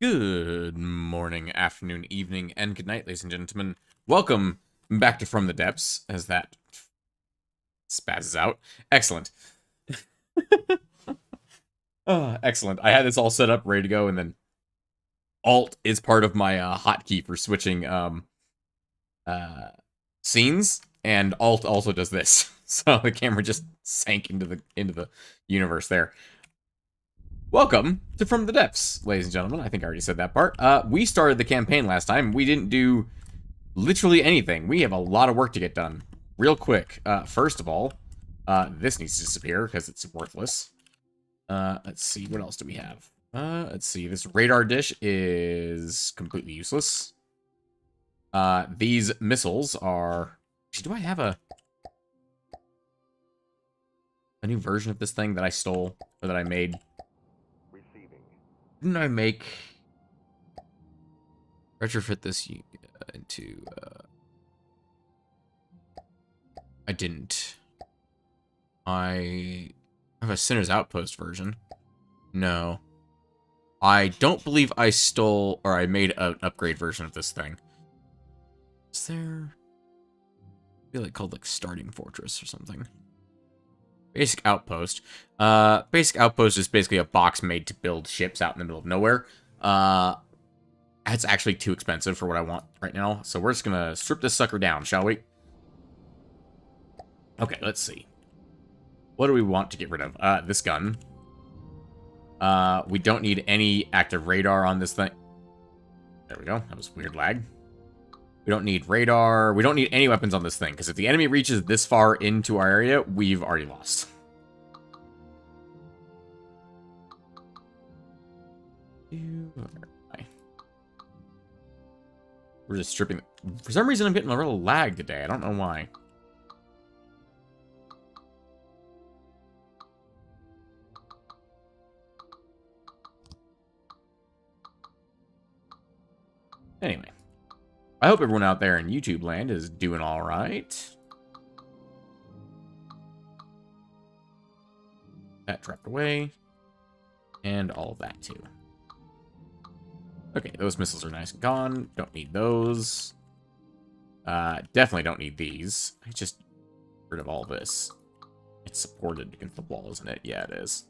Good morning, afternoon, evening, and good night, ladies and gentlemen. Welcome back to From the Depths, as that spazzes out. Excellent. Excellent. I had this all set up, ready to go, and then Alt is part of my hotkey for switching uh, scenes, and Alt also does this. So the camera just sank into the universe there. Welcome to From the Depths, ladies and gentlemen. I think I already said that part. We started the campaign last time. We didn't do literally anything. We have a lot of work to get done. Real quick, first of all, this needs to disappear because it's worthless. Let's see, what else do we have? Let's see, this radar dish is completely useless. These missiles are... Do I have a new version of this thing that I stole, or that I made? Didn't I make... retrofit this into... I didn't. I have a Sinner's Outpost version. No. I don't believe I stole, or I made an upgrade version of this thing. Is there... I feel like called, like, Starting Fortress or something. Basic Outpost. Basic Outpost is basically a box made to build ships out in the middle of nowhere. That's actually too expensive for what I want right now, so we're just gonna strip this sucker down, shall we? Okay, let's see. What do we want to get rid of? This gun. We don't need any active radar on this thing. There we go. That was weird lag. We don't need radar. We don't need any weapons on this thing, because if the enemy reaches this far into our area, we've already lost. We're just stripping... For some reason, I'm getting a little lag today. I don't know why. Anyway. I hope everyone out there in YouTube land is doing all right. That dropped away. And all of that, too. Okay, those missiles are nice and gone. Don't need those. Definitely don't need these. I just get rid of all this. It's supported against the wall, isn't it? Yeah, it is.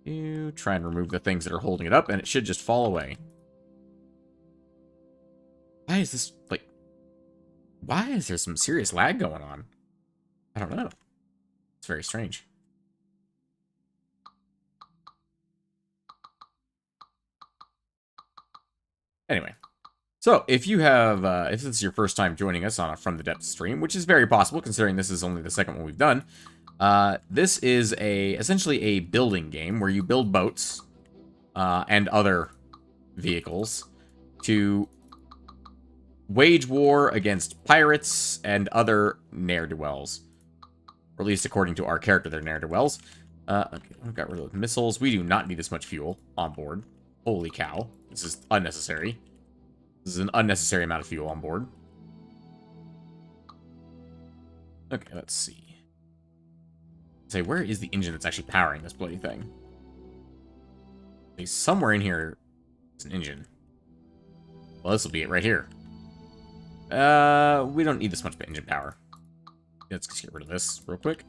You try and remove the things that are holding it up, and it should just fall away. Why is this, like... Why is there some serious lag going on? I don't know. It's very strange. Anyway. So, if you have, if this is your first time joining us on a From the Depths stream, which is very possible considering this is only the second one we've done, this is essentially a building game where you build boats, and other vehicles to wage war against pirates and other ne'er-do-wells. Or at least according to our character, they're ne'er-do-wells. Okay, I've got rid of missiles. We do not need this much fuel on board. Holy cow. This is unnecessary. This is an unnecessary amount of fuel on board. Okay, let's see. Say, where is the engine that's actually powering this bloody thing? Somewhere in here is an engine. Well, this will be it right here. We don't need this much engine power. Let's just get rid of this real quick.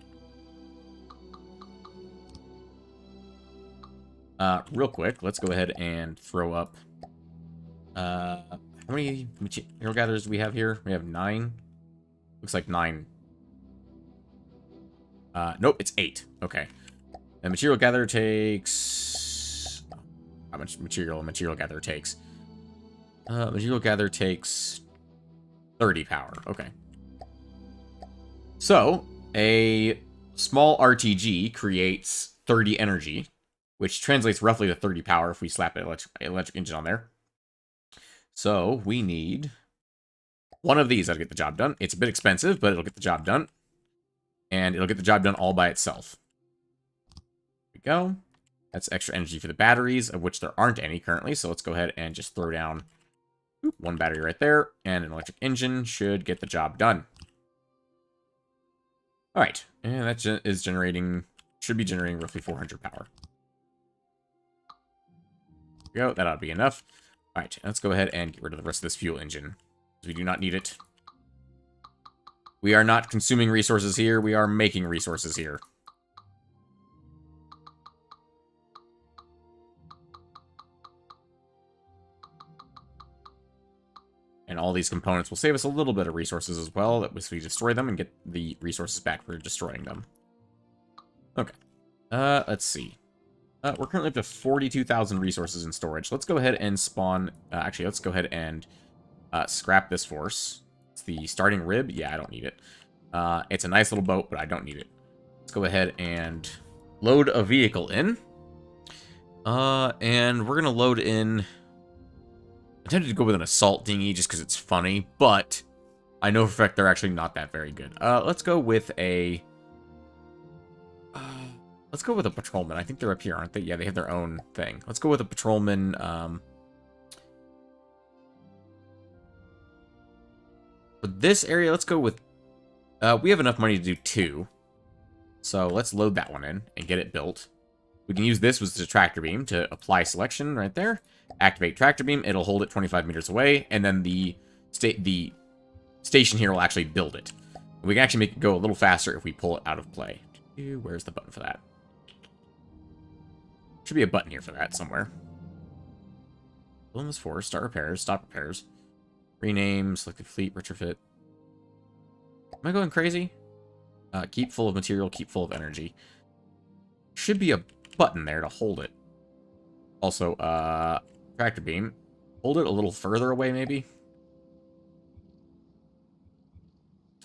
Real quick, let's go ahead and throw up... how many material gatherers do we have here? We have 9. Looks like 9. Nope, it's 8. Okay. And material gatherer takes... How much material a material gatherer takes? Material gatherer takes 30 power. Okay. So, a small RTG creates 30 energy, which translates roughly to 30 power if we slap an electric engine on there. So, we need one of these that'll get the job done. It's a bit expensive, but it'll get the job done. And it'll get the job done all by itself. There we go. That's extra energy for the batteries, of which there aren't any currently. So let's go ahead and just throw down one battery right there. And an electric engine should get the job done. Alright. And that is generating... should be generating roughly 400 power. There we go. That ought to be enough. All right, let's go ahead and get rid of the rest of this fuel engine, because we do not need it. We are not consuming resources here. We are making resources here. And all these components will save us a little bit of resources as well, that we destroy them and get the resources back for destroying them. Okay. Let's see. We're currently up to 42,000 resources in storage. Let's go ahead and spawn... actually, let's go ahead and scrap this force. It's the starting rib. Yeah, I don't need it. It's a nice little boat, but I don't need it. Let's go ahead and load a vehicle in. And we're going to load in... I tempted to go with an assault dinghy just because it's funny, but I know for a fact they're actually not that very good. Let's go with a... let's go with a patrolman. I think they're up here, aren't they? Yeah, they have their own thing. Let's go with a patrolman. For this area, let's go with... we have enough money to do 2. So let's load that one in and get it built. We can use this with the tractor beam to apply selection right there. Activate tractor beam. It'll hold it 25 meters away. And then the station here will actually build it. We can actually make it go a little faster if we pull it out of play. Where's the button for that? Should be a button here for that somewhere. Wilderness Forest, start repairs, stop repairs. Rename, selected fleet, retrofit. Am I going crazy? Keep full of material, keep full of energy. Should be a button there to hold it. Also, tractor beam. Hold it a little further away, maybe.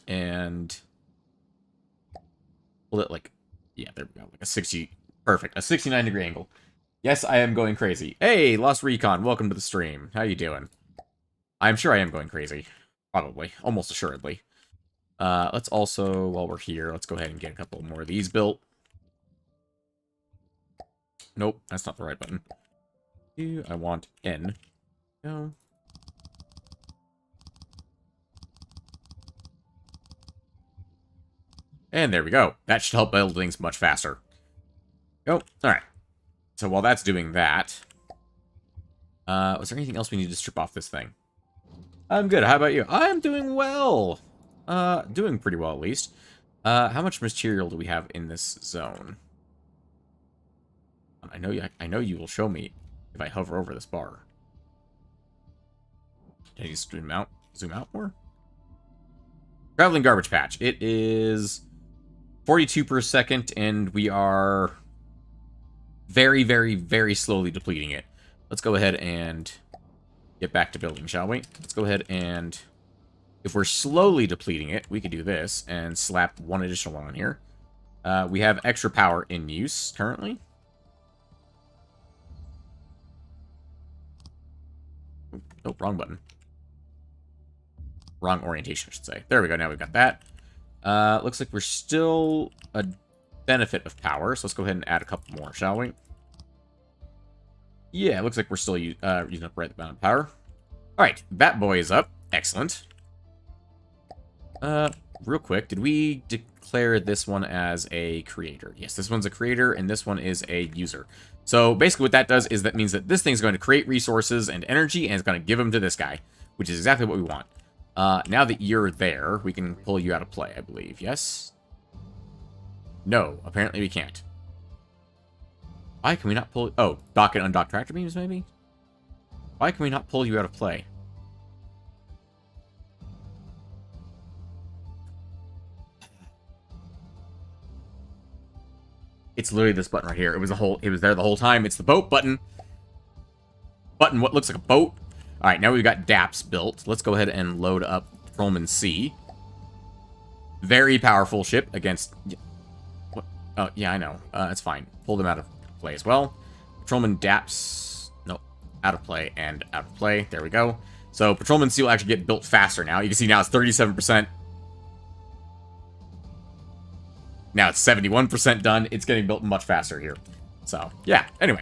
And hold it like, yeah, there we go, like a 60, perfect, a 69-degree angle. Yes, I am going crazy. Hey, Lost Recon, welcome to the stream. How you doing? I'm sure I am going crazy. Probably, almost assuredly. Let's also, while we're here, let's go ahead and get a couple more of these built. Nope, that's not the right button. I want N. No. And there we go. That should help build things much faster. Go. Alright. So while that's doing that... was there anything else we need to strip off this thing? I'm good. How about you? I'm doing well! Doing pretty well, at least. How much material do we have in this zone? I know you will show me if I hover over this bar. Can you zoom out more? Traveling garbage patch. It is 42 per second, and we are very, very, very slowly depleting it. Let's go ahead and get back to building, shall we? Let's go ahead and... If we're slowly depleting it, we could do this and slap one additional one on here. We have extra power in use currently. Oh, wrong button. Wrong orientation, I should say. There we go. Now we've got that. Looks like we're still a benefit of power, so let's go ahead and add a couple more, shall we? Yeah, it looks like we're still using up right amount of power. All right, that boy is up. Excellent. Real quick, did we declare this one as a creator? Yes, this one's a creator, and this one is a user. So basically what that does is that means that this thing's going to create resources and energy, and it's going to give them to this guy, which is exactly what we want. Now that you're there, we can pull you out of play, I believe. Yes? No, apparently we can't. Why can we not pull... Oh, dock and undock tractor beams, maybe? Why can we not pull you out of play? It's literally this button right here. It was there the whole time. It's the boat button. Button what looks like a boat. All right, now we've got DAPS built. Let's go ahead and load up Patrolman C. Very powerful ship against... What? Oh, yeah, I know. It's fine. Pull them out of play as well. Patrolman DAPS... Nope. Out of play and out of play. There we go. So Patrolman C will actually get built faster now. You can see now it's 37%. Now it's 71% done. It's getting built much faster here. So, yeah. Anyway,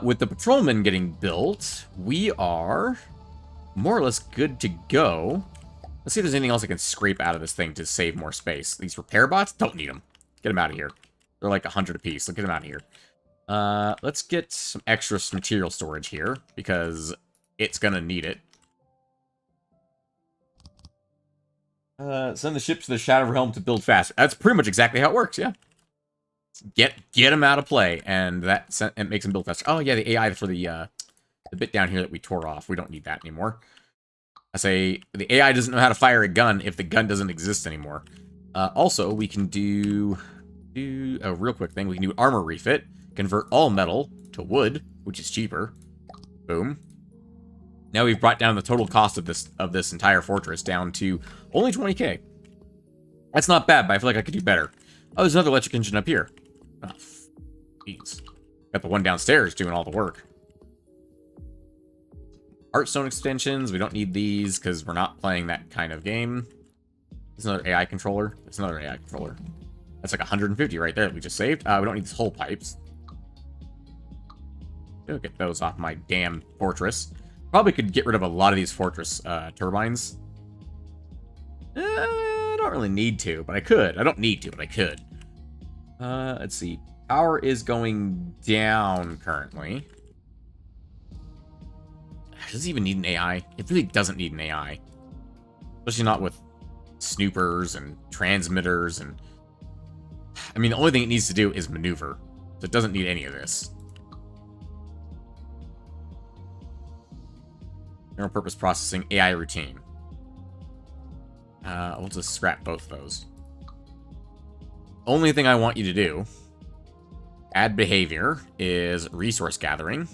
with the Patrolman getting built, we are more or less good to go. Let's see if there's anything else I can scrape out of this thing to save more space. These repair bots? Don't need them. Get them out of here. They're like 100 apiece, so get them out of here. Let's get some extra material storage here, because it's gonna need it. Send the ships to the Shadow Realm to build faster. That's pretty much exactly how it works, yeah. Get them out of play, and it makes them build faster. Oh, yeah, the AI for the bit down here that we tore off. We don't need that anymore. I say, the AI doesn't know how to fire a gun if the gun doesn't exist anymore. Also, we can do a real quick thing. We can do armor refit. Convert all metal to wood, which is cheaper. Boom. Now we've brought down the total cost of this entire fortress down to only 20k. That's not bad, but I feel like I could do better. Oh, there's another electric engine up here. Oh, jeez. Got the one downstairs doing all the work. Heartstone extensions. We don't need these because we're not playing that kind of game. There's another AI controller. There's another AI controller. That's like 150 right there that we just saved. We don't need these whole pipes. I'll get those off my damn fortress. Probably could get rid of a lot of these fortress turbines. I don't really need to, but I could. I don't need to, but I could. Let's see. Power is going down currently. Does it even need an AI? It really doesn't need an AI. Especially not with snoopers and transmitters and... I mean, the only thing it needs to do is maneuver. So it doesn't need any of this. General purpose processing, AI routine. We'll just scrap both of those. Only thing I want you to do, add behavior, is resource gathering.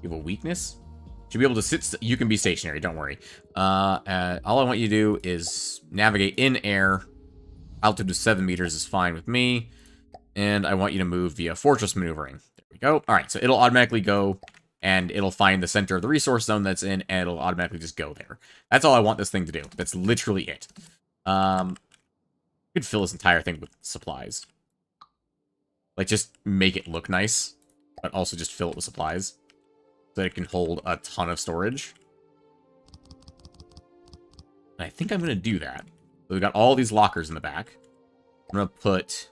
You have a weakness? Should be able to sit... You can be stationary, don't worry. All I want you to do is navigate in air. Altitude of 7 meters is fine with me. And I want you to move via fortress maneuvering. There we go. Alright, so it'll automatically go, and it'll find the center of the resource zone that's in, and it'll automatically just go there. That's all I want this thing to do. That's literally it. Could fill this entire thing with supplies. Like, just make it look nice, but also just fill it with supplies. So that it can hold a ton of storage. And I think I'm going to do that. So we've got all these lockers in the back. I'm going to put,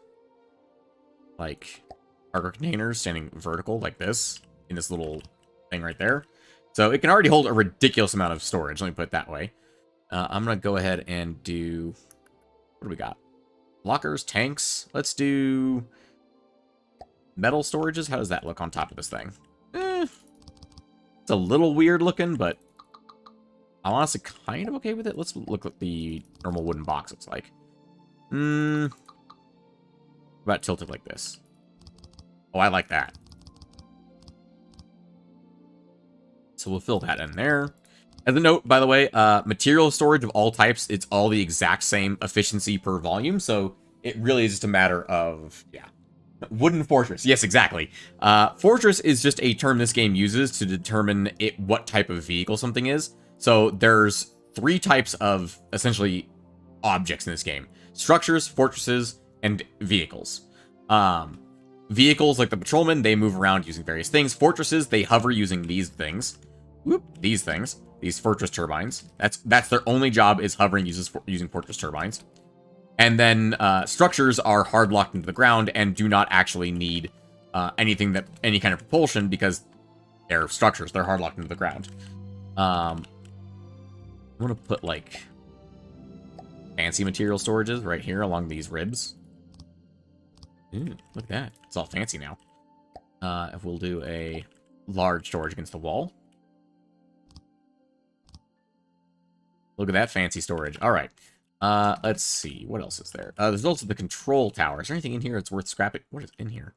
like, cargo containers standing vertical like this in this little thing right there. So it can already hold a ridiculous amount of storage. Let me put it that way. I'm going to go ahead and do... What do we got? Lockers, tanks. Let's do metal storages. How does that look on top of this thing? It's a little weird looking, but I'm honestly kind of okay with it. Let's look at the normal wooden box looks like. About tilted like this. Oh, I like that. So we'll fill that in there. As a note, by the way, material storage of all types, it's all the exact same efficiency per volume, so it really is just a matter of, yeah. Wooden fortress. Yes, exactly. Fortress is just a term this game uses to determine what type of vehicle something is. So there's 3 types of, essentially, objects in this game. Structures, fortresses, and vehicles. Vehicles, like the patrolmen, they move around using various things. Fortresses, they hover using these things. Whoop, these things. These fortress turbines. That's their only job, is hovering using fortress turbines. And then structures are hard locked into the ground and do not actually need any kind of propulsion because they're structures. They're hard locked into the ground. I'm gonna put like fancy material storages right here along these ribs. Ooh, look at that. It's all fancy now. If we'll do a large storage against the wall. Look at that fancy storage. All right. Let's see. What else is there? There's also the control tower. Is there anything in here that's worth scrapping? What is in here?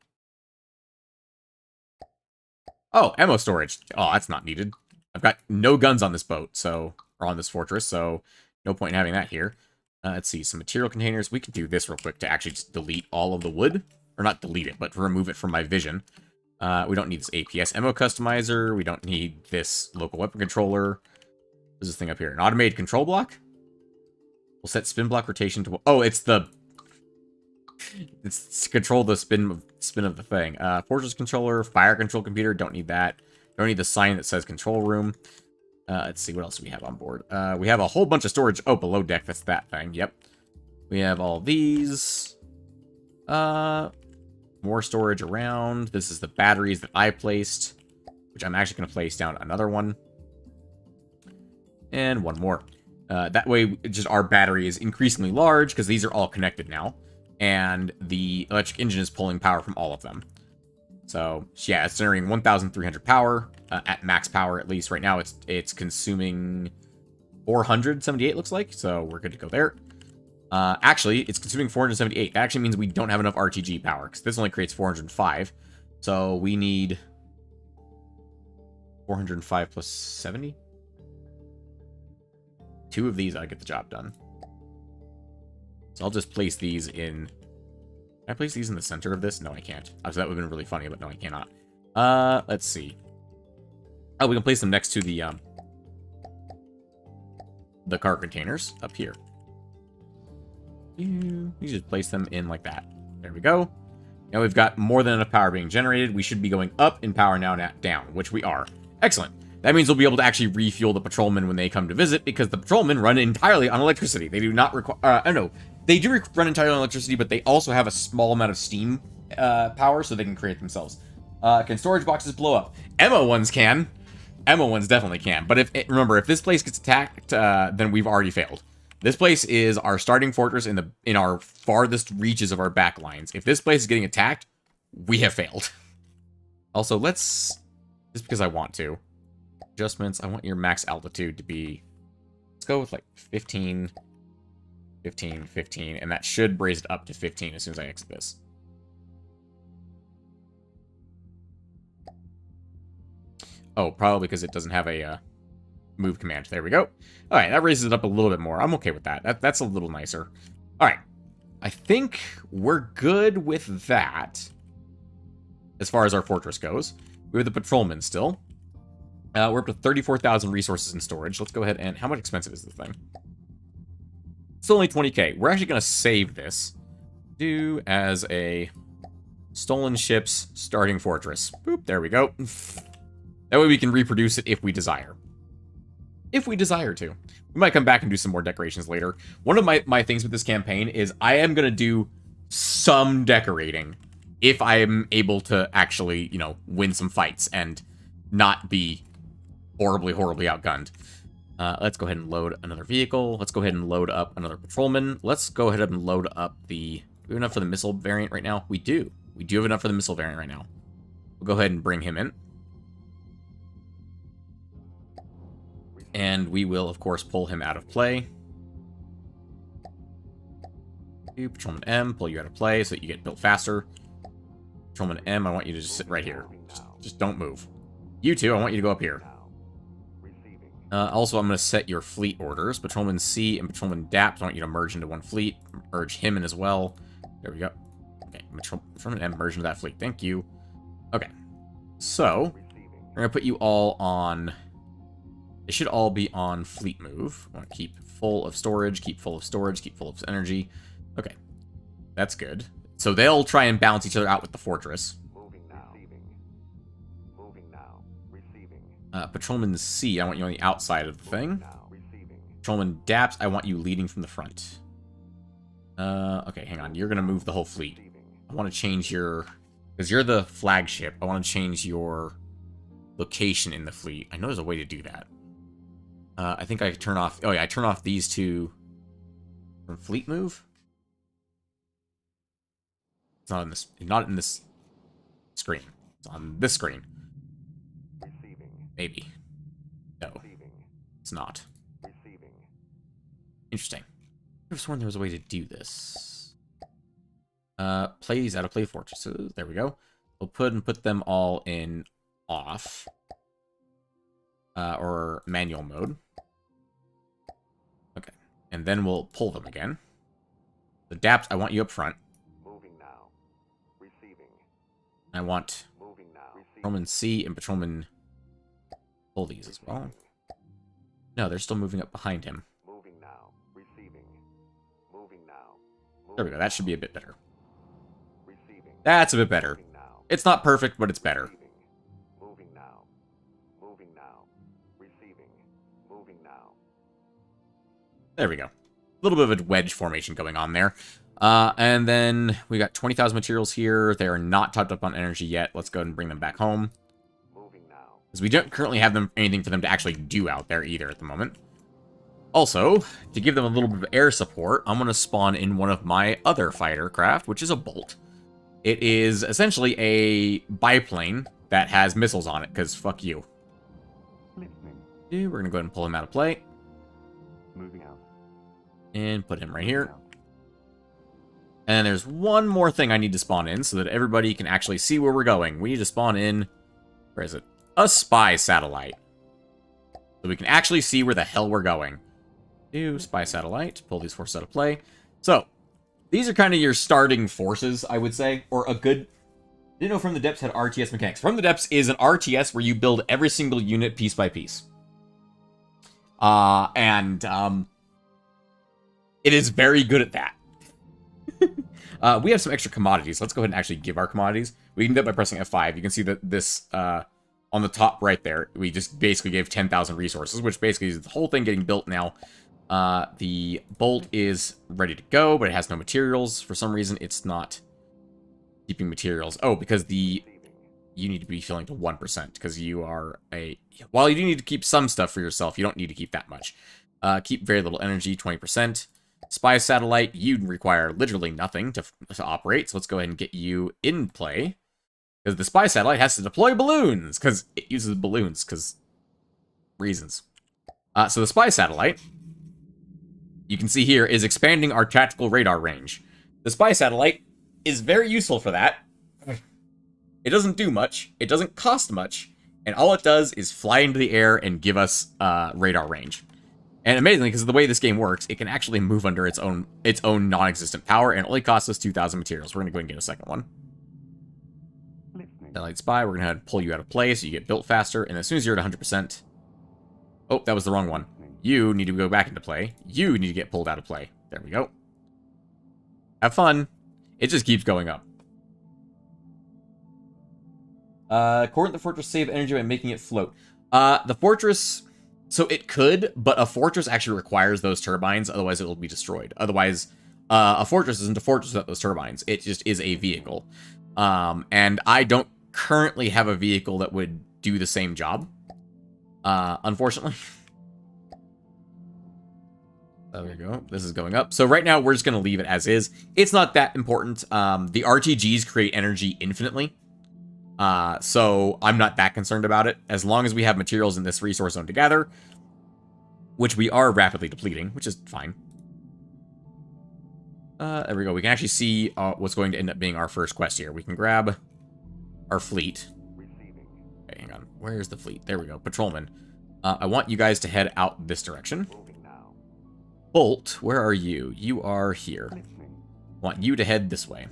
Oh, ammo storage. Oh, that's not needed. I've got no guns on this boat, or on this fortress, so no point in having that here. Let's see. Some material containers. We can do this real quick to actually just delete all of the wood. Or not delete it, but to remove it from my vision. We don't need this APS ammo customizer. We don't need this local weapon controller. What's this thing up here? An automated control block? We'll set spin block rotation to... Oh, it's to control the spin of the thing. Fortress controller, fire control computer. Don't need that. Don't need the sign that says control room. Let's see, what else do we have on board? We have a whole bunch of storage. Oh, below deck. That's that thing. Yep. We have all these. More more storage around. This is the batteries that I placed, which I'm actually going to place down another one. And one more. That way, just our battery is increasingly large, because these are all connected now. And the electric engine is pulling power from all of them. So, yeah, it's generating 1,300 power, at max power at least. Right now, it's consuming 478, looks like, so we're good to go there. Actually, it's consuming 478. That actually means we don't have enough RTG power, because this only creates 405. So we need 405 plus 70? 2 of these, I get the job done. So I'll just place these in... Can I place these in the center of this? No, I can't. Obviously, that would have been really funny, but no, I cannot. Let's see. Oh, we can place them next to the car containers up here. You just place them in like that. There we go. Now we've got more than enough power being generated. We should be going up in power now, not down, which we are. Excellent. That means we'll be able to actually refuel the patrolmen when they come to visit, because the patrolmen run entirely on electricity. They do not require... no. They do run entirely on electricity, but they also have a small amount of steam power, so they can create themselves. Can storage boxes blow up? Emma ones can. Emma ones definitely can. But remember, if this place gets attacked, then we've already failed. This place is our starting fortress in our farthest reaches of our back lines. If this place is getting attacked, we have failed. Also, let's... Just because I want to. Adjustments, I want your max altitude to be... Let's go with like 15, 15, 15, and that should raise it up to 15 as soon as I exit this. Oh, probably because it doesn't have a move command. There we go. All right, that raises it up a little bit more. I'm okay with that. That's a little nicer. All right. I think we're good with that as far as our fortress goes. We have the patrolmen still. We're up to 34,000 resources in storage. Let's go ahead and... How much expensive is this thing? It's only 20k. We're actually going to save this. Do as a stolen ships starting fortress. Boop, there we go. That way we can reproduce it if we desire. If we desire to. We might come back and do some more decorations later. One of my things with this campaign is I am going to do some decorating if I am able to actually, you know, win some fights and not be horribly, horribly outgunned. Let's go ahead and load another vehicle. Let's go ahead and load up another patrolman. Let's go ahead and load up the... Do we have enough for the missile variant right now? We do. We do have enough for the missile variant right now. We'll go ahead and bring him in. And we will, of course, pull him out of play. Patrolman M, pull you out of play so that you get built faster. Patrolman M, I want you to just sit right here. Just don't move. You two, I want you to go up here. Also, I'm going to set your fleet orders. Patrolman C and Patrolman DAPT, I want you to merge into one fleet. Merge him in as well. There we go. Okay, Patrolman M, merge into that fleet. Thank you. Okay. So, we're going to put you all on... They should all be on fleet move. I want to keep full of storage, keep full of storage, keep full of energy. Okay. That's good. So they'll try and balance each other out with the fortress. Patrolman C, I want you on the outside of the thing. Patrolman DAPT, I want you leading from the front. Okay, hang on. You're going to move the whole fleet. I want to change your... Because you're the flagship, I want to change your location in the fleet. I know there's a way to do that. I think I could turn off... Oh, yeah, I turn off these two from fleet move. It's not in this... Not in this screen. It's on this screen. Maybe. No. It's not. Interesting. I could have sworn there was a way to do this. Play these out of play fortresses. There we go. We'll put them all in off. Or manual mode. Okay. And then we'll pull them again. The DAPT, I want you up front. I want Patrolman C and Patrolman... Pull these as well. No, they're still moving up behind him. There we go. That should be a bit better. That's a bit better. It's not perfect, but it's better. There we go. A little bit of a wedge formation going on there. And then we got 20,000 materials here. They are not topped up on energy yet. Let's go ahead and bring them back home. Because we don't currently have anything for them to actually do out there either at the moment. Also, to give them a little bit of air support, I'm going to spawn in one of my other fighter craft, which is a Bolt. It is essentially a biplane that has missiles on it, because fuck you. We're going to go ahead and pull him out of play. Moving out. And put him right here. And there's one more thing I need to spawn in so that everybody can actually see where we're going. We need to spawn in, where is it? A spy satellite. So we can actually see where the hell we're going. Do spy satellite, pull these forces out of play. So, these are kind of your starting forces, I would say, or a good... Didn't know From the Depths had RTS mechanics. From the Depths is an RTS where you build every single unit piece by piece. It is very good at that. We have some extra commodities. Let's go ahead and actually give our commodities. We can do that by pressing F5. You can see that this, on the top right there, we just basically gave 10,000 resources, which basically is the whole thing getting built now. The Bolt is ready to go, but it has no materials. For some reason, it's not keeping materials. Oh, because you need to be filling to 1%, because you are a... While you do need to keep some stuff for yourself, you don't need to keep that much. Keep very little energy, 20%. Spy satellite, you require literally nothing to operate, so let's go ahead and get you in play. Because the spy satellite has to deploy balloons, because it uses balloons, because reasons. So the spy satellite, you can see here, is expanding our tactical radar range. The spy satellite is very useful for that. It doesn't do much, it doesn't cost much, and all it does is fly into the air and give us radar range. And amazingly, because of the way this game works, it can actually move under its own non-existent power, and it only costs us 2,000 materials. We're going to go ahead and get a second one. Satellite Spy, we're going to pull you out of play so you get built faster, and as soon as you're at 100%... Oh, that was the wrong one. You need to go back into play. You need to get pulled out of play. There we go. Have fun. It just keeps going up. Coordinate the fortress save energy by making it float. The fortress... So it could, but a fortress actually requires those turbines, otherwise it will be destroyed. Otherwise, a fortress isn't a fortress without those turbines. It just is a vehicle. And I don't currently have a vehicle that would do the same job. Unfortunately. There we go. This is going up. So right now, we're just going to leave it as is. It's not that important. The RTGs create energy infinitely. So I'm not that concerned about it. As long as we have materials in this resource zone together, which we are rapidly depleting, which is fine. There we go. We can actually see what's going to end up being our first quest here. We can grab our fleet. Okay, hang on. Where's the fleet? There we go. Patrolman. I want you guys to head out this direction. Bolt, where are you? You are here. I want you to head this way.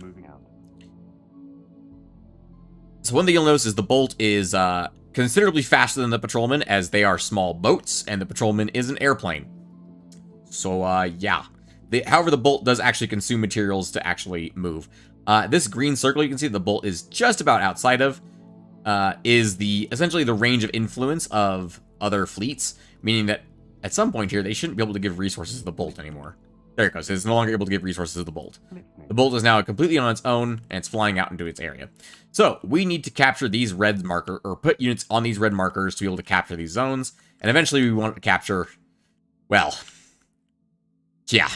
So one thing you'll notice is the Bolt is considerably faster than the Patrolman, as they are small boats, and the Patrolman is an airplane. So, yeah. However, the Bolt does actually consume materials to actually move. This green circle you can see the Bolt is just about outside of is essentially the range of influence of other fleets, meaning that at some point here, they shouldn't be able to give resources to the Bolt anymore. There it goes. It's no longer able to give resources to the Bolt. The Bolt is now completely on its own, and it's flying out into its area. So, we need to capture these red markers, or put units on these red markers to be able to capture these zones, and eventually we want to capture, well, yeah.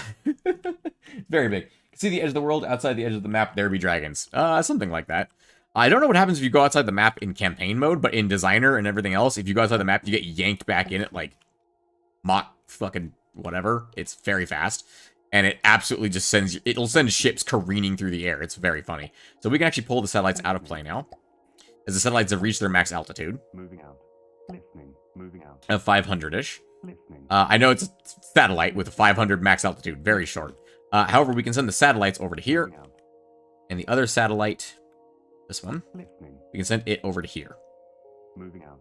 Very big. You can see the edge of the world, outside the edge of the map, there be dragons. Something like that. I don't know what happens if you go outside the map in campaign mode, but in designer and everything else, if you go outside the map, you get yanked back in at, like, Mach fucking whatever. It's very fast. And it absolutely just it'll send ships careening through the air. It's very funny. So we can actually pull the satellites out of play now, as the satellites have reached their max altitude. Moving out. Listening. Moving out. Of 500-ish. Listening. I know it's a satellite with a 500 max altitude. Very short. However, we can send the satellites over to here. And the other satellite, this one, Listening. we can send it over to here. Moving out.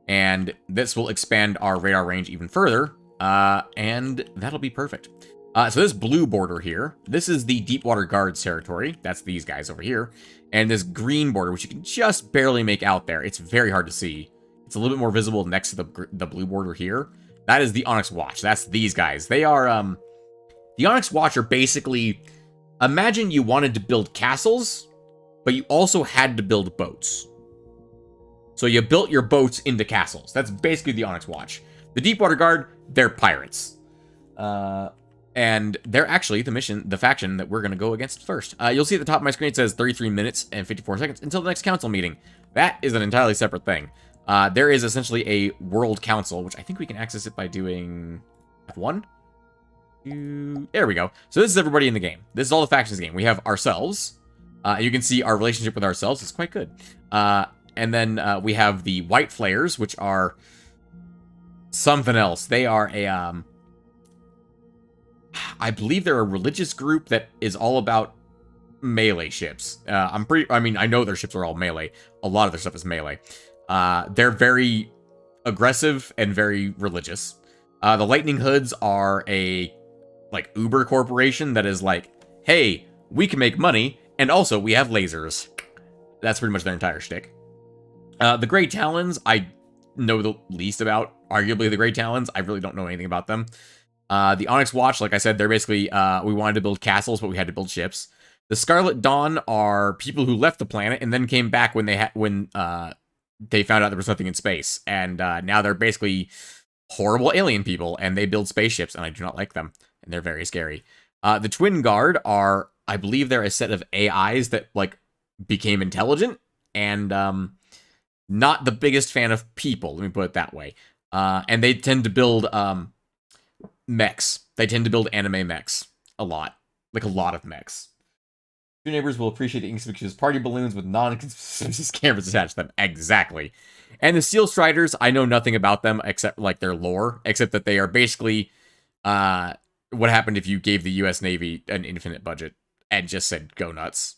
And this will expand our radar range even further. And that'll be perfect. So this blue border here, this is the Deepwater Guards territory. That's these guys over here. And this green border, which you can just barely make out there. It's very hard to see. It's a little bit more visible next to the blue border here. That is the Onyx Watch. That's these guys. They are, the Onyx Watch are basically Imagine you wanted to build castles, but you also had to build boats. So you built your boats into castles. That's basically the Onyx Watch. The Deepwater Guard, they're pirates. And they're actually the faction that we're going to go against first. You'll see at the top of my screen it says 33 minutes and 54 seconds until the next council meeting. That is an entirely separate thing. There is essentially a world council, which I think we can access it by doing F1. There we go. So this is everybody in the game. This is all the factions in the game. We have ourselves. You can see our relationship with ourselves is quite good. And then we have the White Flares, which are something else. They are a, I believe they're a religious group that is all about melee ships. I know their ships are all melee. A lot of their stuff is melee. They're very aggressive and very religious. The Lightning Hoods are a, like, Uber corporation that is like, hey, we can make money, and also we have lasers. That's pretty much their entire shtick. The Grey Talons, I know the least about. Arguably the Grey Talons, I really don't know anything about them. The Onyx Watch, like I said, they're basically, we wanted to build castles, but we had to build ships. The Scarlet Dawn are people who left the planet and then came back when they found out there was nothing in space. And now they're basically horrible alien people, and they build spaceships, and I do not like them. And they're very scary. The Twin Guard are, I believe they're a set of AIs that, like, became intelligent, and not the biggest fan of people, let me put it that way. And they tend to build mechs. They tend to build anime mechs a lot. Like, a lot of mechs. Your neighbors will appreciate the inconspicuous party balloons with non-conspicuous cameras attached to them. Exactly. And the Steel Striders, I know nothing about them except, like, their lore, except that they are basically what happened if you gave the US Navy an infinite budget and just said, go nuts.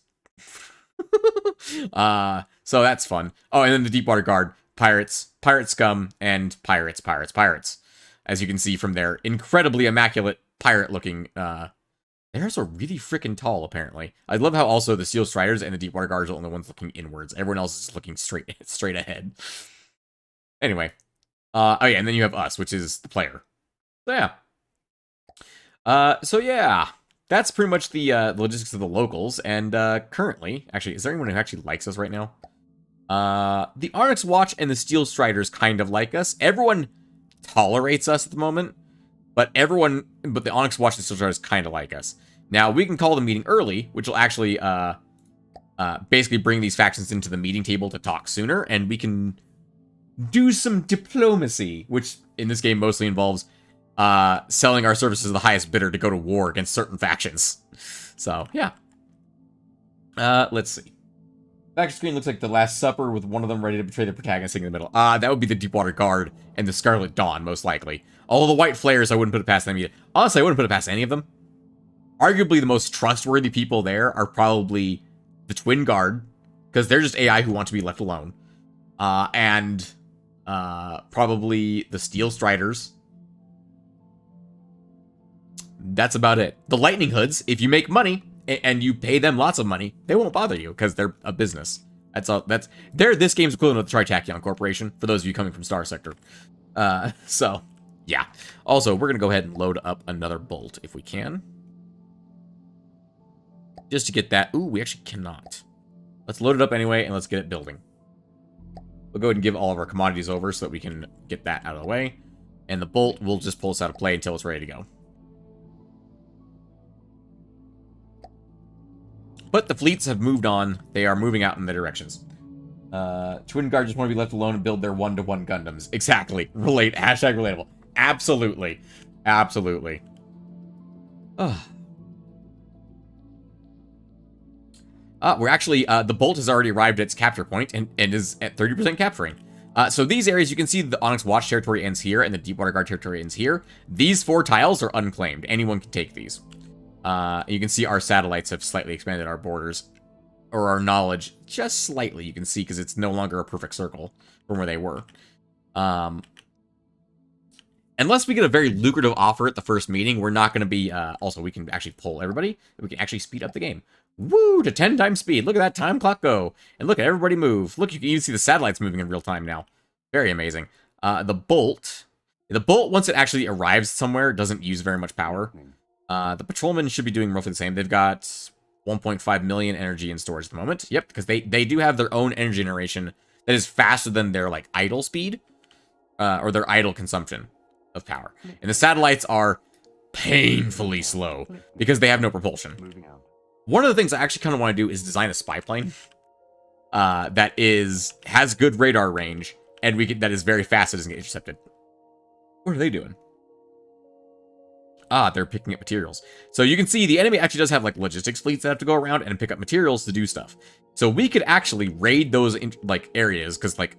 So that's fun. Oh, and then the Deepwater Guard, pirates, pirate scum, and pirates. As you can see from their incredibly immaculate pirate-looking, they're also really freaking tall, apparently. I love how also the Steel Striders and the Deepwater Guard are the only ones looking inwards. Everyone else is looking straight ahead. Anyway. Oh yeah, and then you have us, which is the player. So yeah. That's pretty much the logistics of the locals, and currently, actually, is there anyone who actually likes us right now? The Onyx Watch and the Steel Striders kind of like us. Everyone tolerates us at the moment, but the Onyx Watch and the Steel Striders kind of like us. Now, we can call the meeting early, which will actually basically bring these factions into the meeting table to talk sooner, and we can do some diplomacy, which in this game mostly involves selling our services to the highest bidder to go to war against certain factions. So, yeah. Let's see. Back screen looks like the Last Supper with one of them ready to betray the protagonist in the middle. That would be the Deepwater Guard and the Scarlet Dawn, most likely. Although the White Flares, I wouldn't put it past them either. Honestly, I wouldn't put it past any of them. Arguably, the most trustworthy people there are probably the Twin Guard, because they're just AI who want to be left alone. And probably the Steel Striders. That's about it. The Lightning Hoods, if you make money and you pay them lots of money, they won't bother you because they're a business. They're this game's equivalent of the Tritachyon Corporation, for those of you coming from Star Sector. So, yeah. Also, we're going to go ahead and load up another bolt if we can. Just to get that. Ooh, we actually cannot. Let's load it up anyway, and let's get it building. We'll go ahead and give all of our commodities over so that we can get that out of the way. And the bolt will just pull us out of play until it's ready to go. But the fleets have moved on. They are moving out in their directions. Twin Guard just want to be left alone and build their one-to-one Gundams. Exactly. Hashtag relatable. Absolutely. Absolutely. We're actually, the Bolt has already arrived at its capture point and is at 30% capturing. So these areas, you can see the Onyx Watch territory ends here and the Deepwater Guard territory ends here. These 4 tiles are unclaimed. Anyone can take these. You can see our satellites have slightly expanded our borders, or our knowledge, just slightly, you can see, because it's no longer a perfect circle from where they were. Unless we get a very lucrative offer at the first meeting, we're not going to be, also, we can actually pull everybody, we can actually speed up the game. Woo, to 10 times speed. Look at that time clock go. And look at everybody move. Look, you can even see the satellites moving in real time now. Very amazing. The Bolt, once it actually arrives somewhere, doesn't use very much power. The patrolmen should be doing roughly the same. They've got 1.5 million energy in storage at the moment. Yep, because they do have their own energy generation that is faster than their like idle speed, or their idle consumption of power. And the satellites are painfully slow because they have no propulsion. Moving out. One of the things I actually kind of want to do is design a spy plane that has good radar range and that is very fast. It doesn't get intercepted. What are they doing? Ah, they're picking up materials. So you can see the enemy actually does have like logistics fleets that have to go around and pick up materials to do stuff. So we could actually raid those like areas because like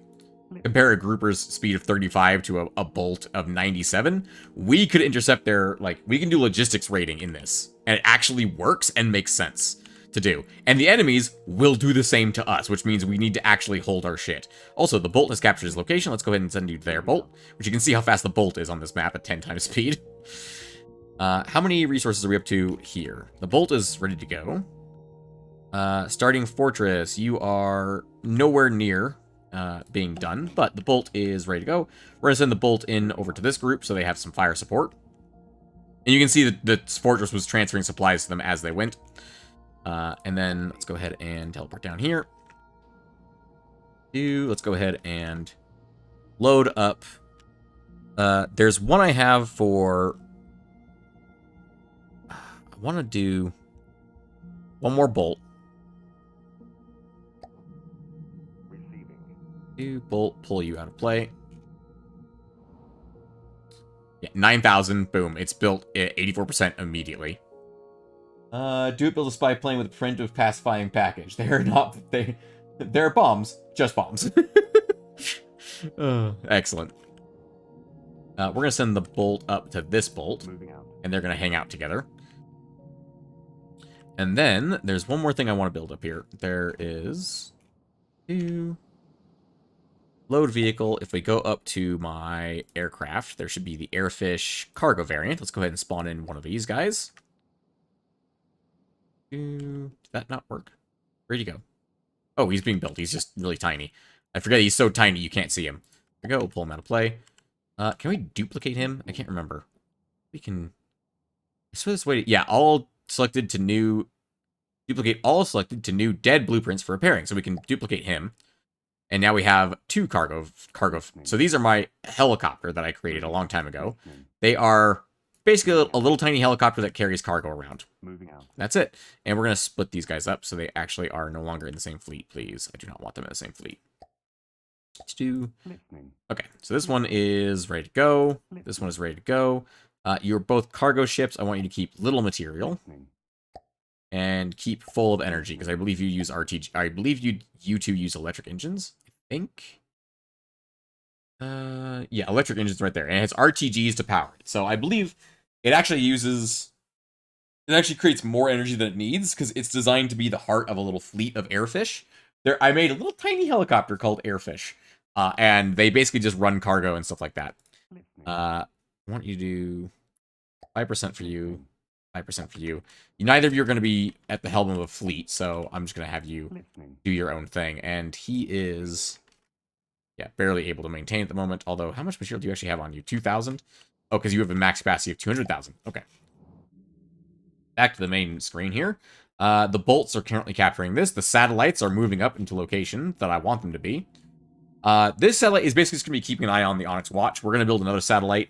compare a grouper's speed of 35 to a bolt of 97. We could intercept their we can do logistics raiding in this, and it actually works and makes sense to do. And the enemies will do the same to us, which means we need to actually hold our shit. Also, the bolt has captured his location. Let's go ahead and send you to their bolt, which you can see how fast the bolt is on this map at 10 times speed. How many resources are we up to here? The bolt is ready to go. Starting fortress, you are nowhere near being done, but the bolt is ready to go. We're going to send the bolt in over to this group so they have some fire support. And you can see that the fortress was transferring supplies to them as they went. And then let's go ahead and teleport down here. Let's go ahead and load up. There's one I have for... I want to do one more bolt. Bolt, pull you out of play. Yeah, 9,000. Boom. It's built at 84% immediately. Do it build a spy plane with a primitive pacifying package. They're not... They're bombs. Just bombs. Excellent. We're going to send the bolt up to this bolt. And they're going to hang out together. And then there's one more thing I want to build up here. There is... Load vehicle. If we go up to my aircraft, there should be the Airfish cargo variant. Let's go ahead and spawn in one of these guys. Did that not work? Where'd he go? Oh, he's being built. He's just really tiny. I forget he's so tiny you can't see him. There we go. We'll pull him out of play. Can we duplicate him? I can't remember. We can... I swear this way... Yeah, all selected to new... Duplicate all selected to new dead blueprints for repairing. So we can duplicate him. And now we have two cargo. So these are my helicopter that I created a long time ago. They are basically a little tiny helicopter that carries cargo around. That's it. And we're going to split these guys up so they actually are no longer in the same fleet, please. I do not want them in the same fleet. Let's do... Okay, so this one is ready to go. This one is ready to go. You're both cargo ships. I want you to keep little material. And keep full of energy, because I believe you use RTG. I believe you two use electric engines. I think. Yeah, electric engines right there, and it has RTGs to power it. So I believe it actually uses. It actually creates more energy than it needs because it's designed to be the heart of a little fleet of airfish. I made a little tiny helicopter called Airfish, and they basically just run cargo and stuff like that. I want you to do 5% for you. 5% for you. Neither of you are going to be at the helm of a fleet, so I'm just going to have you do your own thing. And he is, yeah, barely able to maintain at the moment. Although, how much material do you actually have on you? 2,000? Oh, because you have a max capacity of 200,000. Okay. Back to the main screen here. The bolts are currently capturing this. The satellites are moving up into location that I want them to be. This satellite is basically just going to be keeping an eye on the Onyx Watch. We're going to build another satellite.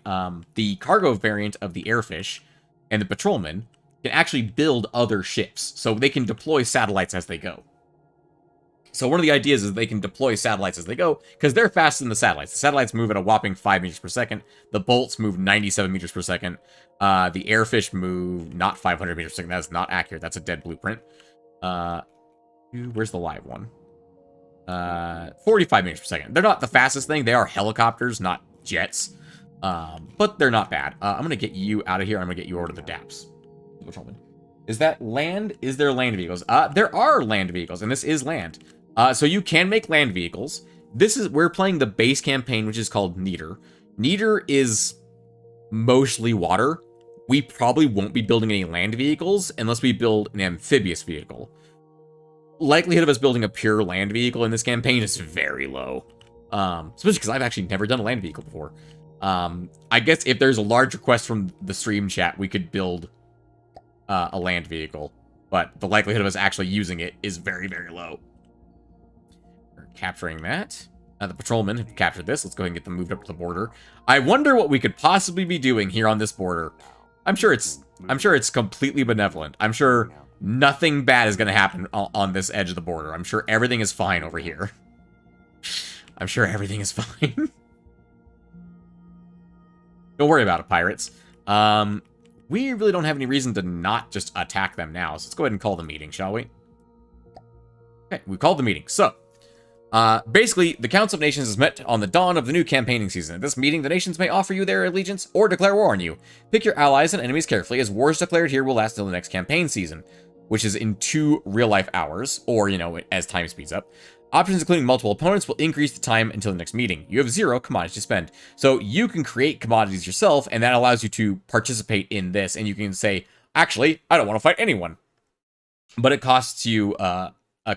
The cargo variant of the Airfish and the patrolmen can actually build other ships, so they can deploy satellites as they go. So one of the ideas is they can deploy satellites as they go, because they're faster than the satellites. The satellites move at a whopping 5 meters per second. The bolts move 97 meters per second. The Airfish move not 500 meters per second. That's not accurate. That's a dead blueprint. Where's the live one? 45 meters per second. They're not the fastest thing. They are helicopters, not jets. But they're not bad. I'm going to get you out of here. I'm going to get you over to the DAPS. Is that land? Is there land vehicles? There are land vehicles, and this is land. So you can make land vehicles. We're playing the base campaign, which is called Neater. Neater is mostly water. We probably won't be building any land vehicles unless we build an amphibious vehicle. Likelihood of us building a pure land vehicle in this campaign is very low. Especially because I've actually never done a land vehicle before. I guess if there's a large request from the stream chat, we could build a land vehicle, but the likelihood of us actually using it is very, very low. We're capturing that. The patrolmen have captured this. Let's go ahead and get them moved up to the border. I wonder what we could possibly be doing here on this border. I'm sure it's completely benevolent. I'm sure nothing bad is going to happen on this edge of the border. I'm sure everything is fine over here. I'm sure everything is fine. Don't worry about it, pirates. We really don't have any reason to not just attack them now. So let's go ahead and call the meeting, shall we? Okay, we called the meeting. So, basically, the Council of Nations has met on the dawn of the new campaigning season. At this meeting, the nations may offer you their allegiance or declare war on you. Pick your allies and enemies carefully, as wars declared here will last until the next campaign season, which is in 2 real-life hours, or, you know, as time speeds up. Options including multiple opponents will increase the time until the next meeting. You have 0 commodities to spend. So you can create commodities yourself, and that allows you to participate in this, and you can say, actually, I don't want to fight anyone. But it costs you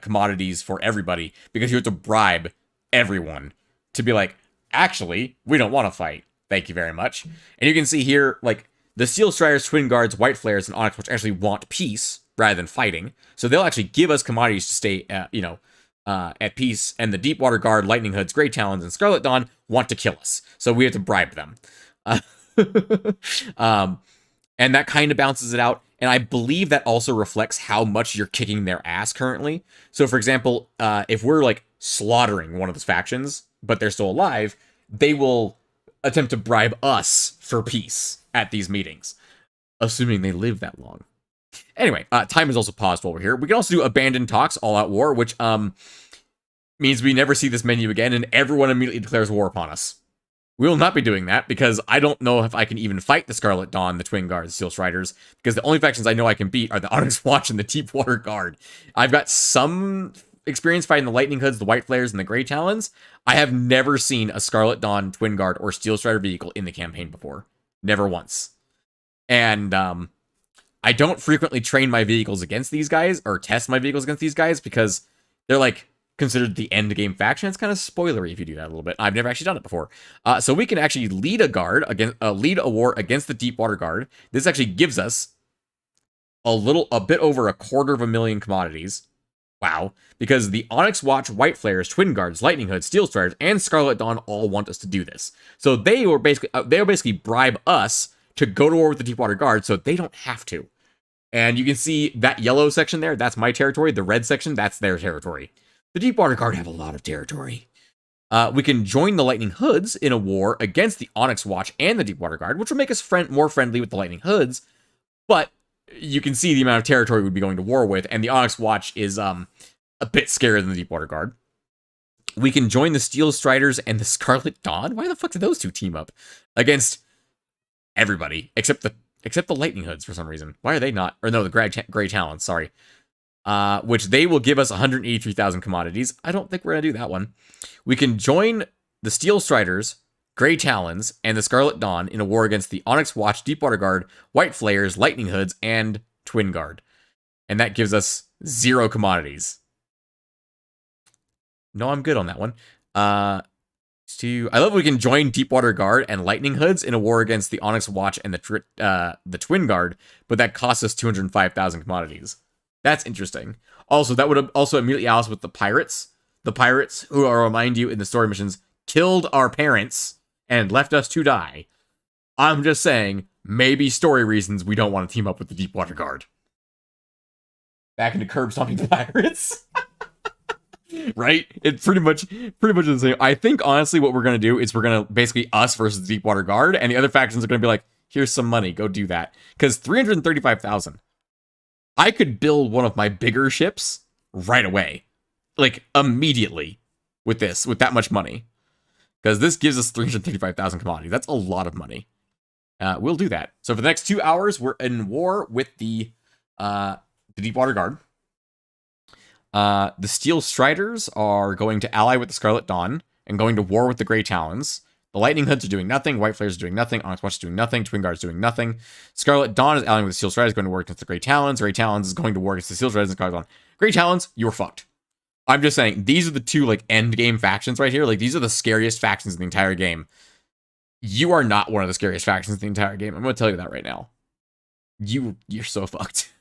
commodities for everybody, because you have to bribe everyone to be like, actually, we don't want to fight. Thank you very much. And you can see here, like, the Steel Striders, Twin Guards, White Flares, and Onyx Watch actually want peace rather than fighting. So they'll actually give us commodities to stay, at peace, and the Deepwater Guard, Lightning Hoods, Grey Talons, and Scarlet Dawn want to kill us. So we have to bribe them. And that kind of balances it out. And I believe that also reflects how much you're kicking their ass currently. So, for example, if we're, like, slaughtering one of those factions, but they're still alive, they will attempt to bribe us for peace at these meetings, assuming they live that long. Anyway, time is also paused while we're here. We can also do abandoned talks, all-out war, which means we never see this menu again, and everyone immediately declares war upon us. We will not be doing that, because I don't know if I can even fight the Scarlet Dawn, the Twin Guards, Steel Striders, because the only factions I know I can beat are the Onyx Watch and the Deepwater Guard. I've got some experience fighting the Lightning Hoods, the White Flares, and the Grey Talons. I have never seen a Scarlet Dawn, Twin Guard, or Steel Strider vehicle in the campaign before. Never once. And, I don't frequently train my vehicles against these guys, or test my vehicles against these guys, because they're, like, considered the end game faction. It's kind of spoilery if you do that a little bit. I've never actually done it before. So we can actually lead a war against the Deepwater Guard. This actually gives us a bit over 250,000 commodities. Wow. Because the Onyx Watch, White Flares, Twin Guards, Lightning Hoods, Steel Striders, and Scarlet Dawn all want us to do this. So they'll basically bribe us to go to war with the Deepwater Guard, so they don't have to. And you can see that yellow section there, that's my territory. The red section, that's their territory. The Deepwater Guard have a lot of territory. We can join the Lightning Hoods in a war against the Onyx Watch and the Deepwater Guard, which will make us more friendly with the Lightning Hoods. But you can see the amount of territory we'd be going to war with, and the Onyx Watch is a bit scarier than the Deepwater Guard. We can join the Steel Striders and the Scarlet Dawn. Why the fuck did those two team up against everybody except the Lightning Hoods for some reason? Why are they not? Or no, the Grey Talons, sorry. Which they will give us 183,000 commodities. I don't think we're going to do that one. We can join the Steel Striders, Grey Talons, and the Scarlet Dawn in a war against the Onyx Watch, Deepwater Guard, White Flares, Lightning Hoods, and Twin Guard. And that gives us 0 commodities. No, I'm good on that one. I love we can join Deepwater Guard and Lightning Hoods in a war against the Onyx Watch and the Twin Guard, but that costs us 205,000 commodities. That's interesting. Also, that would also immediately allow us with the pirates. The pirates, who, I'll remind you, in the story missions, killed our parents and left us to die. I'm just saying, maybe story reasons we don't want to team up with the Deepwater Guard. Back into curb stomping the pirates. Right? It's pretty much the same. I think, honestly, what we're going to do is we're going to basically us versus the Deepwater Guard, and the other factions are going to be like, here's some money, go do that. Because 335,000. I could build one of my bigger ships right away. Like, immediately with that much money. Because this gives us 335,000 commodities. That's a lot of money. We'll do that. So for the next 2 hours, we're in war with the Deepwater Guard. The Steel Striders are going to ally with the Scarlet Dawn and going to war with the Grey Talons. The Lightning Hoods are doing nothing. White Flares are doing nothing. Onyx Watch is doing nothing. Twin Guard is doing nothing. Scarlet Dawn is allying with the Steel Striders, going to war against the Grey Talons. Grey Talons is going to war against the Steel Striders and Scarlet Dawn. Grey Talons, you're fucked. I'm just saying, these are the two, like, end game factions right here. Like, these are the scariest factions in the entire game. You are not one of the scariest factions in the entire game. I'm going to tell you that right now. You're so fucked.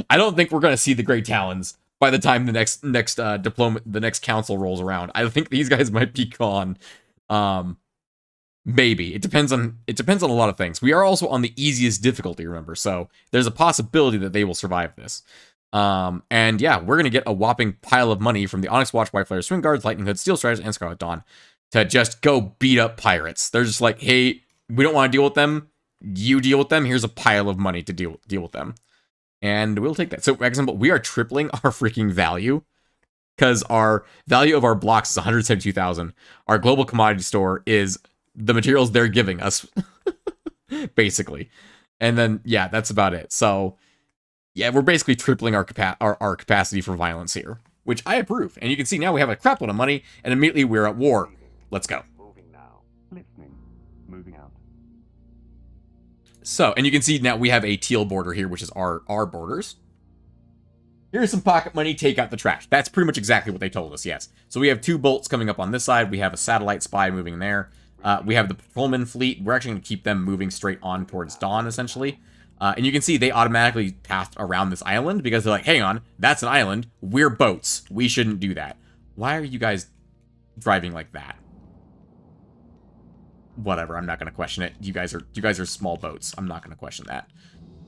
I don't think we're gonna see the Great Talons by the time the next council rolls around. I think these guys might be gone. Maybe. It depends on a lot of things. We are also on the easiest difficulty, remember, so there's a possibility that they will survive this. And yeah, we're gonna get a whopping pile of money from the Onyx Watch, White Flare, Swing Guards, Lightning Hood, Steel Striders, and Scarlet Dawn to just go beat up pirates. They're just like, hey, we don't want to deal with them. You deal with them. Here's a pile of money to deal with them. And we'll take that. So, for example, we are tripling our freaking value because our value of our blocks is 172,000. Our global commodity store is the materials they're giving us, basically. And then, yeah, that's about it. So, yeah, we're basically tripling our capacity for violence here, which I approve. And you can see now we have a crap load of money, and immediately we're at war. Let's go. Moving now. Listening. Moving out. So, and you can see now we have a teal border here, which is our borders. Here's some pocket money, take out the trash. That's pretty much exactly what they told us, yes. So we have 2 bolts coming up on this side. We have a satellite spy moving there. We have the patrolman fleet. We're actually going to keep them moving straight on towards Dawn, essentially. And you can see they automatically passed around this island because they're like, hang on, that's an island. We're boats. We shouldn't do that. Why are you guys driving like that? Whatever, I'm not going to question it. You guys are small boats. I'm not going to question that.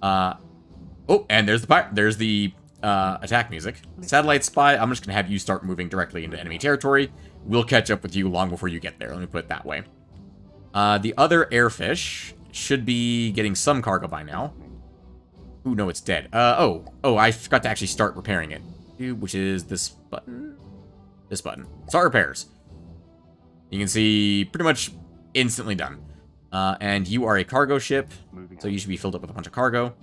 Oh, and there's the attack music. Satellite spy, I'm just going to have you start moving directly into enemy territory. We'll catch up with you long before you get there. Let me put it that way. The other airfish should be getting some cargo by now. Ooh, no, it's dead. Oh, I forgot to actually start repairing it. Which is this button? This button. Start repairs. You can see pretty much instantly done. And you are a cargo ship, so you should be filled up with a bunch of cargo.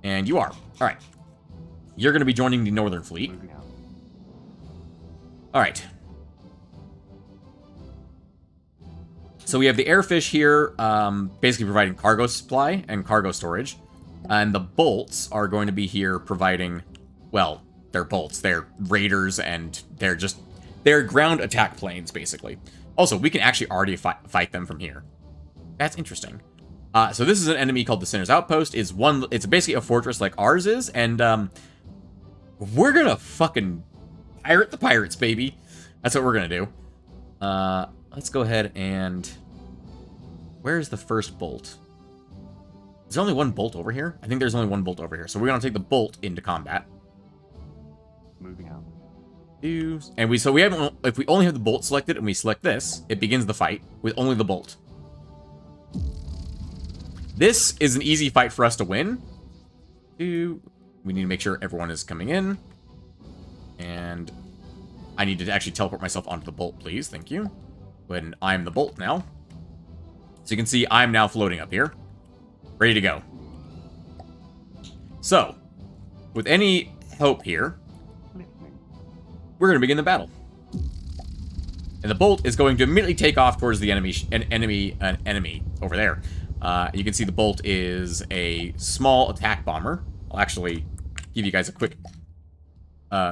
And you are. All right. You're going to be joining the Northern Fleet. All right. So we have the airfish here, basically providing cargo supply and cargo storage. And the bolts are going to be here providing, well, they're bolts. They're raiders, and they're ground attack planes, basically. Also, we can actually already fight them from here. That's interesting. So this is an enemy called the Sinner's Outpost. It's basically a fortress like ours is, and we're gonna fucking pirate the pirates, baby. That's what we're gonna do. Let's go ahead and... Where's the first bolt? Is there only one bolt over here? I think there's only one bolt over here. So we're gonna take the bolt into combat. Moving out. And if we only have the bolt selected and we select this, it begins the fight with only the bolt. This is an easy fight for us to win. We need to make sure everyone is coming in. And I need to actually teleport myself onto the bolt, please. Thank you. When I'm the bolt now. So you can see I'm now floating up here. Ready to go. So, with any hope here, we're going to begin the battle. And the bolt is going to immediately take off towards the enemy over there. You can see the bolt is a small attack bomber. I'll actually give you guys a quick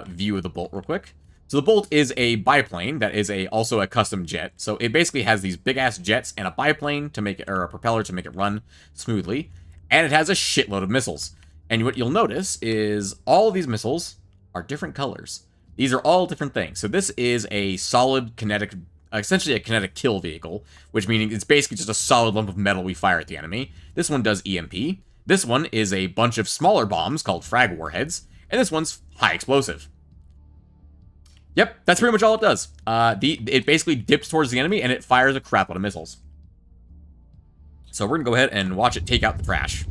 view of the bolt real quick. So the bolt is a biplane that is also a custom jet. So it basically has these big-ass jets and a biplane to make it, or a propeller to make it run smoothly. And it has a shitload of missiles. And what you'll notice is all of these missiles are different colors. These are all different things. So this is a solid kinetic, essentially a kinetic kill vehicle, which meaning it's basically just a solid lump of metal we fire at the enemy. This one does EMP. This one is a bunch of smaller bombs called frag warheads. And this one's high explosive. Yep, that's pretty much all it does. It basically dips towards the enemy and it fires a crap load of missiles. So we're going to go ahead and watch it take out the trash.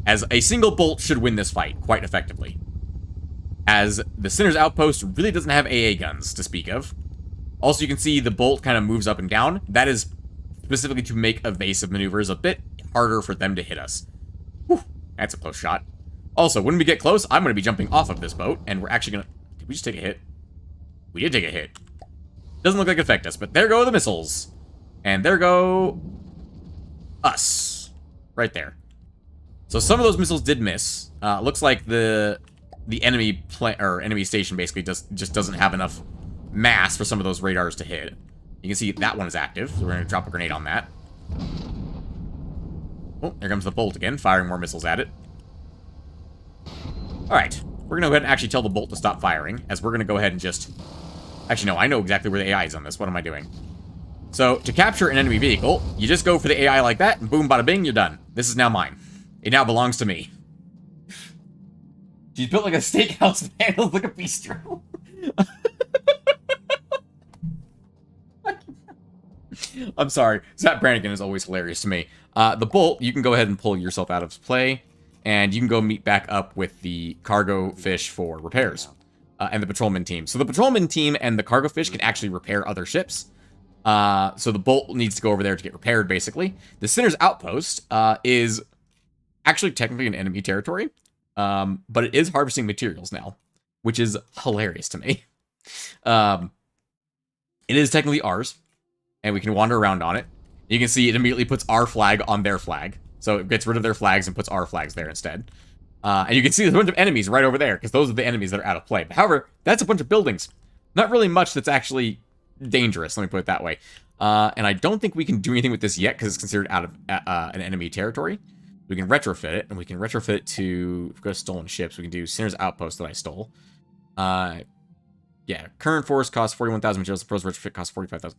As a single bolt should win this fight quite effectively. As the Sinner's Outpost really doesn't have AA guns to speak of. Also, you can see the bolt kind of moves up and down. That is specifically to make evasive maneuvers a bit harder for them to hit us. Whew, that's a close shot. Also, when we get close, I'm going to be jumping off of this boat, and we're actually going to... Did we just take a hit? We did take a hit. Doesn't look like it affect us, but there go the missiles. And there go... us. Right there. So some of those missiles did miss. Looks like the enemy enemy station basically just doesn't have enough mass for some of those radars to hit. You can see that one is active, so we're going to drop a grenade on that. Oh, there comes the bolt again, firing more missiles at it. Alright, we're going to go ahead and actually tell the bolt to stop firing, as we're going to go ahead and just... Actually, no, I know exactly where the AI is on this. What am I doing? So, to capture an enemy vehicle, you just go for the AI like that, and boom, bada bing, you're done. This is now mine. It now belongs to me. She's built like a steakhouse, man. Like a bistro. I'm sorry. Zap Brannigan is always hilarious to me. The bolt, you can go ahead and pull yourself out of play, and you can go meet back up with the cargo fish for repairs, and the patrolman team. So the patrolman team and the cargo fish can actually repair other ships. So the bolt needs to go over there to get repaired, basically. The Sinner's Outpost is actually technically an enemy territory, but it is harvesting materials now, which is hilarious to me. It is technically ours, and we can wander around on it. You can see it immediately puts our flag on their flag. So it gets rid of their flags and puts our flags there instead. And you can see there's a bunch of enemies right over there, because those are the enemies that are out of play. But however, that's a bunch of buildings. Not really much that's actually dangerous, let me put it that way. And I don't think we can do anything with this yet, because it's considered out of an enemy territory. We can retrofit it, and we can retrofit it to... If we go to stolen ships, we can do Sinner's Outpost that I stole. Yeah, current force costs 41,000 materials. The pros retrofit costs 45,000.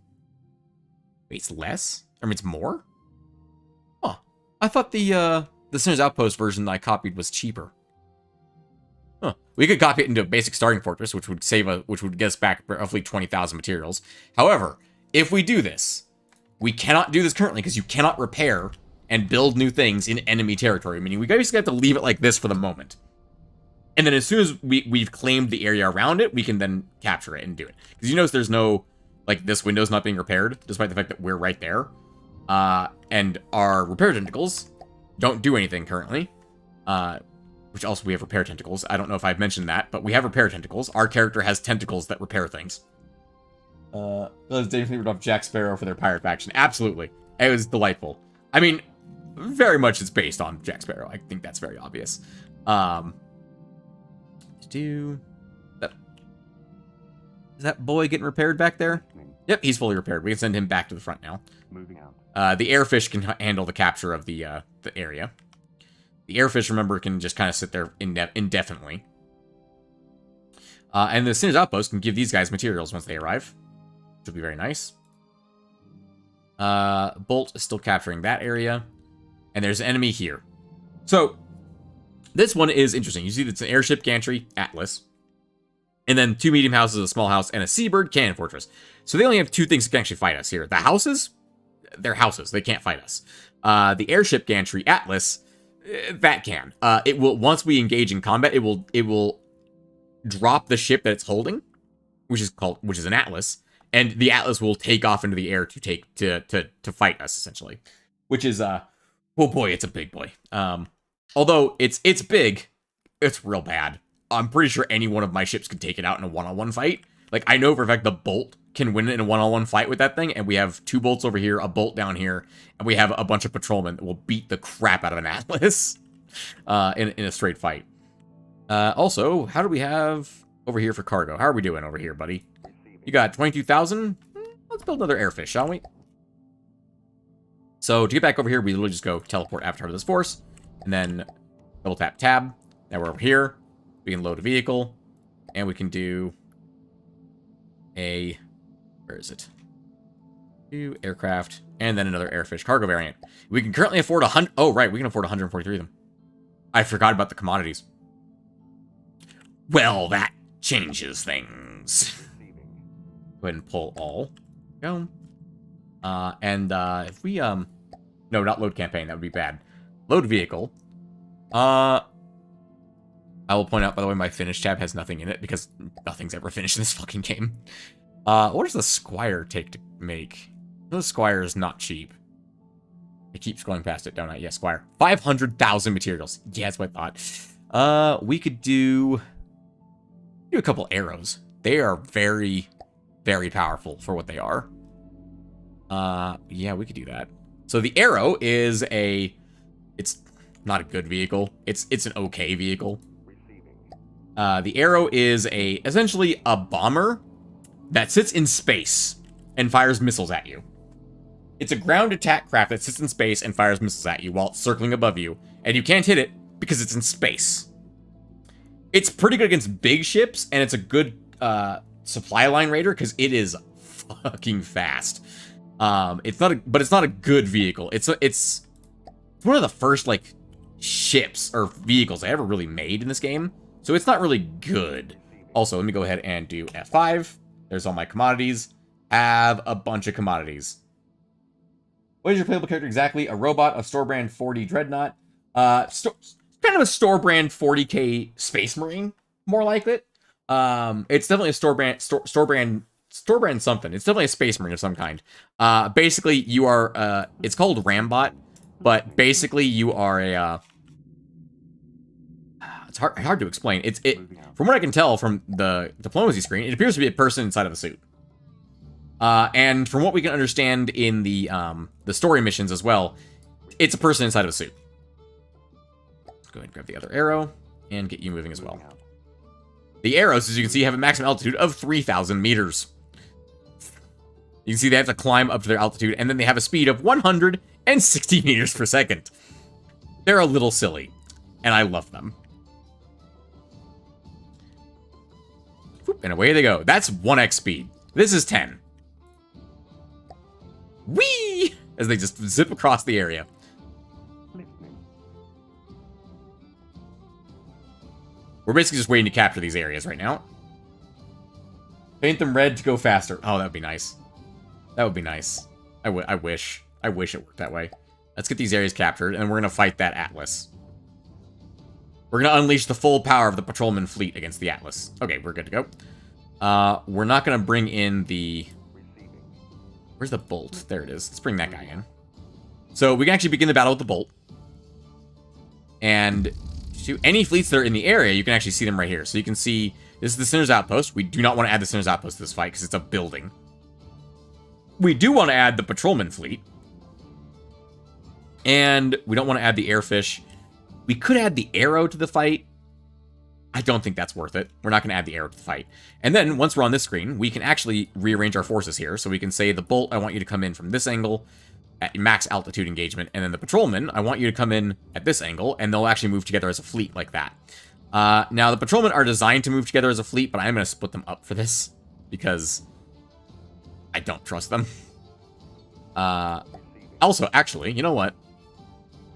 Wait, it's less? I mean, it's more? Huh. I thought the Sinner's Outpost version that I copied was cheaper. Huh. We could copy it into a basic starting fortress, which would which would get us back roughly 20,000 materials. However, if we do this, we cannot do this currently because you cannot repair and build new things in enemy territory. Meaning we basically have to leave it like this for the moment. And then as soon as we've claimed the area around it, we can then capture it and do it. Because you notice there's no, like, this window's not being repaired, despite the fact that we're right there. And our repair tentacles don't do anything currently. Which also we have repair tentacles. I don't know if I've mentioned that, but we have repair tentacles. Our character has tentacles that repair things. Does David rip off Jack Sparrow for their pirate faction? Absolutely. It was delightful. I mean, very much it's based on Jack Sparrow. I think that's very obvious. Is that boy getting repaired back there? Yep, he's fully repaired. We can send him back to the front now. Moving out. The airfish can handle the capture of the area. The airfish, remember, can just kind of sit there indefinitely. And the Sinner's Outpost can give these guys materials once they arrive, which will be very nice. Bolt is still capturing that area. And there's an enemy here. So, this one is interesting. You see it's an airship gantry, Atlas. And then 2 medium houses, a small house, and a seabird cannon fortress. So they only have 2 things that can actually fight us here. The houses, they're houses. They can't fight us. The airship gantry, Atlas, that can. It will, once we engage in combat, it will drop the ship that it's holding, which is an Atlas, and the Atlas will take off into the air to fight us, essentially. Which is oh boy, it's a big boy. Although it's big, it's real bad. I'm pretty sure any one of my ships could take it out in a one-on-one fight. Like, I know for a fact the Bolt can win it in a one-on-one fight with that thing, and we have 2 bolts over here, a bolt down here, and we have a bunch of patrolmen that will beat the crap out of an Atlas in a straight fight. Also, how do we have over here for cargo? How are we doing over here, buddy? You got 22,000? Let's build another airfish, shall we? So, to get back over here, we literally just go teleport Avatar to this force, and then double tap tab. Now we're over here. We can load a vehicle, and we can do a... Where is it? Two aircraft, and then another airfish cargo variant. We can currently afford 100... Oh, right, we can afford 143 of them. I forgot about the commodities. Well, that changes things. Go ahead and pull all. Go. If we, No, not load campaign. That would be bad. Load vehicle. I will point out, by the way, my finish tab has nothing in it, because nothing's ever finished in this fucking game. What does the Squire take to make? The Squire is not cheap. It keeps going past it, don't I? Yeah, Squire. 500,000 materials. Yeah, that's what I thought. We could do a couple arrows. They are very, very powerful for what they are. Yeah, we could do that. So the arrow is it's not a good vehicle. It's an okay vehicle. The arrow is essentially a bomber that sits in space and fires missiles at you. It's a ground attack craft that sits in space and fires missiles at you while it's circling above you, and you can't hit it because it's in space. It's pretty good against big ships, and it's a good supply line raider because it is fucking fast. It's not a good vehicle. It's one of the first like ships or vehicles I ever really made in this game, so it's not really good. Also, let me go ahead and do F5. There's all my commodities. Have a bunch of commodities. What is your playable character exactly? A robot, a store brand 40 Dreadnought, kind of a store brand 40k Space Marine, more like it. It's definitely a store brand something. It's definitely a Space Marine of some kind. Basically, you are it's called Rambot, but basically you are a it's hard to explain. From what I can tell from the diplomacy screen, it appears to be a person inside of a suit. And from what we can understand in the story missions as well, it's a person inside of a suit. Let's go ahead and grab the other arrow and get you moving as well. The arrows, as you can see, have a maximum altitude of 3,000 meters. You can see they have to climb up to their altitude, and then they have a speed of 160 meters per second. They're a little silly, and I love them. And away they go. That's 1x speed. This is 10. Whee! As they just zip across the area. We're basically just waiting to capture these areas right now. Paint them red to go faster. Oh, that would be nice. That would be nice. I wish. I wish it worked that way. Let's get these areas captured, and we're going to fight that Atlas. We're going to unleash the full power of the patrolman fleet against the Atlas. Okay, we're good to go. We're not going to bring in the... Where's the bolt? There it is. Let's bring that guy in. So we can actually begin the battle with the bolt. And to any fleets that are in the area, you can actually see them right here. So you can see this is the Sinner's Outpost. We do not want to add the Sinner's Outpost to this fight because it's a building. We do want to add the patrolman fleet. And we don't want to add the airfish. We could add the arrow to the fight. I don't think that's worth it. We're not going to add the arrow to the fight. And then, once we're on this screen, we can actually rearrange our forces here. So we can say, the bolt, I want you to come in from this angle at max altitude engagement. And then the patrolman, I want you to come in at this angle, and they'll actually move together as a fleet like that. Now, the patrolmen are designed to move together as a fleet, but I'm going to split them up for this, because I don't trust them. Also, actually, you know what?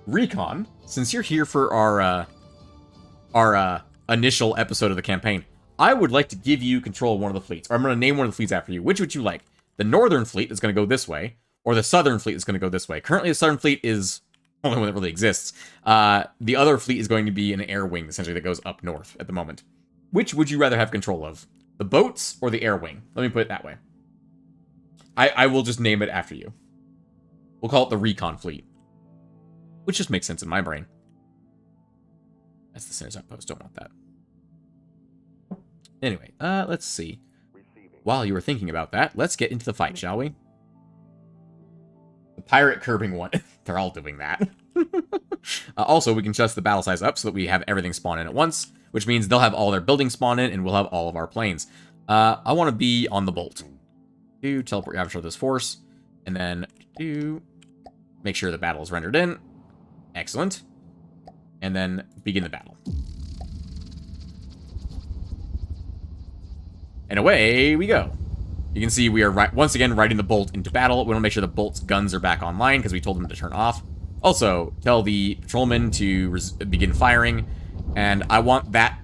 Recon, since you're here for our initial episode of the campaign, I would like to give you control of one of the fleets. Or I'm going to name one of the fleets after you. Which would you like? The northern fleet is going to go this way, or the southern fleet is going to go this way. Currently, the southern fleet is the only one that really exists. The other fleet is going to be an air wing, essentially, that goes up north at the moment. Which would you rather have control of? The boats or the air wing? Let me put it that way. I will just name it after you. We'll call it the Recon fleet. Which just makes sense in my brain. That's the Sinner's Outpost. Don't want that. Anyway, let's see. While you were thinking about that, let's get into the fight, shall we? The pirate curbing one. They're all doing that. Also, we can adjust the battle size up so that we have everything spawn in at once, which means they'll have all their buildings spawn in, and we'll have all of our planes. I want to be on the bolt. Do teleport Avatar this force, and then do make sure the battle is rendered in. Excellent. And then begin the battle. And away we go. You can see we are once again riding the bolt into battle. We want to make sure the bolt's guns are back online because we told them to turn off. Also, tell the patrolman to begin firing. And I want that...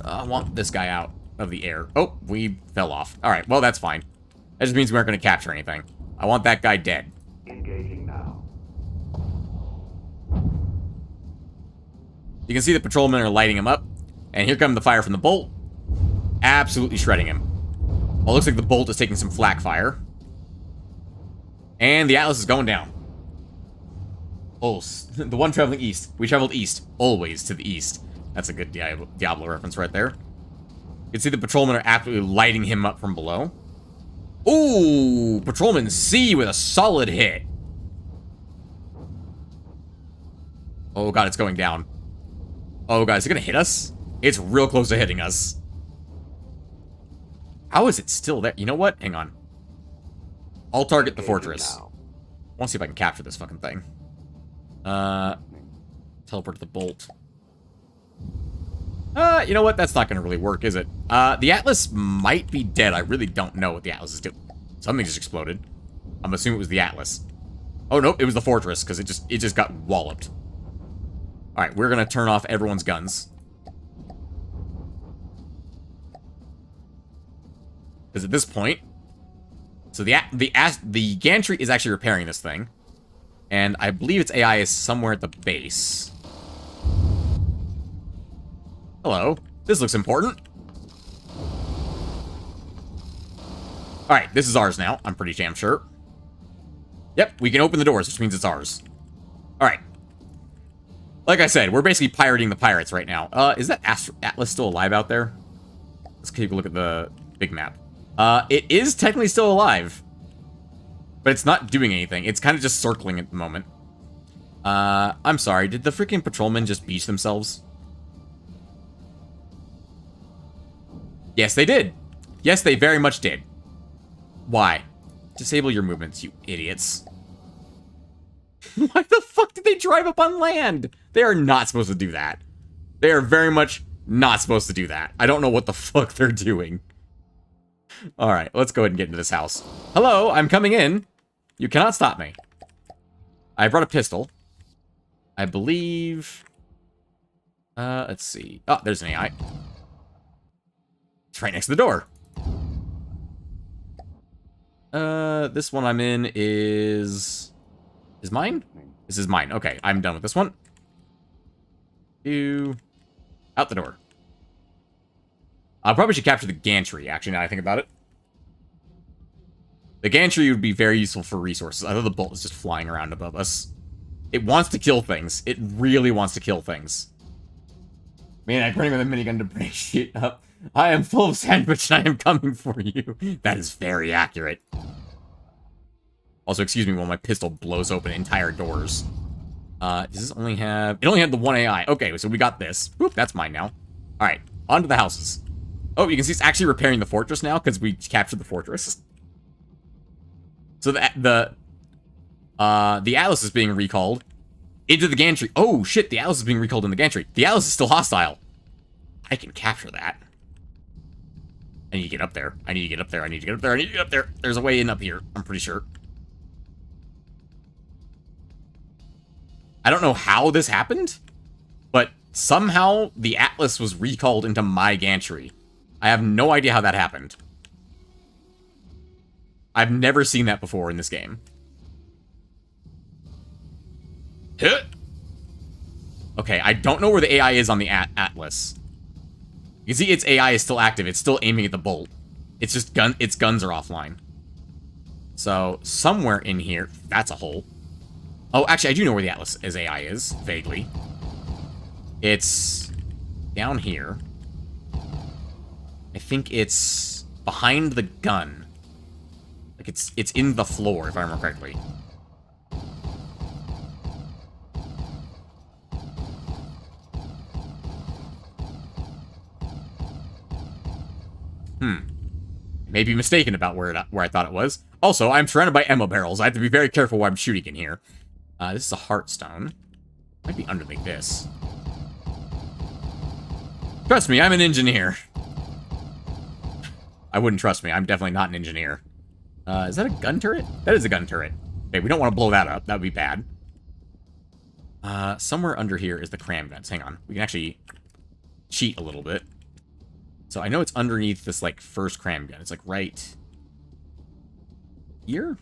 I want this guy out of the air. Oh, we fell off. Alright, well, that's fine. That just means we aren't going to capture anything. I want that guy dead. Engaging now. You can see the patrolmen are lighting him up. And here comes the fire from the bolt. Absolutely shredding him. Well, it looks like the bolt is taking some flak fire. And the Atlas is going down. Oh, the one traveling east. We traveled east. Always to the east. That's a good Diablo reference right there. You can see the patrolmen are absolutely lighting him up from below. Ooh, Patrolman C with a solid hit. Oh god, it's going down. Oh god, is it gonna hit us? It's real close to hitting us. How is it still there? You know what? Hang on. I'll target the Engaging fortress. now. I want to see if I can capture this fucking thing. Listening. Teleport to the bolt. You know what? That's not going to really work, is it? The Atlas might be dead. I really don't know what the Atlas is doing. Something just exploded. I'm assuming it was the Atlas. Oh, nope. It was the fortress, because it just got walloped. Alright, we're going to turn off everyone's guns. Because at this point... So the gantry is actually repairing this thing. And I believe its AI is somewhere at the base. Hello. This looks important. Alright, this is ours now. I'm pretty damn sure. Yep, we can open the doors, which means it's ours. Alright. Like I said, we're basically pirating the pirates right now. Is that Atlas still alive out there? Let's take a look at the big map. It is technically still alive. But it's not doing anything. It's kind of just circling at the moment. I'm sorry. Did the freaking patrolmen just beach themselves? Yes, they did. Yes, they very much did. Why? Disable your movements, you idiots. Why the fuck did they drive up on land? They are not supposed to do that. They are very much not supposed to do that. I don't know what the fuck they're doing. Alright, let's go ahead and get into this house. Hello, I'm coming in. You cannot stop me. I brought a pistol. I believe... let's see. Oh, there's an AI. It's right next to the door. This one I'm in is mine? This is mine. Okay, I'm done with this one. Out the door. I probably should capture the gantry, actually, now I think about it. The gantry would be very useful for resources. I thought the bolt is just flying around above us. It wants to kill things. It really wants to kill things. Man, I'm running with a minigun to break shit up. I am full of sandwich and I am coming for you. That is very accurate. Also, excuse me while my pistol blows open entire doors. Does this only have... It only had the one AI. Okay, so we got this. Whoop, that's mine now. Alright, on to the houses. Oh, you can see it's actually repairing the fortress now because we captured the fortress. So the Atlas is being recalled into the gantry. Oh, shit, the Atlas is being recalled in the gantry. The Atlas is still hostile. I can capture that. I need to get up there. I need to get up there. I need to get up there. I need to get up there. There's a way in up here, I'm pretty sure. I don't know how this happened, but somehow the Atlas was recalled into my gantry. I have no idea how that happened. I've never seen that before in this game. Okay, I don't know where the AI is on the Atlas. You can see its AI is still active. It's still aiming at the bolt. It's just its guns are offline. So, somewhere in here... That's a hole. Oh, actually, I do know where the Atlas as AI is, vaguely. It's down here. I think it's behind the gun. Like, it's in the floor, if I remember correctly. Maybe mistaken about where I thought it was. Also, I'm surrounded by ammo barrels. I have to be very careful while I'm shooting in here. This is a heartstone. Might be underneath this. Trust me, I'm an engineer. I wouldn't trust me. I'm definitely not an engineer. Is that a gun turret? That is a gun turret. Okay, we don't want to blow that up. That would be bad. Somewhere under here is the cram vents. Hang on. We can actually cheat a little bit. So I know it's underneath this, like, first cram gun. It's, like, right here?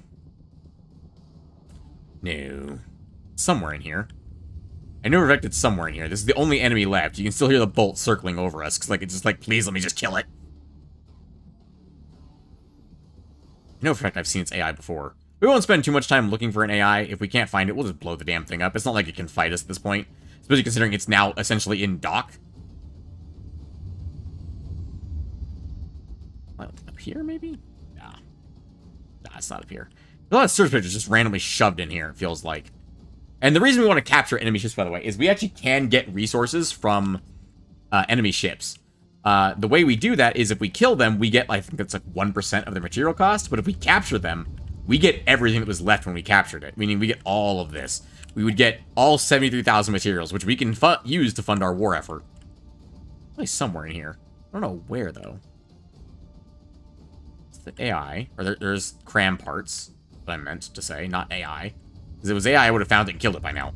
No. Somewhere in here. I know it's somewhere in here. This is the only enemy left. You can still hear the bolt circling over us. Because, like, it's just like, please let me just kill it. I know for a fact I've seen its AI before. We won't spend too much time looking for an AI. If we can't find it, we'll just blow the damn thing up. It's not like it can fight us at this point. Especially considering it's now essentially in dock. Up here, maybe? Nah. Nah, it's not up here. A lot of search pictures just randomly shoved in here, it feels like. And the reason we want to capture enemy ships, by the way, is we actually can get resources from enemy ships. The way we do that is if we kill them, we get, I think it's like 1% of their material cost. But if we capture them, we get everything that was left when we captured it. Meaning we get all of this. We would get all 73,000 materials, which we can use to fund our war effort. Probably somewhere in here. I don't know where, though. It's the AI. Or there's cram parts. What I meant to say, not AI. Because if it was AI, I would have found it and killed it by now.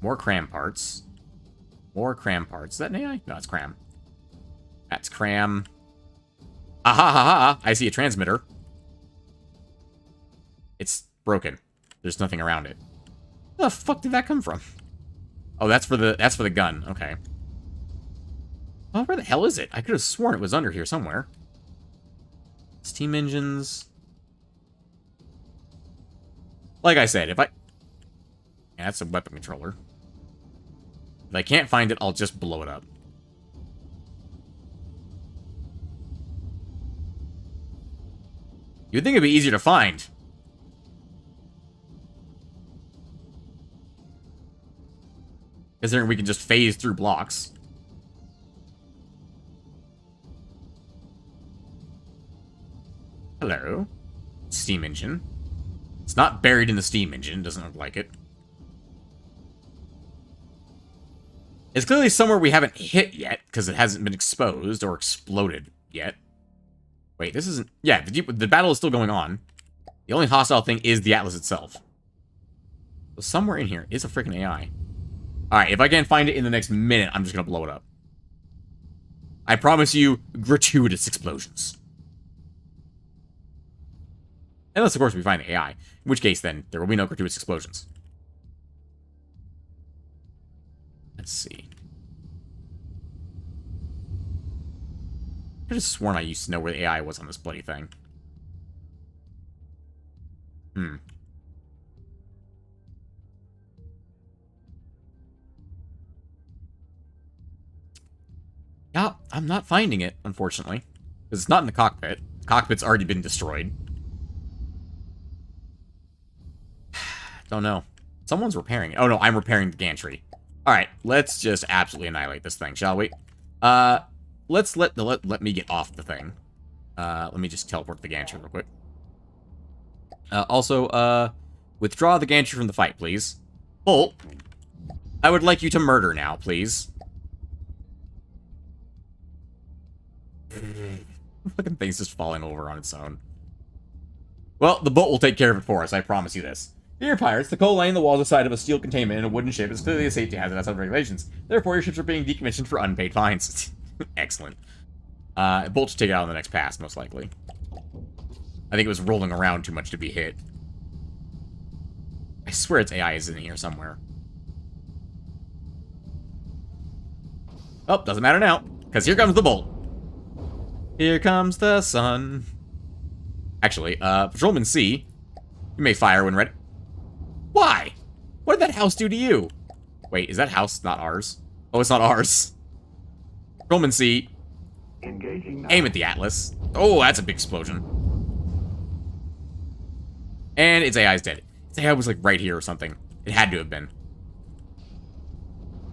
More cram parts. More cram parts. Is that an AI? No, it's cram. That's cram. Aha, ha, ha. I see a transmitter. It's broken. There's nothing around it. Where the fuck did that come from? Oh, that's for the gun. Okay. Oh, where the hell is it? I could have sworn it was under here somewhere. Steam engines. Like I said, if I... Yeah, that's a weapon controller. If I can't find it, I'll just blow it up. You'd think it'd be easier to find. Considering we can just phase through blocks. Hello. Steam engine. It's not buried in the steam engine. Doesn't look like it. It's clearly somewhere we haven't hit yet, because it hasn't been exposed or exploded yet. Wait, this isn't... Yeah, the battle is still going on. The only hostile thing is the Atlas itself. So somewhere in here is a freaking AI. Alright, if I can't find it in the next minute, I'm just gonna blow it up. I promise you, gratuitous explosions. Unless, of course, we find the AI. In which case, then, there will be no gratuitous explosions. Let's see. I could have sworn I used to know where the AI was on this bloody thing. Yeah, I'm not finding it, unfortunately. Because it's not in the cockpit. The cockpit's already been destroyed. Don't know. Someone's repairing it. Oh, no, I'm repairing the gantry. Alright, let's just absolutely annihilate this thing, shall we? Let's let me get off the thing. Let me just teleport the gantry real quick. Also, withdraw the gantry from the fight, please. Bolt, I would like you to murder now, please. Fucking thing's just falling over on its own. Well, the boat will take care of it for us, I promise you this. Dear pirates, the coal laying the walls aside of a steel containment in a wooden ship is clearly a safety hazard outside of regulations. Therefore, your ships are being decommissioned for unpaid fines. Excellent. Bolt should take it out on the next pass, most likely. I think it was rolling around too much to be hit. I swear its AI is in here somewhere. Oh, doesn't matter now, because here comes the bolt. Here comes the sun. Actually, Patrolman C, you may fire when ready. Why? What did that house do to you? Wait, is that house not ours? Oh, it's not ours. Patrolman C, aim at the Atlas. Oh, that's a big explosion. And its AI is dead. Its AI was like right here or something. It had to have been.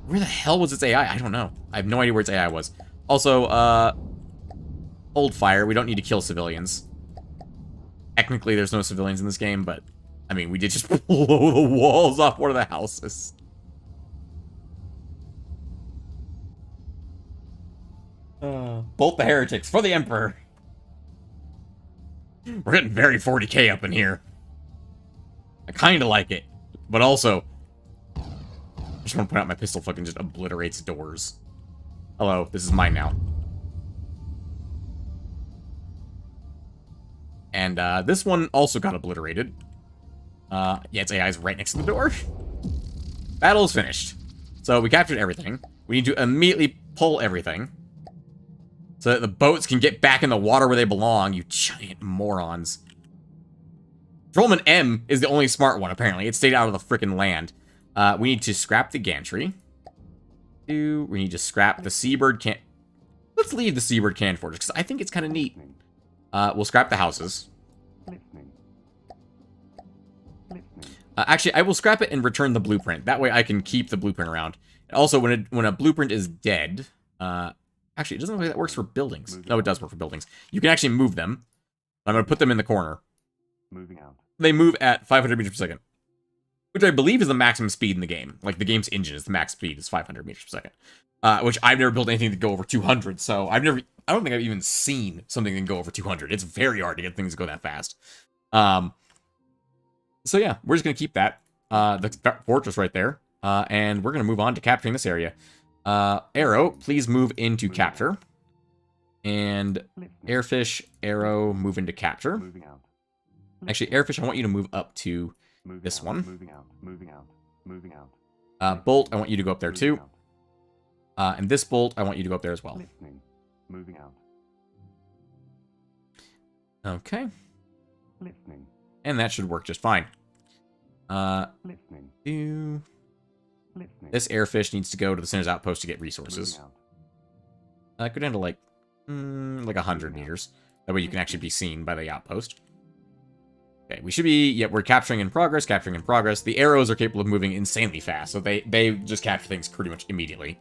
Where the hell was its AI? I don't know. I have no idea where its AI was. Also, hold fire. We don't need to kill civilians. Technically, there's no civilians in this game, but... I mean, we did just blow the walls off one of the houses. Bolt the heretics for the Emperor. We're getting very 40k up in here. I kind of like it, but also... I just want to point out my pistol fucking just obliterates doors. Hello, this is mine now. And this one also got obliterated. Yeah, its AI is right next to the door. Battle is finished. So we captured everything. We need to immediately pull everything. So that the boats can get back in the water where they belong, you giant morons. Patrolman M is the only smart one, apparently. It stayed out of the frickin' land. We need to scrap the gantry. We need to scrap the Seabird can... Let's leave the Seabird Cannon Forge, because I think it's kind of neat. We'll scrap the houses. Actually, I will scrap it and return the blueprint. That way I can keep the blueprint around. And also, when a blueprint is dead... actually, it doesn't look like that works for buildings. No, it does work for buildings. You can actually move them. I'm going to put them in the corner. Moving out. They move at 500 meters per second, which I believe is the maximum speed in the game. Like, the game's engine is the max speed is 500 meters per second. Which I've never built anything to go over 200, so I don't think I've even seen something that can go over 200. It's very hard to get things to go that fast. So yeah, we're just going to keep that. The fortress right there. And we're going to move on to capturing this area. Arrow, please move into capture. And Airfish, Arrow, move into capture. Moving out. Actually, Airfish, I want you to move up to this one. Moving out. Moving out. Moving out. Bolt, I want you to go up there too. And this Bolt, I want you to go up there as well. Listening. Moving out. Okay. Listening. And that should work just fine. Listening. Listening. This Airfish needs to go to the Sinner's Outpost to get resources. Moving out. Go down to like 100 meters. That way you can actually be seen by the outpost. Okay, we should be... Yeah, we're capturing in progress, capturing in progress. The arrows are capable of moving insanely fast, so they just capture things pretty much immediately.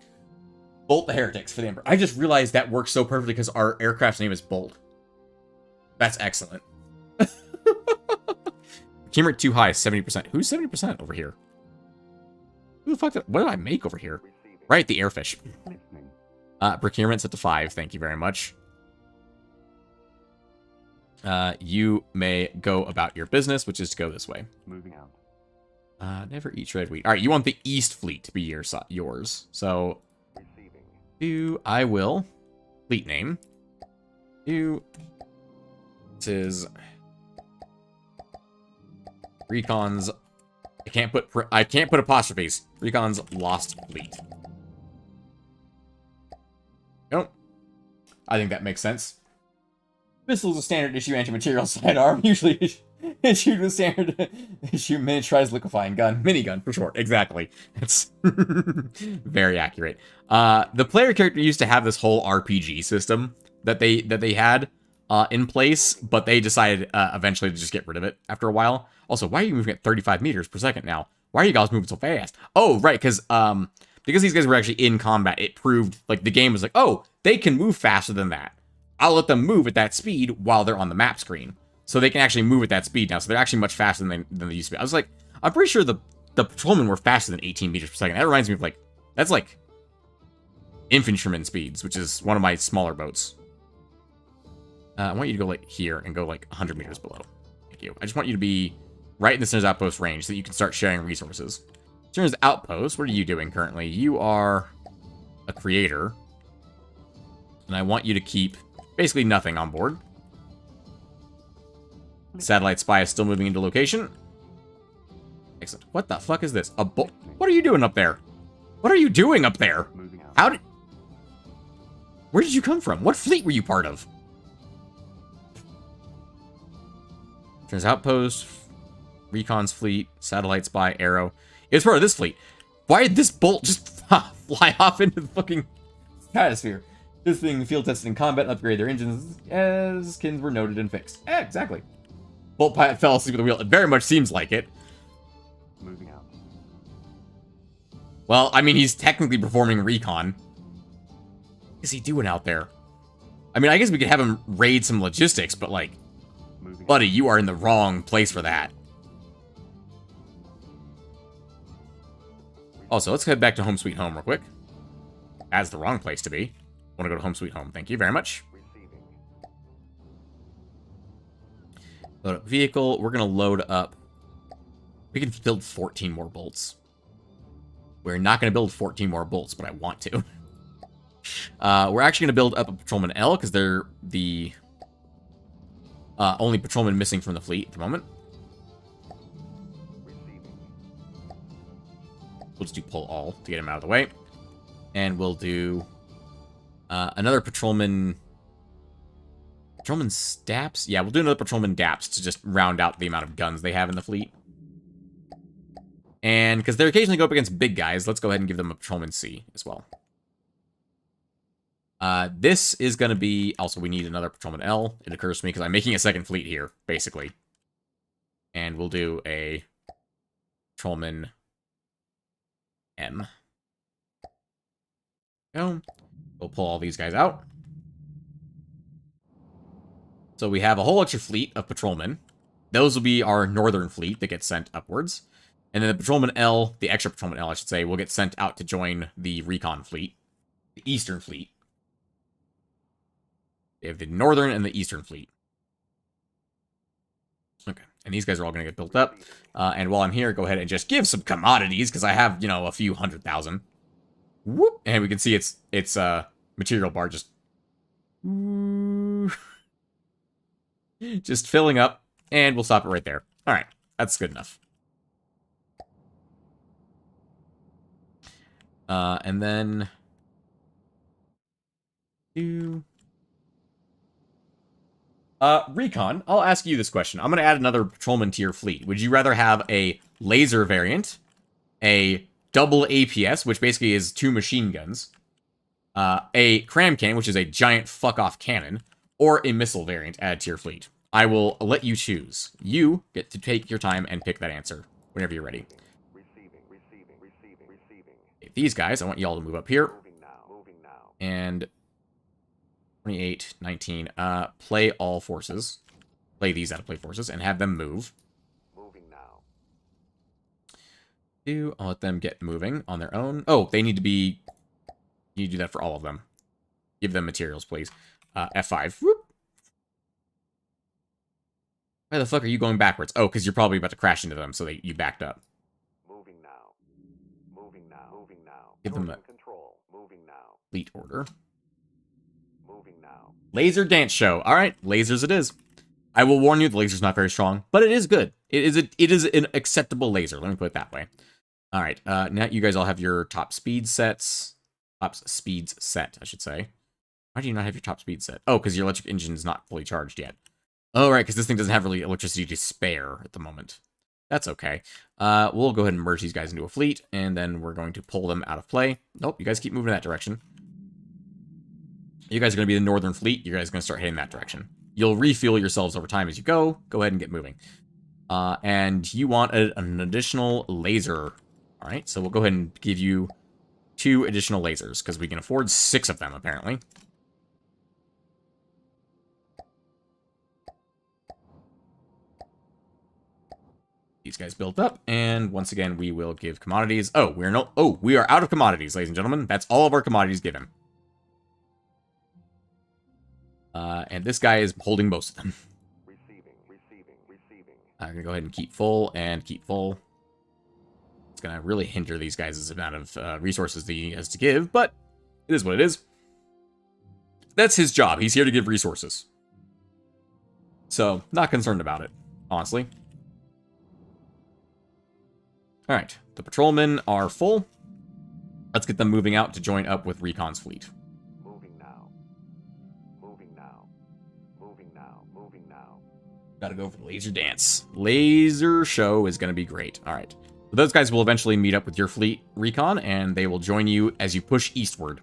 Bolt the Heretics for the Emperor. I just realized that works so perfectly because our aircraft's name is Bolt. That's excellent. Team rate too high, 70%. Who's 70% over here? Who the fuck did... What did I make over here? Right, the Airfish. Procurement set to 5. Thank you very much. You may go about your business, which is to go this way. Moving out. Never eat shredded wheat. All right, you want the East Fleet to be yours. So, I will fleet name. This is Recon's. I can't put apostrophes. Recon's Lost Fleet. Nope. I think that makes sense. Missiles, a standard issue anti-material sidearm, usually issued with standard issue miniaturized liquefying gun. Minigun, for short. Exactly. It's very accurate. The player character used to have this whole RPG system that they had in place, but they decided eventually to just get rid of it after a while. Also, why are you moving at 35 meters per second now? Why are you guys moving so fast? Oh, right, because these guys were actually in combat, it proved, like, the game was like, oh, they can move faster than that. I'll let them move at that speed while they're on the map screen. So they can actually move at that speed now. So they're actually much faster than they used to be. I was like, I'm pretty sure the patrolmen were faster than 18 meters per second. That reminds me of, like, that's like infantryman speeds, which is one of my smaller boats. I want you to go, like, here and go, like, 100 meters below. Thank you. I just want you to be right in the Sinner's Outpost range so that you can start sharing resources. Sinner's Outpost, what are you doing currently? You are a creator. And I want you to keep basically nothing on board. Satellite spy is still moving into location. Excellent. What the fuck is this? A bolt? What are you doing up there? What are you doing up there? How did... Where did you come from? What fleet were you part of? Sinner's Outpost, Recon's fleet, Satellite spy, Arrow. It's part of this fleet. Why did this bolt just fly off into the fucking stratosphere? This thing field tested in combat, upgrade their engines as skins were noted and fixed. Exactly. Bolt pilot fell asleep at the wheel. It very much seems like it. Moving out. Well, I mean, he's technically performing recon. What is he doing out there? I mean, I guess we could have him raid some logistics, but like, buddy, you are in the wrong place for that. Also, let's head back to Home Sweet Home real quick. That's the wrong place to be. Want to go to Home Sweet Home. Thank you very much. Load up vehicle. We're going to load up. We can build 14 more bolts. We're not going to build 14 more bolts, but I want to. We're actually going to build up a Patrolman L because they're the only patrolman missing from the fleet at the moment. We'll just do pull all to get him out of the way. And we'll do another patrolman... Patrolman Staps? Yeah, we'll do another patrolman Daps to just round out the amount of guns they have in the fleet. And because they occasionally go up against big guys, let's go ahead and give them a patrolman C as well. This is going to be... Also, we need another patrolman L. It occurs to me because I'm making a second fleet here, basically. And we'll do a patrolman M. Go. We'll pull all these guys out. So we have a whole extra fleet of patrolmen. Those will be our northern fleet that gets sent upwards. And then the patrolman L, the extra patrolman L, I should say, will get sent out to join the recon fleet. The eastern fleet. They have the northern and the eastern fleet. Okay, and these guys are all going to get built up. And while I'm here, go ahead and just give some commodities, because I have, you know, a few 100,000. Whoop! And we can see its material bar just... just filling up. And we'll stop it right there. Alright, that's good enough. And then... Recon, I'll ask you this question. I'm going to add another patrolman to your fleet. Would you rather have a laser variant, a double APS, which basically is 2 machine guns, a cram cannon, which is a giant fuck-off cannon, or a missile variant added to your fleet? I will let you choose. You get to take your time and pick that answer whenever you're ready. Okay, these guys, I want y'all to move up here. And 28, 19, play all forces. Play these out of play forces and have them move. I'll let them get moving on their own. Oh, they need to be... You do that for all of them. Give them materials, please. F5. Whoop. Why the fuck are you going backwards? Oh, because you're probably about to crash into them, so you backed up. Moving now. Moving now. Moving now. Give them a control. Moving now. fleet order. Moving now. Laser dance show. All right, lasers it is. I will warn you, the laser's not very strong, but it is good. It is an acceptable laser. Let me put it that way. All right, now you guys all have your top speed sets. Top speeds set, I should say. Why do you not have your top speed set? Oh, because your electric engine is not fully charged yet. Oh, right, because this thing doesn't have really electricity to spare at the moment. That's okay. We'll go ahead and merge these guys into a fleet, and then we're going to pull them out of play. Nope, you guys keep moving in that direction. You guys are going to be the northern fleet. You guys are going to start heading that direction. You'll refuel yourselves over time as you go. Go ahead and get moving. And you want an additional laser. All right, so we'll go ahead and give you 2 additional lasers, because we can afford 6 of them, apparently. These guys built up, and once again, we will give commodities. Oh, we are out of commodities, ladies and gentlemen. That's all of our commodities given. And this guy is holding most of them. Receiving. I'm gonna go ahead and keep full and keep full. It's gonna really hinder these guys' amount of resources that he has to give, but it is what it is. That's his job. He's here to give resources. So, not concerned about it, honestly. Alright, the patrolmen are full. Let's get them moving out to join up with Recon's fleet. Moving now. Moving now. Moving now. Moving now. Gotta go for the laser dance. Laser show is gonna be great. Alright. So those guys will eventually meet up with your fleet, Recon, and they will join you as you push eastward.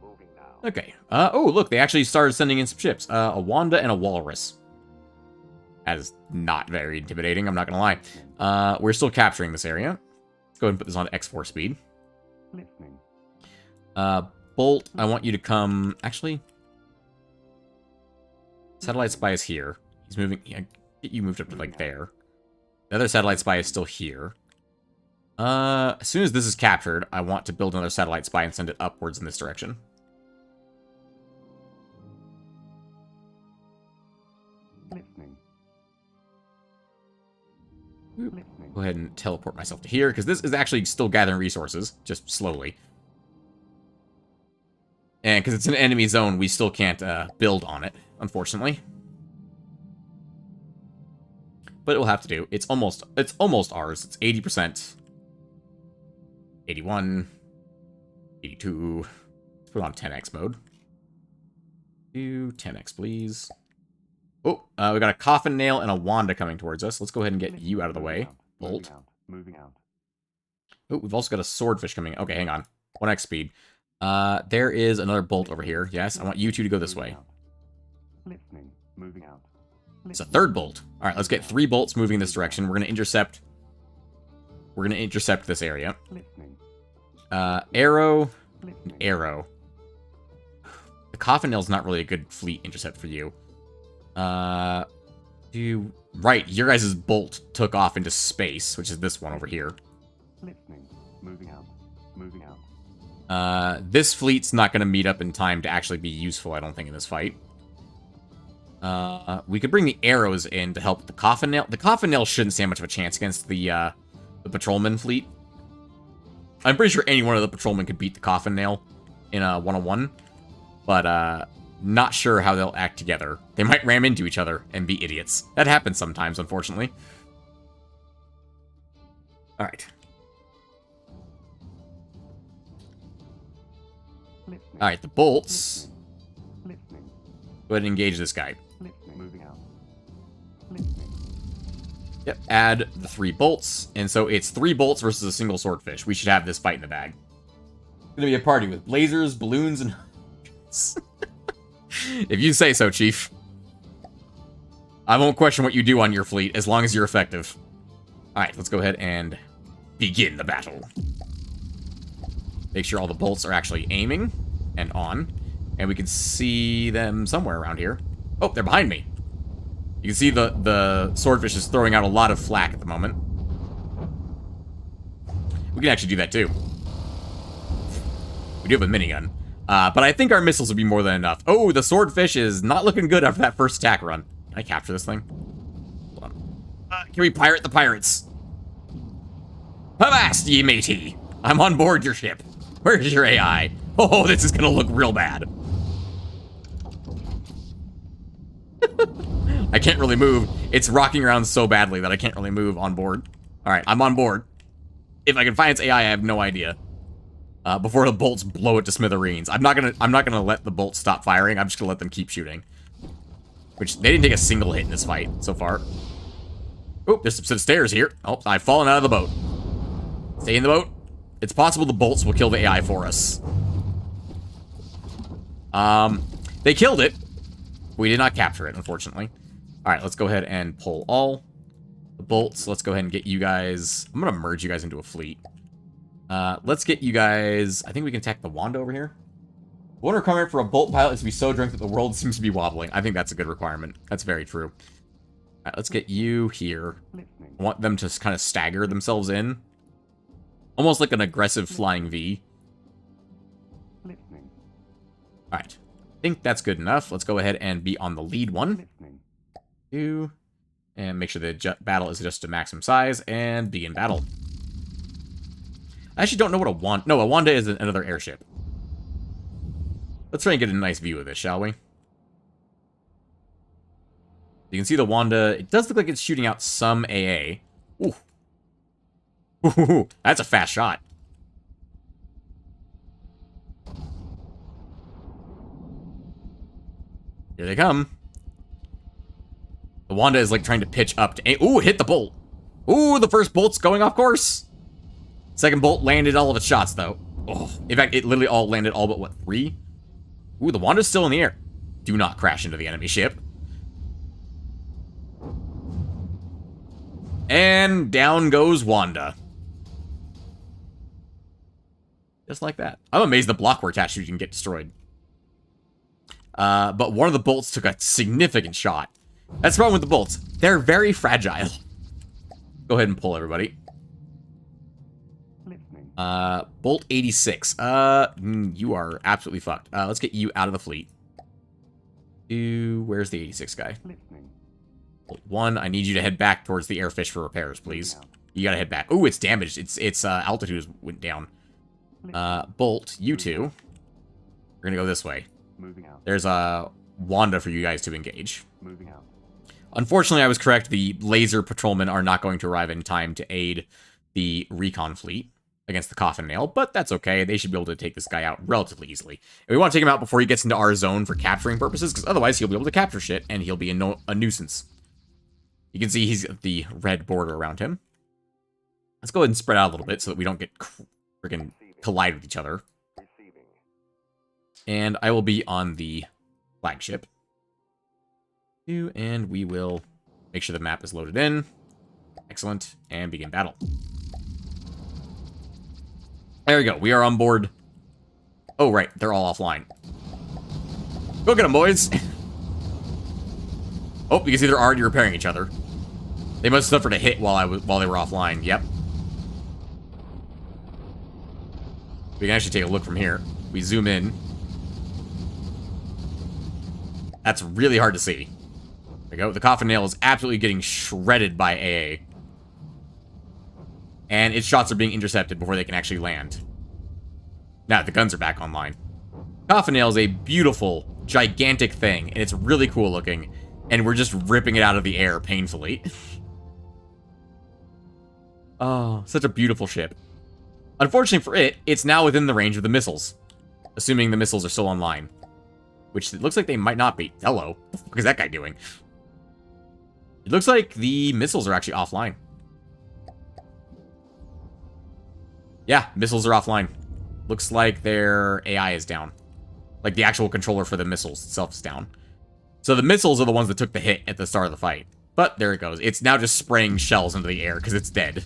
Moving now. Okay. Oh, look, they actually started sending in some ships. A Wanda and a Walrus. That is not very intimidating, I'm not gonna lie. We're still capturing this area. Let's go ahead and put this on X4 speed. Listening. Bolt, I want you to come... Actually... Satellite spy is here. He's moving... Yeah, get you moved up to, like, there. The other satellite spy is still here. As soon as this is captured, I want to build another satellite spy and send it upwards in this direction. Listening. Listening. Go ahead and teleport myself to here, because this is actually still gathering resources, just slowly. And because it's an enemy zone, we still can't build on it, unfortunately. But it will have to do. It's almost ours. It's 80%. 81. 82. Let's put it on 10x mode. Do 10x, please. Oh, we got a coffin nail and a Wanda coming towards us. Let's go ahead and get you out of the way. Bolt. Moving out. Oh, we've also got a swordfish coming. Okay, hang on. 1x speed. There is another bolt over here. Yes, I want you two to go this way. Listening. Moving out. It's a third bolt. All right, let's get 3 bolts moving this direction. We're going to intercept. We're going to intercept this area. Listening. Arrow. Listening. Arrow. Coffin Nail's not really a good fleet intercept for you. Right, your guys' bolt took off into space, which is this one over here. Listening. Moving out. Moving out. This fleet's not going to meet up in time to actually be useful, I don't think, in this fight. We could bring the arrows in to help the Coffin Nail. The Coffin Nail shouldn't stand much of a chance against the patrolman fleet. I'm pretty sure any one of the patrolmen could beat the Coffin Nail in a one-on-one, but not sure how they'll act together. They might ram into each other and be idiots. That happens sometimes, unfortunately. All right. All right, the bolts. Listening. Go ahead and engage this guy. Listening. Moving out. Listening. Yep, add the 3 bolts. And so it's 3 bolts versus a single swordfish. We should have this fight in the bag. It's gonna be a party with lasers, balloons, and... If you say so, Chief. I won't question what you do on your fleet, as long as you're effective. Alright, let's go ahead and begin the battle. Make sure all the bolts are actually aiming and on. And we can see them somewhere around here. Oh, they're behind me. You can see the swordfish is throwing out a lot of flak at the moment. We can actually do that too. We do have a minigun. But I think our missiles would be more than enough. Oh, the swordfish is not looking good after that first attack run. Can I capture this thing? Hold on. Can we pirate the pirates? Avast, ye matey! I'm on board your ship. Where's your AI? Oh, this is gonna look real bad. I can't really move. It's rocking around so badly that I can't really move on board. Alright, I'm on board. If I can find its AI, I have no idea. Before the bolts blow it to smithereens. I'm not gonna let the bolts stop firing. I'm just gonna let them keep shooting. Which, they didn't take a single hit in this fight so far. Oh, there's some set of stairs here. Oh, I've fallen out of the boat. Stay in the boat. It's possible the bolts will kill the AI for us. They killed it. We did not capture it, unfortunately. Alright, let's go ahead and pull all the bolts. Let's go ahead and get you guys... I'm gonna merge you guys into a fleet. Let's get you guys... I think we can attack the Wanda over here. One requirement for a bolt pilot is to be so drunk that the world seems to be wobbling. I think that's a good requirement. That's very true. Alright, let's get you here. I want them to kind of stagger themselves in. Almost like an aggressive flying V. Alright. I think that's good enough. Let's go ahead and be on the lead one. Two. And make sure the battle is just to maximum size. And begin battle. I actually don't know what a Wanda... No, a Wanda is another airship. Let's try and get a nice view of this, shall we? You can see the Wanda. It does look like it's shooting out some AA. Ooh. Ooh, that's a fast shot. Here they come. The Wanda is like trying to pitch up to aim. Ooh, hit the bolt. Ooh, the first bolt's going off course. Second bolt landed all of its shots, though. Oh, in fact, it literally all landed all but, what, 3? Ooh, the Wanda's still in the air. Do not crash into the enemy ship. And down goes Wanda. Just like that. I'm amazed the blockwork attachment didn't get destroyed. But one of the bolts took a significant shot. That's the problem with the bolts. They're very fragile. Go ahead and pull, everybody. Bolt 86. You are absolutely fucked. Let's get you out of the fleet. Where's the 86 guy? Bolt 1, I need you to head back towards the airfish for repairs, please. You gotta head back. Ooh, it's damaged. Its altitude went down. Bolt, you two. We're gonna go this way. There's a Wanda for you guys to engage. Unfortunately, I was correct. The laser patrolmen are not going to arrive in time to aid the recon fleet against the Coffin Nail, but that's okay. They should be able to take this guy out relatively easily. And we want to take him out before he gets into our zone for capturing purposes, because otherwise he'll be able to capture shit, and he'll be a nuisance. You can see he's got the red border around him. Let's go ahead and spread out a little bit so that we don't get freaking collide with each other. And I will be on the flagship. And we will make sure the map is loaded in. Excellent. And begin battle. There we go. We are on board. Oh, right. They're all offline. Go get them, boys. Oh, because they're already repairing each other. They must have suffered a hit while they were offline. Yep. We can actually take a look from here. We zoom in. That's really hard to see. There we go. The coffin nail is absolutely getting shredded by AA. And its shots are being intercepted before they can actually land. Now, the guns are back online. Coffin nail is a beautiful, gigantic thing, and it's really cool looking. And we're just ripping it out of the air painfully. Oh, such a beautiful ship. Unfortunately for it, it's now within the range of the missiles. Assuming the missiles are still online. Which it looks like they might not be. Hello. What the fuck is that guy doing? It looks like the missiles are actually offline. Yeah, missiles are offline. Looks like their AI is down. Like the actual controller for the missiles itself is down. So the missiles are the ones that took the hit at the start of the fight. But there it goes. It's now just spraying shells into the air because it's dead.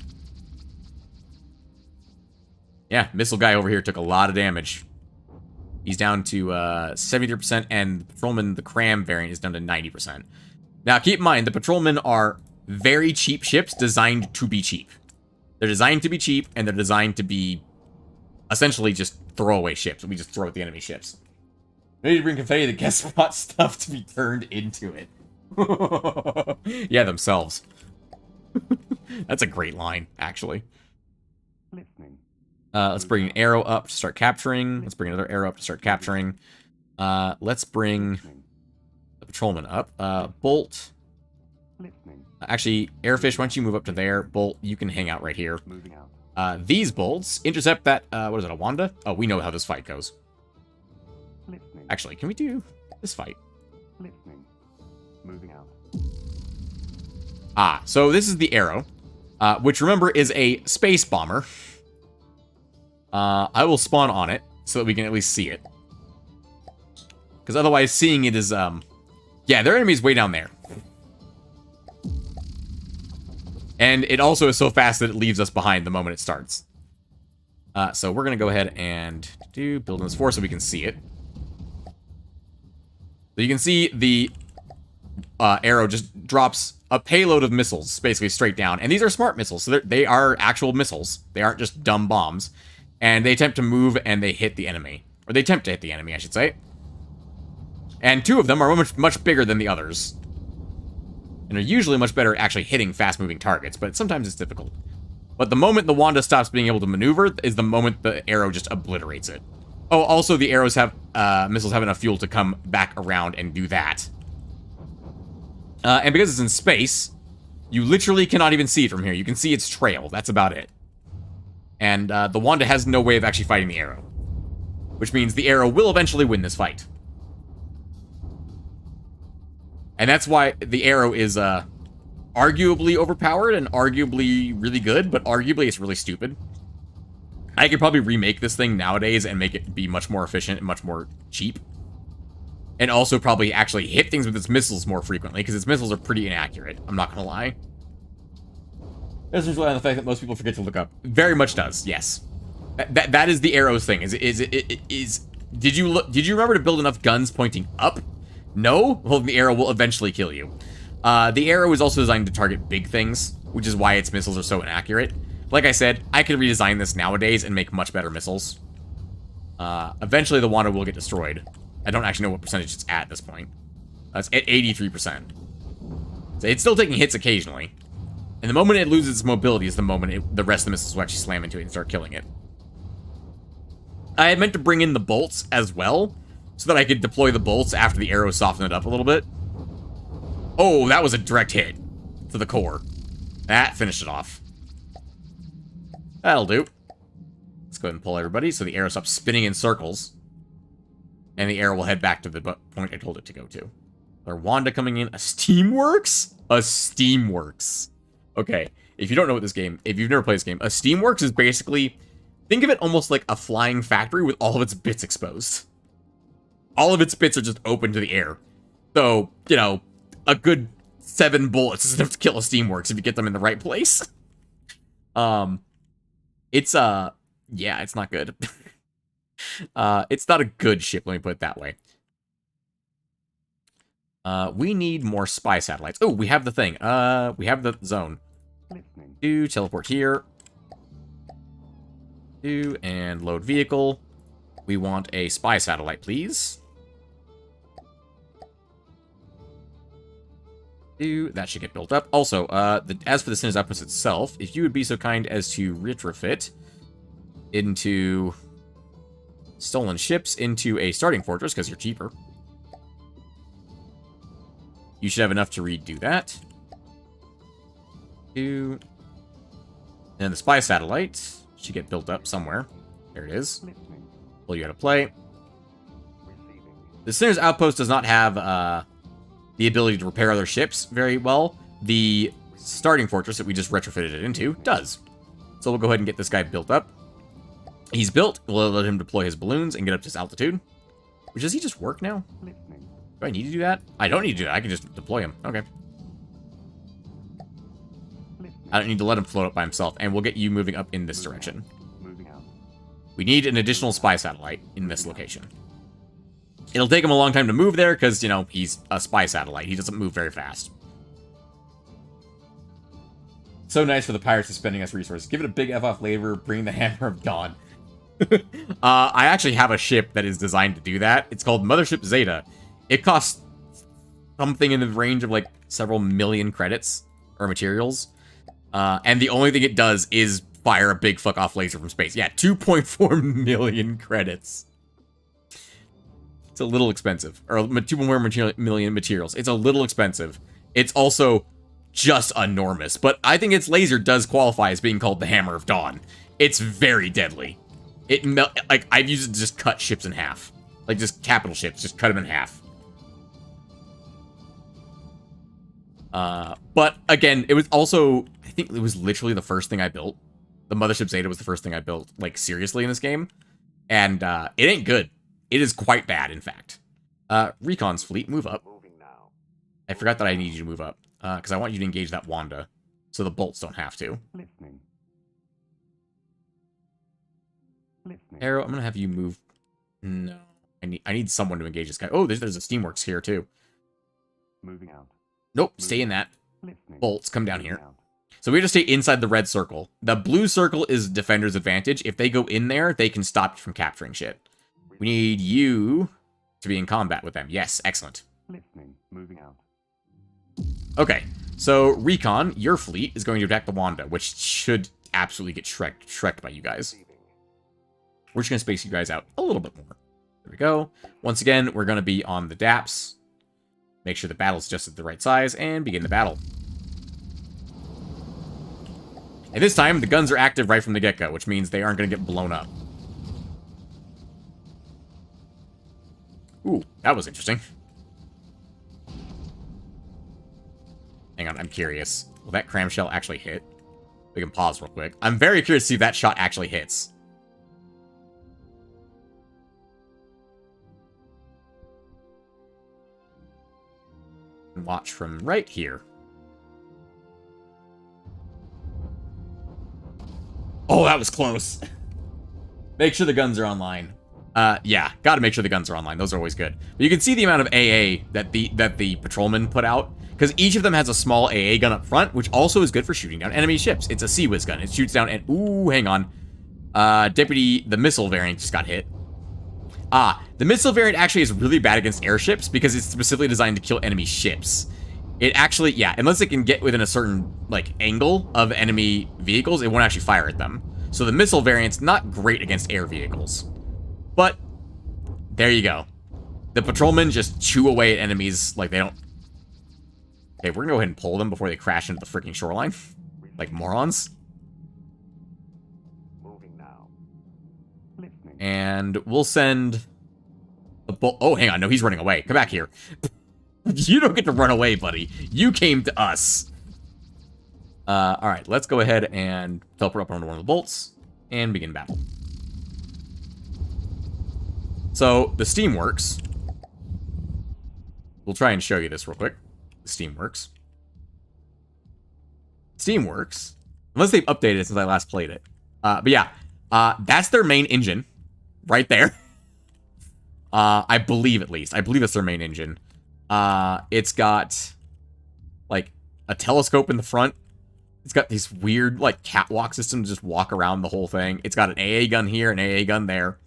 Yeah, missile guy over here took a lot of damage. He's down to 73%, and the Patrolman, the Cram variant, is down to 90%. Now, keep in mind, the Patrolmen are very cheap ships designed to be cheap. They're designed to be cheap, and they're designed to be essentially just throwaway ships. We just throw at the enemy ships. We need to bring confetti that guess what stuff to be turned into it. Yeah, themselves. That's a great line, actually. Listening. Let's bring an arrow up to start capturing. Let's bring another arrow up to start capturing. Let's bring the patrolman up. Bolt. Listening. Actually, Airfish, why don't you move up to there? Bolt, you can hang out right here. Moving out. These bolts intercept that, what is it, a Wanda? Oh, we know how this fight goes. Listening. Actually, can we do this fight? Listening. Moving out. Ah, so this is the arrow, which remember is a space bomber. I will spawn on it so that we can at least see it. Because otherwise seeing it is, yeah, their enemy's way down there. And it also is so fast that it leaves us behind the moment it starts. So we're going to go ahead and build in this force so we can see it. So you can see the arrow just drops a payload of missiles, basically straight down. And these are smart missiles, so they are actual missiles. They aren't just dumb bombs. And they attempt to move and they hit the enemy. Or they attempt to hit the enemy, I should say. And two of them are much bigger than the others. And are usually much better at actually hitting fast-moving targets, but sometimes it's difficult. But the moment the Wanda stops being able to maneuver is the moment the arrow just obliterates it. Oh, also the arrows have, missiles have enough fuel to come back around and do that. And because it's in space, you literally cannot even see it from here. You can see its trail. That's about it. And the Wanda has no way of actually fighting the arrow. Which means the arrow will eventually win this fight. And that's why the arrow is arguably overpowered and arguably really good, but arguably it's really stupid. I could probably remake this thing nowadays and make it be much more efficient and much more cheap. And also probably actually hit things with its missiles more frequently, because its missiles are pretty inaccurate, I'm not gonna lie. This is on the fact that most people forget to look up. Very much does, yes. That is the arrows thing. Did you remember to build enough guns pointing up? No? Well, the arrow will eventually kill you. The arrow is also designed to target big things, which is why its missiles are so inaccurate. Like I said, I could redesign this nowadays and make much better missiles. Eventually the Wanda will get destroyed. I don't actually know what percentage it's at this point. It's at 83%. So it's still taking hits occasionally. And the moment it loses its mobility is the moment the rest of the missiles will actually slam into it and start killing it. I had meant to bring in the bolts as well, so that I could deploy the bolts after the arrow softened it up a little bit. Oh, that was a direct hit to the core. That finished it off. That'll do. Let's go ahead and pull everybody so the arrow stops spinning in circles. And the arrow will head back to the point I told it to go to. Our Wanda coming in. A Steamworks? A Steamworks. Okay, if you don't know what this game, if you've never played this game, a Steamworks is basically, think of it almost like a flying factory with all of its bits exposed. All of its bits are just open to the air. So, you know, a good 7 bullets is enough to kill a Steamworks if you get them in the right place. It's, yeah, it's not good. It's not a good ship, let me put it that way. We need more spy satellites. Oh, we have the thing. We have the zone. Listening. Do teleport here. Do and load vehicle. We want a spy satellite, please. Do that should get built up. Also, as for the Sinners Outpost itself, if you would be so kind as to retrofit into stolen ships into a starting fortress, because you're cheaper. You should have enough to redo that. And the spy satellite should get built up somewhere. There it is. Listening. Pull you out of play. Receiving. The Sinners Outpost does not have the ability to repair other ships very well. The starting fortress that we just retrofitted it into does. So we'll go ahead and get this guy built up. He's built. We'll let him deploy his balloons and get up to his altitude. Which, does he just work now? Listening. Do I need to do that? I don't need to do that. I can just deploy him. Okay. Listening. I don't need to let him float up by himself. And we'll get you moving up in this direction. Moving out. We need an additional spy satellite in this location. It'll take him a long time to move there because, you know, he's a spy satellite. He doesn't move very fast. So nice for the pirates suspending us resources. Give it a big F off labor. Bring the Hammer of Dawn. I actually have a ship that is designed to do that. It's called Mothership Zeta. It costs something in the range of like several million credits or materials. And the only thing it does is fire a big fuck off laser from space. Yeah, 2.4 million credits. It's a little expensive. Or 2 more million materials. It's a little expensive. It's also just enormous. But I think its laser does qualify as being called the Hammer of Dawn. It's very deadly. Like, I've used it to just cut ships in half. Like, just capital ships. Just cut them in half. But, again, it was also... I think it was literally the first thing I built. The Mothership Zeta was the first thing I built, like, seriously in this game. And, it ain't good. It is quite bad, in fact. Recon's fleet, move up. Moving now. I forgot that I need you to move up. Because I want you to engage that Wanda. So the bolts don't have to. Listening. Listening. Arrow, I'm gonna have you move. No. I need someone to engage this guy. Oh, there's a Steamworks here, too. Moving out. Nope, stay in that. Listening. Bolts, come down Moving here. out. So we have to stay inside the red circle. The blue circle is defender's advantage. If they go in there, they can stop you from capturing shit. We need you to be in combat with them. Yes, excellent. Listening. Moving out. Okay, so Recon, your fleet, is going to attack the Wanda, which should absolutely get shreked by you guys. Receiving. We're just going to space you guys out a little bit more. There we go. Once again, we're going to be on the DAPS. Make sure the battle's just at the right size, and begin the battle. And this time, the guns are active right from the get-go, which means they aren't going to get blown up. Ooh, that was interesting. Hang on, I'm curious. Will that cramshell actually hit? We can pause real quick. I'm very curious to see if that shot actually hits. And watch from right here. Oh, that was close. Make sure the guns are online. Yeah, gotta make sure the guns are online. Those are always good. But you can see the amount of AA that the patrolmen put out, because each of them has a small AA gun up front, which also is good for shooting down enemy ships. It's a Sea-Wiz gun. It shoots down and ooh, hang on. The missile variant just got hit. The missile variant actually is really bad against airships because it's specifically designed to kill enemy ships. It actually, yeah, unless it can get within a certain, like, angle of enemy vehicles, it won't actually fire at them. So the missile variant's not great against air vehicles. But, there you go. The patrolmen just chew away at enemies like they don't... Okay, we're gonna go ahead and pull them before they crash into the freaking shoreline. Like morons. Moving now. Listening. And we'll send... Oh, hang on. No, he's running away. Come back here. You don't get to run away, buddy. You came to us. Alright, let's go ahead and teleport up onto one of the bolts and begin battle. So, the Steamworks. We'll try and show you this real quick. The Steamworks. Steamworks. Unless they've updated it since I last played it. But yeah, that's their main engine. Right there. I believe, at least. I believe it's their main engine. It's got like a telescope in the front. It's got these weird like catwalk systems to just walk around the whole thing. It's got an AA gun here, an AA gun there,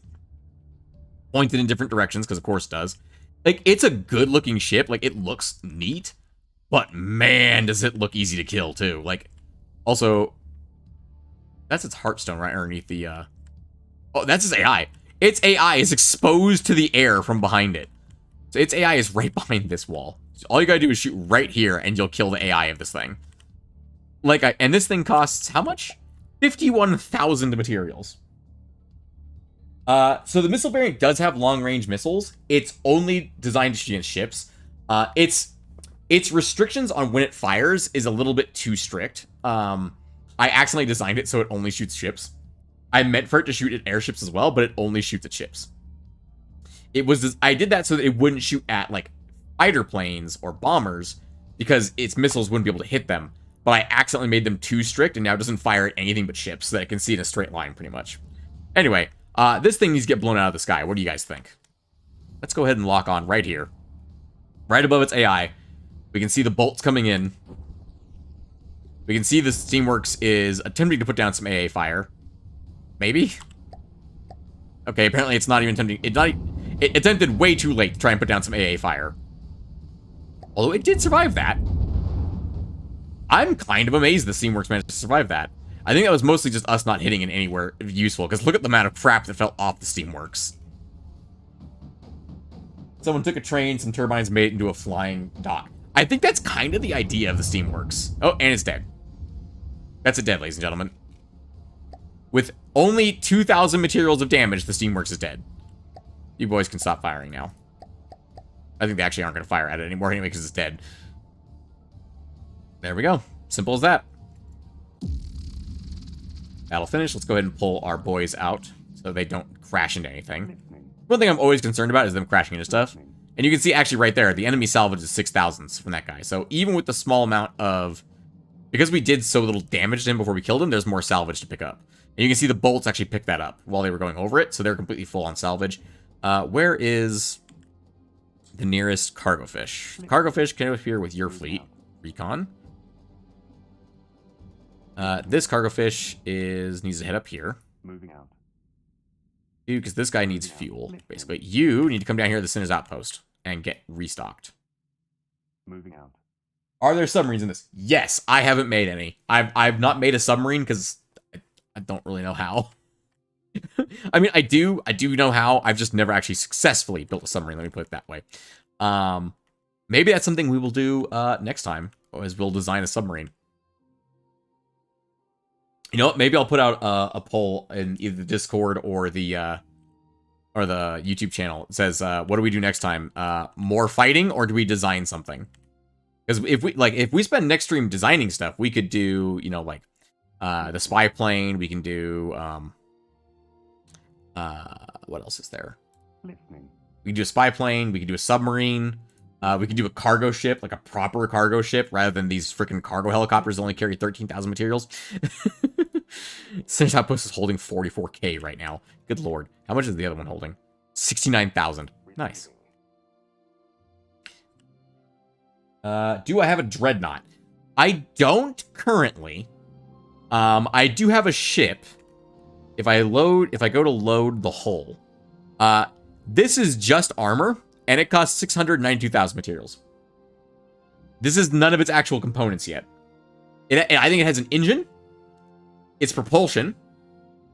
pointed in different directions because of course it does. Like, it's a good looking ship. Like, it looks neat, but man, does it look easy to kill too. Like, also, that's its heartstone right underneath the oh, that's its AI. Its AI is exposed to the air from behind it. So its AI is right behind this wall. So all you gotta do is shoot right here and you'll kill the AI of this thing. Like, and this thing costs how much? 51,000 materials. So the missile variant does have long-range missiles. It's only designed to shoot against ships. Its restrictions on when it fires is a little bit too strict. I accidentally designed it so it only shoots ships. I meant for it to shoot at airships as well, but it only shoots at ships. I did that so that it wouldn't shoot at, like, fighter planes or bombers, because its missiles wouldn't be able to hit them. But I accidentally made them too strict, and now it doesn't fire at anything but ships, so that it can see in a straight line, pretty much. Anyway, this thing needs to get blown out of the sky. What do you guys think? Let's go ahead and lock on right here. Right above its AI. We can see the bolts coming in. We can see the Steamworks is attempting to put down some AA fire. Maybe? Okay, apparently it's not even attempting... It attempted way too late to try and put down some AA fire. Although it did survive that. I'm kind of amazed the Steamworks managed to survive that. I think that was mostly just us not hitting it anywhere useful, because look at the amount of crap that fell off the Steamworks. Someone took a train, some turbines made it into a flying dock. I think that's kind of the idea of the Steamworks. Oh, and it's dead. That's it dead, ladies and gentlemen. With only 2,000 materials of damage, the Steamworks is dead. You boys can stop firing now. I think they actually aren't going to fire at it anymore anyway, because it's dead. There we go. Simple as that. Battle finished. Let's go ahead and pull our boys out so they don't crash into anything. One thing I'm always concerned about is them crashing into stuff. And you can see actually right there, the enemy salvage is 6,000 from that guy. So even with the small amount of... Because we did so little damage to him before we killed him, there's more salvage to pick up. And you can see the bolts actually pick that up while they were going over it. So they're completely full on salvage. Where is the nearest cargo fish? Cargo fish can appear with your fleet. Recon. This cargo fish needs to head up here. Moving out. Dude, because this guy needs fuel, basically. You need to come down here to the Sinner's Outpost and get restocked. Moving out. Are there submarines in this? Yes, I haven't made any. I've not made a submarine because I don't really know how. I mean, I do know how. I've just never actually successfully built a submarine. Let me put it that way. Maybe that's something we will do next time, is we'll design a submarine. You know what? Maybe I'll put out a poll in either the Discord or the YouTube channel. It says, what do we do next time? More fighting, or do we design something? Because if we spend next stream designing stuff, we could do, you know, like the spy plane. We can do what else is there? Listening. We can do a spy plane. We can do a submarine. We can do a cargo ship, like a proper cargo ship, rather than these freaking cargo helicopters that only carry 13,000 materials. Since Outpost is holding 44k right now. Good lord. How much is the other one holding? 69,000. Nice. Do I have a dreadnought? I don't currently. I do have a ship. If I go to load the hull, this is just armor, and it costs 692,000 materials. This is none of its actual components yet. I think it has an engine, its propulsion,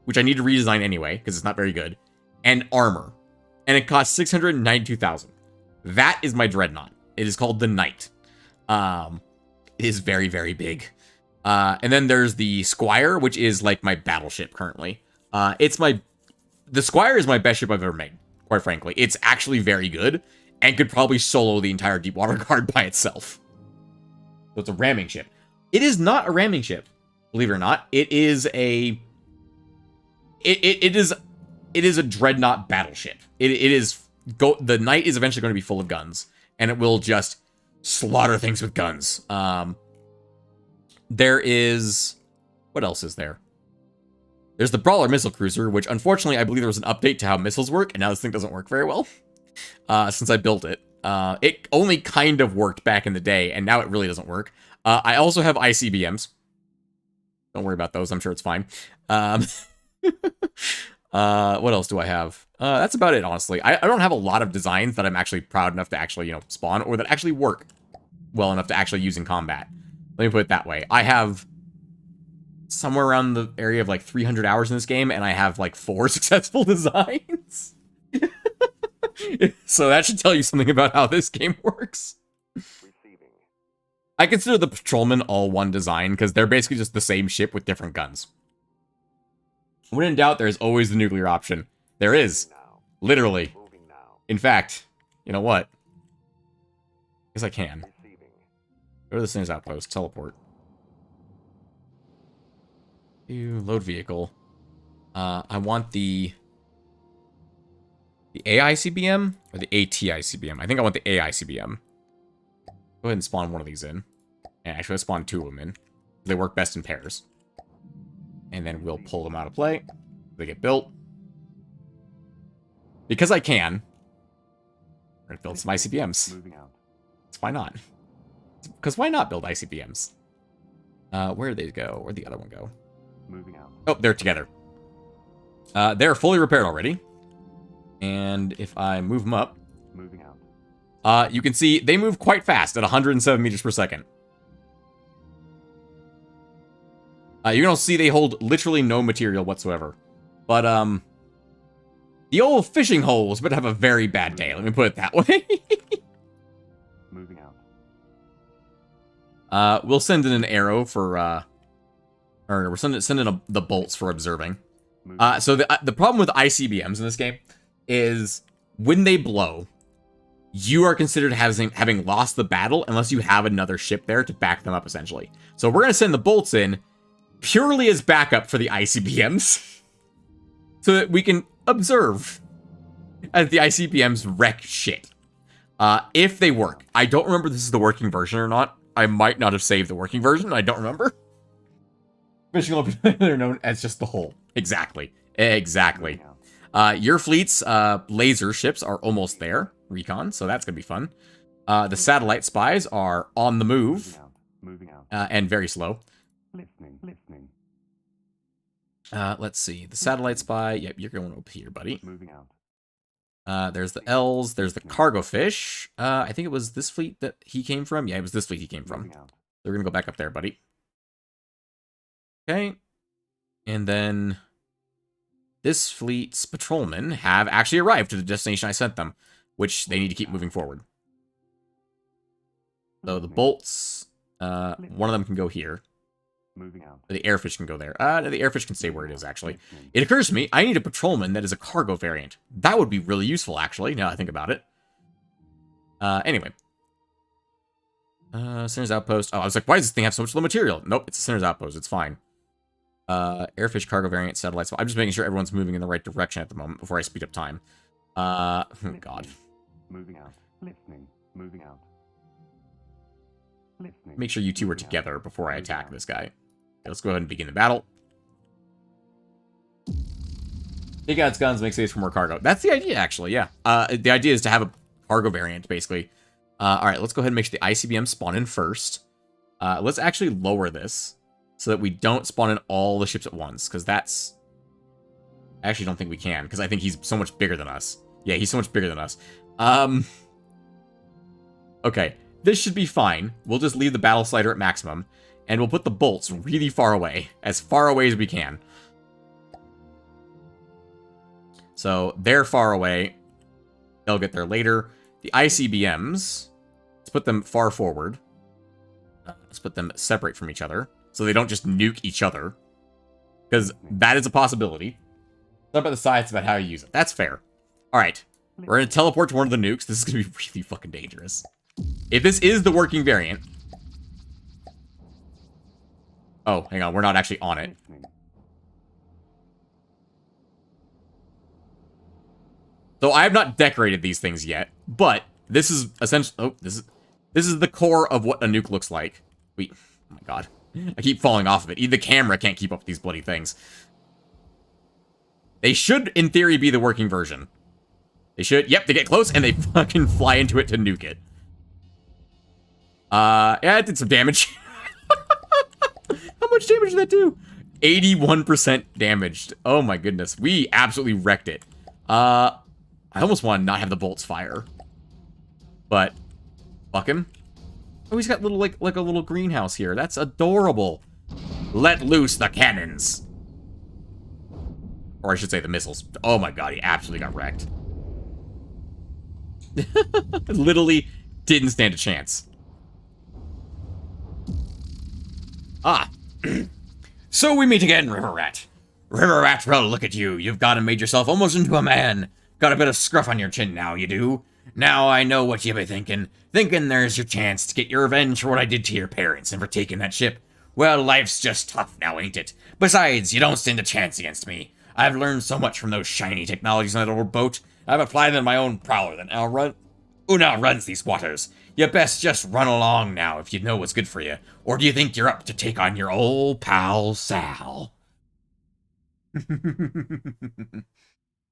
which I need to redesign anyway, because it's not very good, and armor. And it costs 692,000. That is my dreadnought. It is called the Knight. It is very, very big. And then there's the Squire, which is like my battleship currently. The Squire is my best ship I've ever made, quite frankly. It's actually very good, and could probably solo the entire Deepwater Guard by itself. So it's a ramming ship. It is not a ramming ship, believe it or not. It is a... It is a dreadnought battleship. The Knight is eventually going to be full of guns, and it will just slaughter things with guns. There is... What else is there? There's the Brawler missile cruiser, which unfortunately I believe there was an update to how missiles work, and now this thing doesn't work very well since I built it. It only kind of worked back in the day, and now it really doesn't work. I also have ICBMs. Don't worry about those. I'm sure it's fine. What else do I have? That's about it, honestly. I don't have a lot of designs that I'm actually proud enough to actually, spawn, or that actually work well enough to actually use in combat. Let me put it that way. I have somewhere around the area of like 300 hours in this game, and I have like 4 successful designs. So that should tell you something about how this game works. Receiving. I consider the patrolmen all one design, because they're basically just the same ship with different guns. When in doubt, there's always the nuclear option. There is. Now. Literally. Moving now. In fact, you know what? Guess I can. Receiving. Go to the Sinners Outpost. Teleport. Load vehicle. I want the AICBM or the ATICBM. I think I want the AICBM. Go ahead and spawn one of these in. And actually, let's spawn 2 of them in. They work best in pairs. And then we'll pull them out of play. They get built. Because I can. We're going to build some ICBMs. Moving out. Why not? Because why not build ICBMs? Where did they go? Where'd the other one go? Moving out. Oh, they're together. They're fully repaired already. And if I move them up, Moving out. you can see they move quite fast at 107 meters per second. You're gonna see they hold literally no material whatsoever. But, the old fishing holes better have a very bad day, let me put it that way. Moving out. We'll send in an arrow for, or we're sending the bolts for observing. Moving So the problem with ICBMs in this game is when they blow, you are considered having lost the battle unless you have another ship there to back them up, essentially. So we're going to send the bolts in purely as backup for the ICBMs so that we can observe as the ICBMs wreck shit. If they work. I don't remember if this is the working version or not. I might not have saved the working version. I don't remember. They're known as just the hull. Exactly. Exactly. Moving out. Your fleet's laser ships are almost there. Recon, so that's going to be fun. The satellite spies are on the move. Moving out. And very slow. Listening. Listening. Let's see. The satellite spy. Yep, you're going up here, buddy. Moving out. There's the L's. There's the cargo fish. I think it was this fleet that he came from. Yeah, it was this fleet he came from. Moving out. They're going to go back up there, buddy. Okay. And then this fleet's patrolmen have actually arrived to the destination I sent them, which they need to keep moving forward. So the bolts, one of them can go here. Moving out. The airfish can go there. The airfish can stay where it is, actually. It occurs to me, I need a patrolman that is a cargo variant. That would be really useful, actually, now I think about it. Anyway. Sinner's Outpost. Oh, I was like, why does this thing have so much low material? Nope, it's a Sinner's Outpost. It's fine. Airfish cargo variant satellites. I'm just making sure everyone's moving in the right direction at the moment before I speed up time. Oh, God. Moving out. Listening. Moving out. Listening. Make sure you two are together before I attack this guy. Okay, let's go ahead and begin the battle. Take out its guns, make space for more cargo. That's the idea, actually, yeah. The idea is to have a cargo variant, basically. Alright, let's go ahead and make sure the ICBM spawn in first. Let's actually lower this so that we don't spawn in all the ships at once, because that's... I actually don't think we can, because I think he's so much bigger than us. Yeah, he's so much bigger than us. Okay, this should be fine. We'll just leave the battle slider at maximum, and we'll put the bolts really far away as we can. So, they're far away. They'll get there later. The ICBMs, let's put them far forward. Let's put them separate from each other, so they don't just nuke each other. Because that is a possibility. It's not about the size, it's about how you use it. That's fair. Alright, we're going to teleport to one of the nukes. This is going to be really fucking dangerous. If this is the working variant... Oh, hang on, we're not actually on it. So I have not decorated these things yet, but this is essentially... Oh, this is the core of what a nuke looks like. Wait, oh my god. I keep falling off of it. Even the camera can't keep up with these bloody things. They should, in theory, be the working version. They should. Yep, they get close, and they fucking fly into it to nuke it. Yeah, it did some damage. How much damage did that do? 81% damaged. Oh my goodness. We absolutely wrecked it. I almost want to not have the bolts fire. But, fuck him. Oh, he's got little, like a little greenhouse here. That's adorable. Let loose the cannons. Or I should say the missiles. Oh my god, he absolutely got wrecked. Literally didn't stand a chance. Ah. So we meet again, River Rat. River Rat, well, look at you. You've gone and made yourself almost into a man. Got a bit of scruff on your chin now, you do. Now I know what you be thinking. Thinking there's your chance to get your revenge for what I did to your parents and for taking that ship. Well, life's just tough now, ain't it? Besides, you don't stand a chance against me. I've learned so much from those shiny technologies on that old boat. I've applied them to my own prowler that now runs these waters. You best just run along now if you know what's good for you. Or do you think you're up to take on your old pal Sal?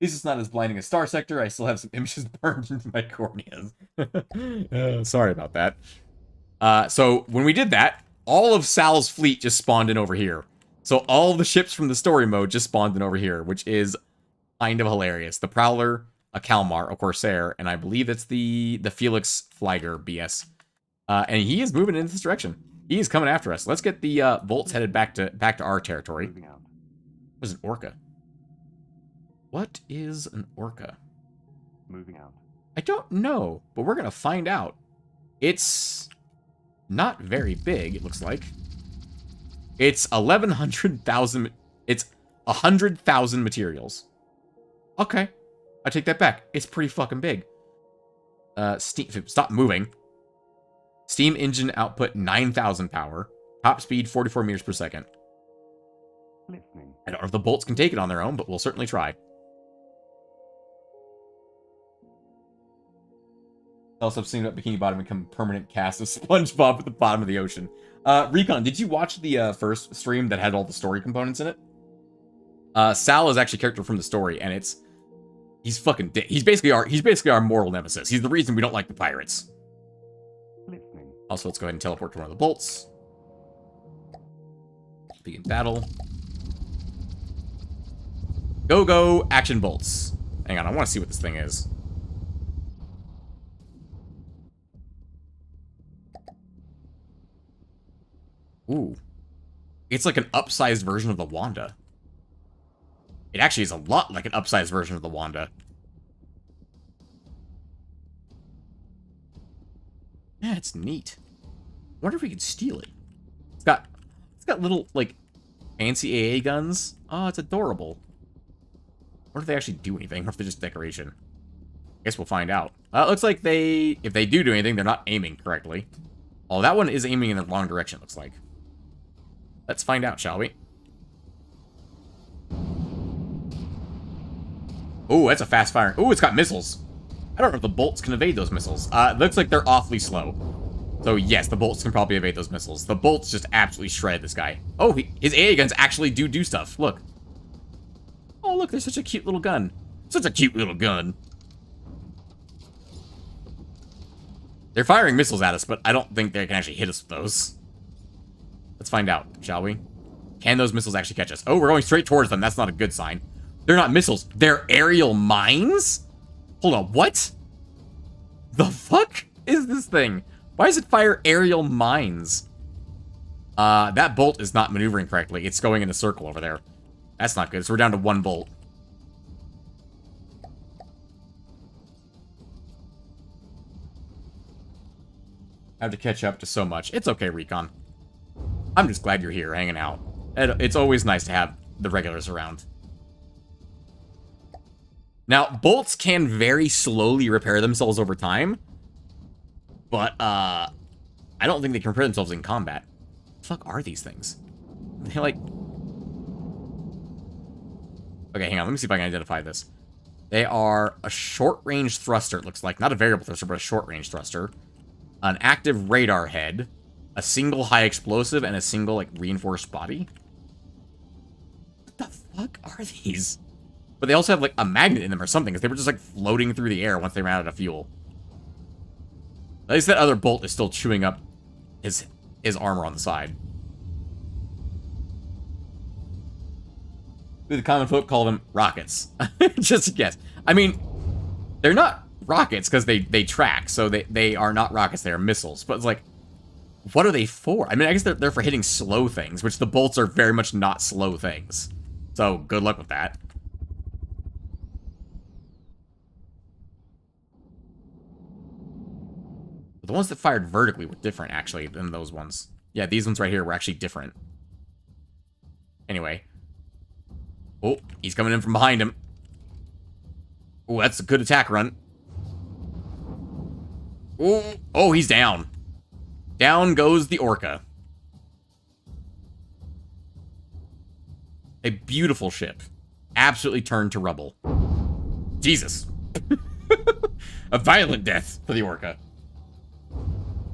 This is not as blinding as Star Sector. I still have some images burned into my corneas. Sorry about that. So when we did that, all of Sal's fleet just spawned in over here. So all of the ships from the story mode just spawned in over here, which is kind of hilarious. The Prowler, a Kalmar, a Corsair, and I believe it's the Felix Flieger BS. And he is moving in this direction. He is coming after us. Let's get the bolts headed back to our territory. Moving out. What is an orca? What is an orca? Moving out. I don't know, but we're gonna find out. It's not very big, it looks like. It's 1,100,000. It's 100,000 materials. Okay, I take that back. It's pretty fucking big. Stop moving. Steam engine output 9,000 power. Top speed 44 meters per second. Listening. I don't know if the bolts can take it on their own, but we'll certainly try. Also, I've seen that Bikini Bottom become a permanent cast of SpongeBob at the bottom of the ocean. Recon, did you watch the first stream that had all the story components in it? Sal is actually a character from the story, and he's basically our mortal nemesis. He's the reason we don't like the pirates. Listening. Also, let's go ahead and teleport to one of the bolts. Begin battle. Go, action bolts. Hang on, I want to see what this thing is. Ooh. It's like an upsized version of the Wanda. It actually is a lot like an upsized version of the Wanda. Yeah, it's neat. Wonder if we could steal it. It's got little, like, fancy AA guns. Oh, it's adorable. Wonder if they actually do anything, or if they're just decoration. Guess we'll find out. It looks like if they do anything, they're not aiming correctly. Oh, that one is aiming in the wrong direction, looks like. Let's find out, shall we? Oh, that's a fast fire. Oh, it's got missiles. I don't know if the bolts can evade those missiles. It looks like they're awfully slow. So yes, the bolts can probably evade those missiles. The bolts just absolutely shred this guy. Oh, his AA guns actually do stuff. Look. Oh, look, there's such a cute little gun. Such a cute little gun. They're firing missiles at us, but I don't think they can actually hit us with those. Let's find out, shall we? Can those missiles actually catch us? Oh, we're going straight towards them. That's not a good sign. They're not missiles. They're aerial mines? Hold on, what? The fuck is this thing? Why does it fire aerial mines? That bolt is not maneuvering correctly. It's going in a circle over there. That's not good. So we're down to one bolt. I have to catch up to so much. It's okay, Recon. I'm just glad you're here, hanging out. It's always nice to have the regulars around. Now, bolts can very slowly repair themselves over time. But, I don't think they can repair themselves in combat. What the fuck are these things? They like... Okay, hang on. Let me see if I can identify this. They are a short-range thruster, it looks like. Not a variable thruster, but a short-range thruster. An active radar head. A single high explosive, and a single, like, reinforced body. What the fuck are these? But they also have, like, a magnet in them or something, because they were just, like, floating through the air once they ran out of fuel. At least that other bolt is still chewing up his armor on the side. The common folk call them rockets. Just a guess. I mean, they're not rockets because they track, so they are not rockets, they are missiles. But it's like, what are they for? I mean, I guess they're for hitting slow things, which the bolts are very much not slow things. So, good luck with that. The ones that fired vertically were different, actually, than those ones. Yeah, these ones right here were actually different. Anyway. Oh, he's coming in from behind him. Oh, that's a good attack run. Oh, he's down. Down goes the Orca. A beautiful ship. Absolutely turned to rubble. Jesus. A violent death for the Orca.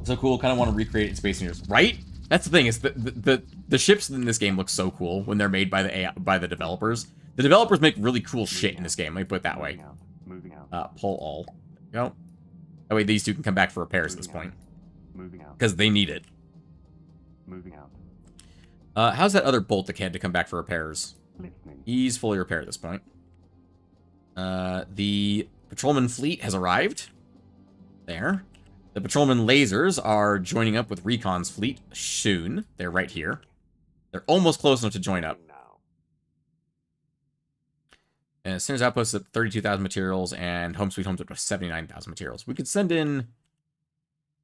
So cool, kind of want to recreate it in Space Invaders, right? That's the thing, is the ships in this game look so cool when they're made by the developers. The developers make really cool shit in this game, let me put it that way. Moving out. Pull all. Go. That way these two can come back for repairs at this point. Moving out. Because they need it. Moving out. How's that other bolt that had to come back for repairs? Listening. He's fully repaired at this point. The patrolman fleet has arrived. There. The patrolman lasers are joining up with Recon's fleet soon. They're right here. They're almost close enough to join up. And Sinner's Outpost at 32,000 materials, and Home Sweet Home's up to 79,000 materials. We could send in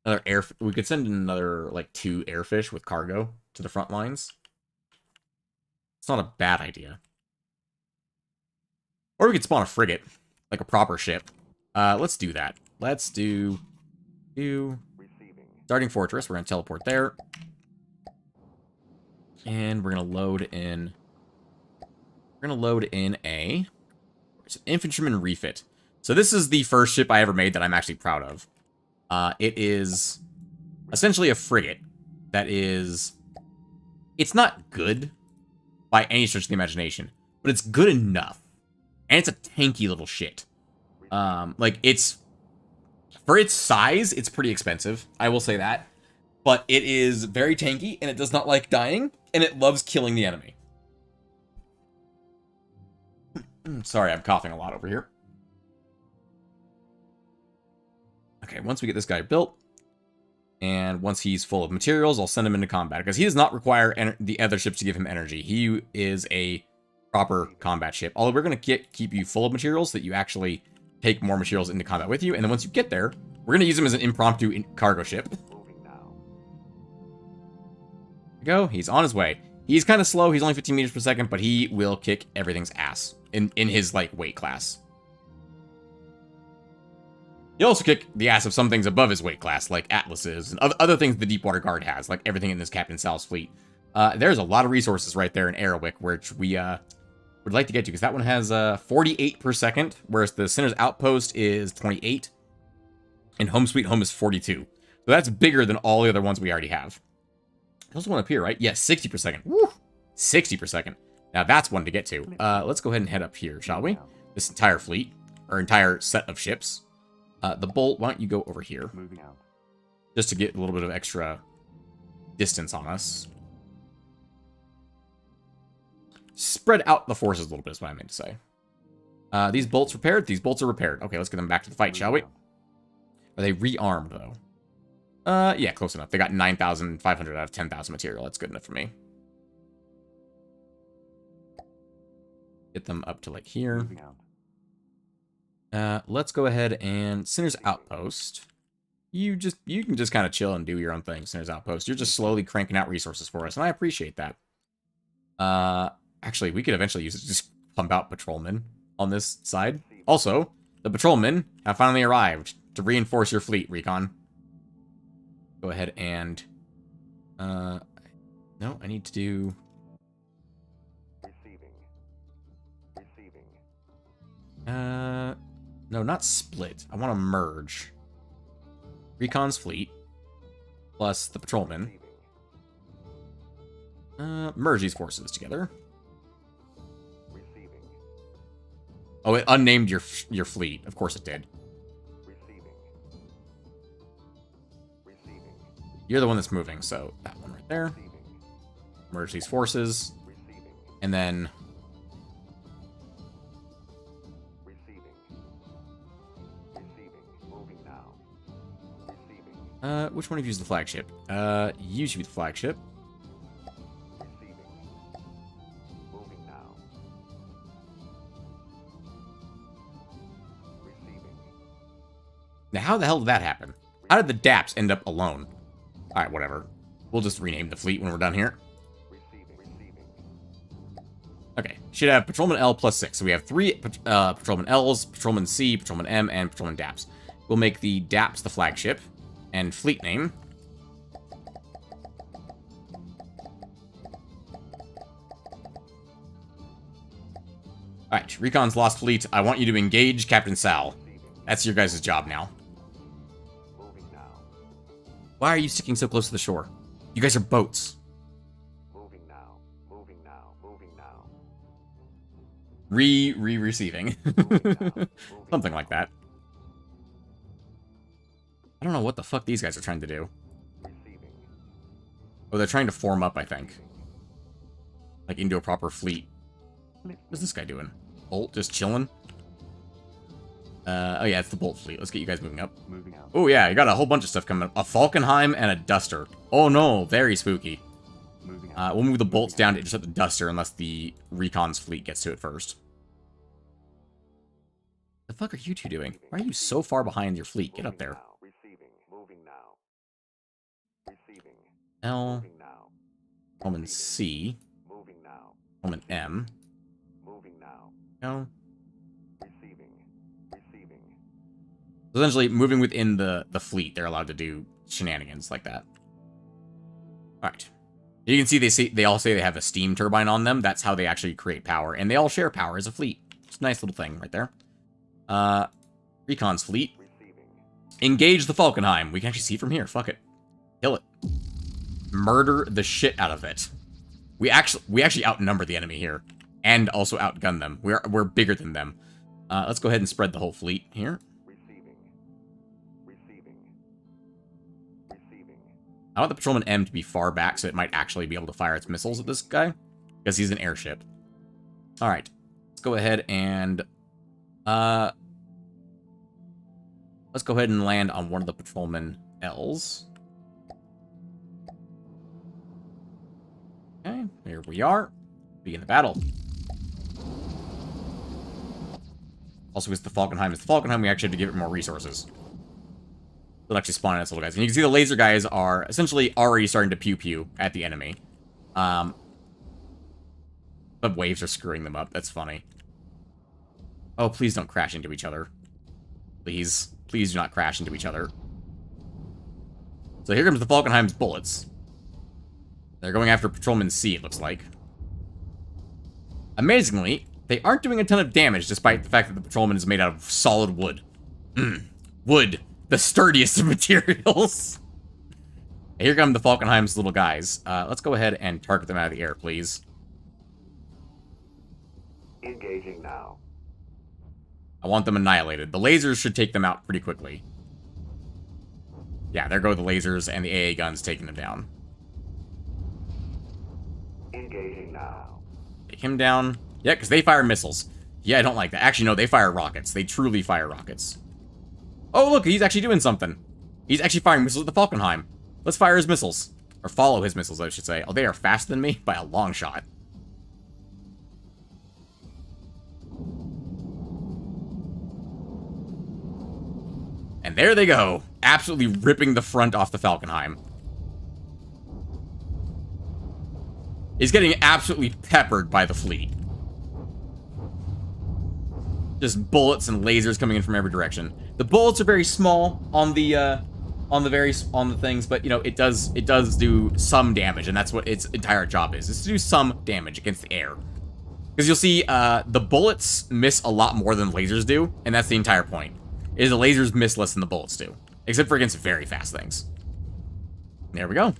another we could send in another, like, 2 airfish with cargo to the front lines. It's not a bad idea. Or we could spawn a frigate, like a proper ship. Let's do that. Let's do Starting Fortress. We're gonna teleport there. And we're gonna load in a it's an infantryman refit. So this is the first ship I ever made that I'm actually proud of. It is essentially a frigate that is... It's not good by any stretch of the imagination, but it's good enough. And it's a tanky little shit. Like, it's... For its size, it's pretty expensive. I will say that. But it is very tanky, and it does not like dying, and it loves killing the enemy. Sorry, I'm coughing a lot over here. Okay, once we get this guy built, and once he's full of materials, I'll send him into combat, because he does not require the other ships to give him energy. He is a proper combat ship. Although we're going to keep you full of materials so that you actually take more materials into combat with you, and then once you get there, we're going to use him as an impromptu cargo ship. There we go. He's on his way. He's kind of slow. He's only 15 meters per second, but he will kick everything's ass in his, like, weight class. He'll also kick the ass of some things above his weight class, like Atlases and other things the Deepwater Guard has, like everything in this Captain Sal's fleet. There's a lot of resources right there in Aerowick, which we would like to get to, because that one has 48 per second, whereas the Sinner's Outpost is 28, and Home Sweet Home is 42. So that's bigger than all the other ones we already have. There's one up here, right? Yes, 60 per second. Woo! 60 per second. Now that's one to get to. Let's go ahead and head up here, shall we? This entire fleet, or entire set of ships. The Bolt, why don't you go over here? Moving out. Just to get a little bit of extra distance on us. Spread out the forces a little bit is what I meant to say. These bolts repaired? These bolts are repaired. Okay, let's get them back to the fight, shall we? Are they rearmed, though? Yeah, close enough. They got 9,500 out of 10,000 material. That's good enough for me. Get them up to, like, here. Let's go ahead and... Sinner's Outpost. You can just kind of chill and do your own thing, Sinner's Outpost. You're just slowly cranking out resources for us, and I appreciate that. Actually, we could eventually use it to just pump out patrolmen on this side. Also, the patrolmen have finally arrived to reinforce your fleet, Recon. Go ahead and... no, I need to do... No, not split. I want to merge. Recon's fleet. Plus the patrolmen. Merge these forces together. Oh, it unnamed your fleet. Of course it did. Receiving. Receiving. You're the one that's moving, so that one right there. Receiving. Merge these forces. Receiving. And then... Receiving. Receiving. Moving now. Receiving. which one of you is the flagship? You should be the flagship. Receiving. Moving now. Receiving. Now, how the hell did that happen? How did the DAPS end up alone? Alright, whatever. We'll just rename the fleet when we're done here. Receiving. Receiving. Okay, should have Patrolman L plus 6. So we have 3 Patrolman Ls, Patrolman C, Patrolman M, and Patrolman DAPS. We'll make the DAPS the flagship. And fleet name. Alright, Recon's Lost Fleet. I want you to engage Captain Sal. That's your guys' job now. Moving now. Why are you sticking so close to the shore? You guys are boats. Moving now. Moving now. Moving now. Receiving. Moving Something like that. I don't know what the fuck these guys are trying to do. Receiving. Oh, they're trying to form up, I think. Like, into a proper fleet. What's this guy doing? Bolt just chilling? Oh yeah, it's the Bolt fleet. Let's get you guys moving up. Moving out. Oh yeah, you got a whole bunch of stuff coming up. A Falkenheim and a Duster. Oh no, very spooky. Moving out. We'll move the Bolts down to intercept the Duster unless the Recon's fleet gets to it first. The fuck are you two doing? Why are you so far behind your fleet? Get up there. Receiving. Moving now. Receiving. L, Moving now. Roman C, Moving now. Roman M, Moving now. L. Receiving. Receiving. Essentially, moving within the fleet, they're allowed to do shenanigans like that. Alright. You can see they all say they have a steam turbine on them. That's how they actually create power. And they all share power as a fleet. It's a nice little thing right there. Recon's fleet. Receiving. Engage the Falkenheim. We can actually see from here. Fuck it. Kill it. Murder the shit out of it. We actually outnumber the enemy here. And also outgun them. We're bigger than them. Let's go ahead and spread the whole fleet here. Receiving. Receiving. Receiving. I want the Patrolman M to be far back so it might actually be able to fire its missiles at this guy. Because he's an airship. Alright. Let's go ahead and... let's go ahead and land on one of the Patrolman Ls. Okay, here we are. Begin the battle. Also, because the Falkenheim is the Falkenheim, we actually have to give it more resources. It'll actually spawn in its little guys. And you can see the laser guys are essentially already starting to pew-pew at the enemy. The waves are screwing them up. That's funny. Oh, please don't crash into each other. Please. Please do not crash into each other. So here comes the Falkenheim's bullets. They're going after Patrolman C, it looks like. Amazingly, they aren't doing a ton of damage, despite the fact that the Patrolman is made out of solid wood. Wood. The sturdiest of materials. Here come the Falkenheim's little guys. Let's go ahead and target them out of the air, please. Engaging now. I want them annihilated. The lasers should take them out pretty quickly. Yeah, there go the lasers and the AA guns taking them down. Engaging now. Take him down. Yeah, because they fire missiles. Yeah, I don't like that. Actually, no, they fire rockets. They truly fire rockets. Oh, look, he's actually doing something. He's actually firing missiles at the Falkenheim. Let's fire his missiles. Or follow his missiles, I should say. Oh, they are faster than me by a long shot. And there they go. Absolutely ripping the front off the Falkenheim. He's getting absolutely peppered by the fleet. Just bullets and lasers coming in from every direction. The bullets are very small on the things, but you know it does do some damage, and that's what its entire job is to do some damage against the air. Because you'll see the bullets miss a lot more than lasers do, and that's the entire point. Is the lasers miss less than the bullets do, except for against very fast things. There we go.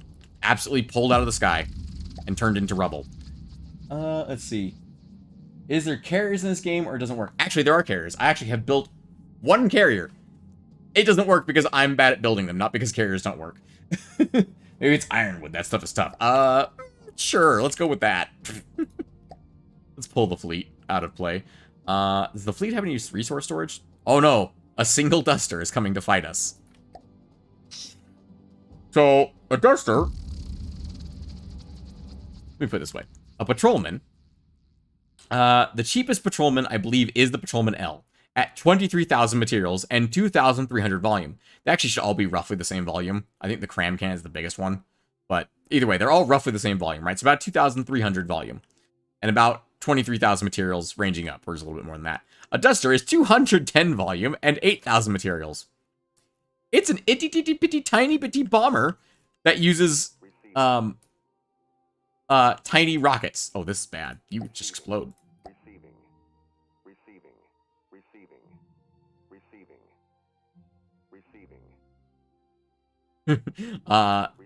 Absolutely pulled out of the sky and turned into rubble. Let's see. Is there carriers in this game or it doesn't work? Actually, there are carriers. I actually have built one carrier. It doesn't work because I'm bad at building them, not because carriers don't work. Maybe it's ironwood. That stuff is tough. Sure. Let's go with that. Let's pull the fleet out of play. Does the fleet have any resource storage? Oh no. A single duster is coming to fight us. So, a duster... Let me put it this way. A patrolman... the cheapest patrolman, I believe, is the Patrolman L, at 23,000 materials and 2,300 volume. They actually should all be roughly the same volume. I think the cram can is the biggest one. But either way, they're all roughly the same volume, right? It's about 2,300 volume. And about 23,000 materials ranging up, or a little bit more than that. A Duster is 210 volume and 8,000 materials. It's an itty-titty-bitty tiny-bitty bomber that uses, tiny rockets. Oh, this is bad. You would just explode.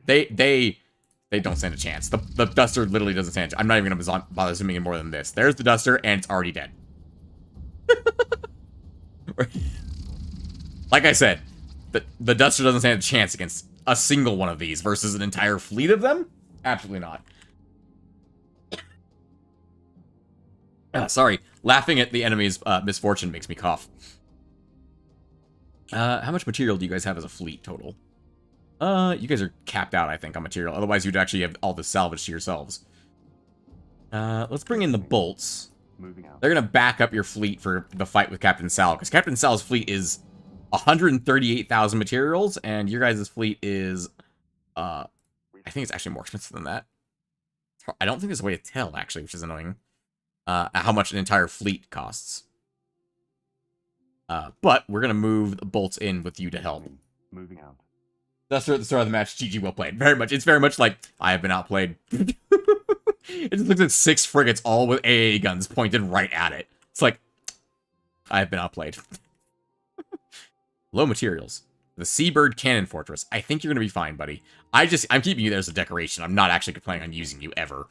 They don't stand a chance. The Duster literally doesn't stand a chance. I'm not even gonna bother zooming in more than this. There's the Duster, and it's already dead. Like I said, the Duster doesn't stand a chance against a single one of these versus an entire fleet of them? Absolutely not. Sorry, laughing at the enemy's misfortune makes me cough. How much material do you guys have as a fleet total? You guys are capped out, I think, on material. Otherwise, you'd actually have all this salvage to yourselves. Let's bring in the bolts. They're gonna back up your fleet for the fight with Captain Sal, because Captain Sal's fleet is 138,000 materials, and your guys' fleet is, I think it's actually more expensive than that. I don't think there's a way to tell, actually, which is annoying. How much an entire fleet costs. But we're gonna move the bolts in with you to help. Moving out. Duster at the start of the match. GG, well played. Very much. It's very much like I have been outplayed. It just looks at 6 frigates, all with AA guns pointed right at it. It's like I have been outplayed. Low materials. The Seabird Cannon Fortress. I think you're gonna be fine, buddy. I'm keeping you there as a decoration. I'm not actually planning on using you ever.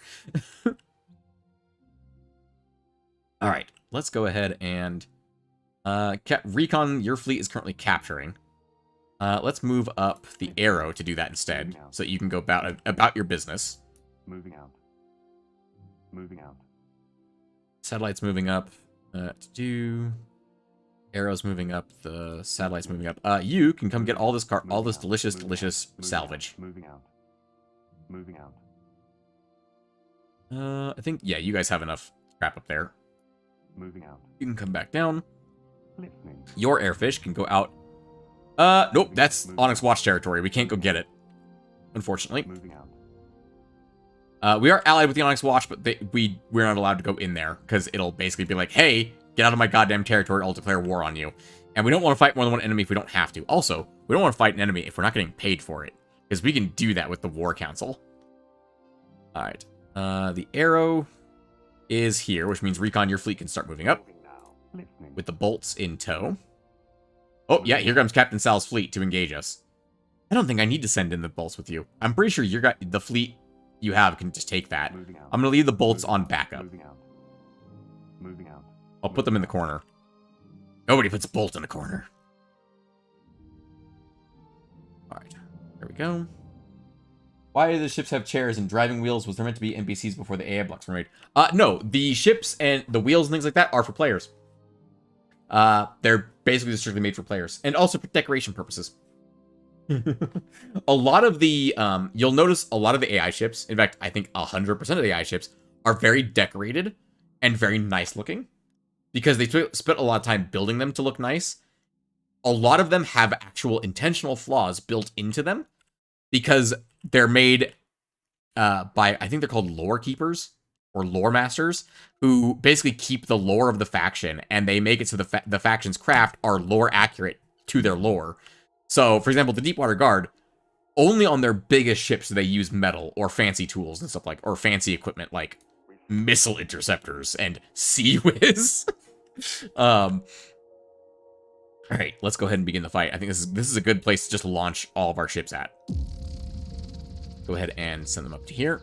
All right, let's go ahead and recon. Your fleet is currently capturing. Let's move up the arrow to do that instead, so that you can go about your business. Moving out. Moving out. Satellite's moving up. Arrow's moving up. The satellite's moving up. You can come get all this delicious salvage. Moving out. Moving out. I think, yeah, you guys have enough crap up there. Moving out. You can come back down. Listening. Your airfish can go out. Nope, that's Onyx Watch territory. We can't go get it, unfortunately. Moving out. We are allied with the Onyx Watch, but we're not allowed to go in there, because it'll basically be like, hey, get out of my goddamn territory, I'll declare war on you. And we don't want to fight more than one enemy if we don't have to. Also, we don't want to fight an enemy if we're not getting paid for it, because we can do that with the War Council. Alright, the arrow is here, which means recon your fleet can start moving up, with the bolts in tow. Oh, yeah, here comes Captain Sal's fleet to engage us. I don't think I need to send in the bolts with you. I'm pretty sure the fleet you have can just take that. I'm going to leave the bolts on backup. Moving out. I'll put them in the corner. Nobody puts a bolt in the corner. Alright, there we go. Why do the ships have chairs and driving wheels? Was there meant to be NPCs before the AI blocks were made? No, the ships and the wheels and things like that are for players. They're basically strictly made for players, and also for decoration purposes. A lot of the, you'll notice a lot of the AI ships, in fact, I think 100% of the AI ships, are very decorated and very nice looking, because they spent a lot of time building them to look nice. A lot of them have actual intentional flaws built into them, because they're made by, I think they're called lore keepers, or lore masters, who basically keep the lore of the faction, and they make it so the faction's craft are lore accurate to their lore. So, for example, the Deepwater Guard, only on their biggest ships do they use metal or fancy tools and stuff like, or fancy equipment like missile interceptors and Sea-Wiz. All right, let's go ahead and begin the fight. I think this is a good place to just launch all of our ships at. Go ahead and send them up to here.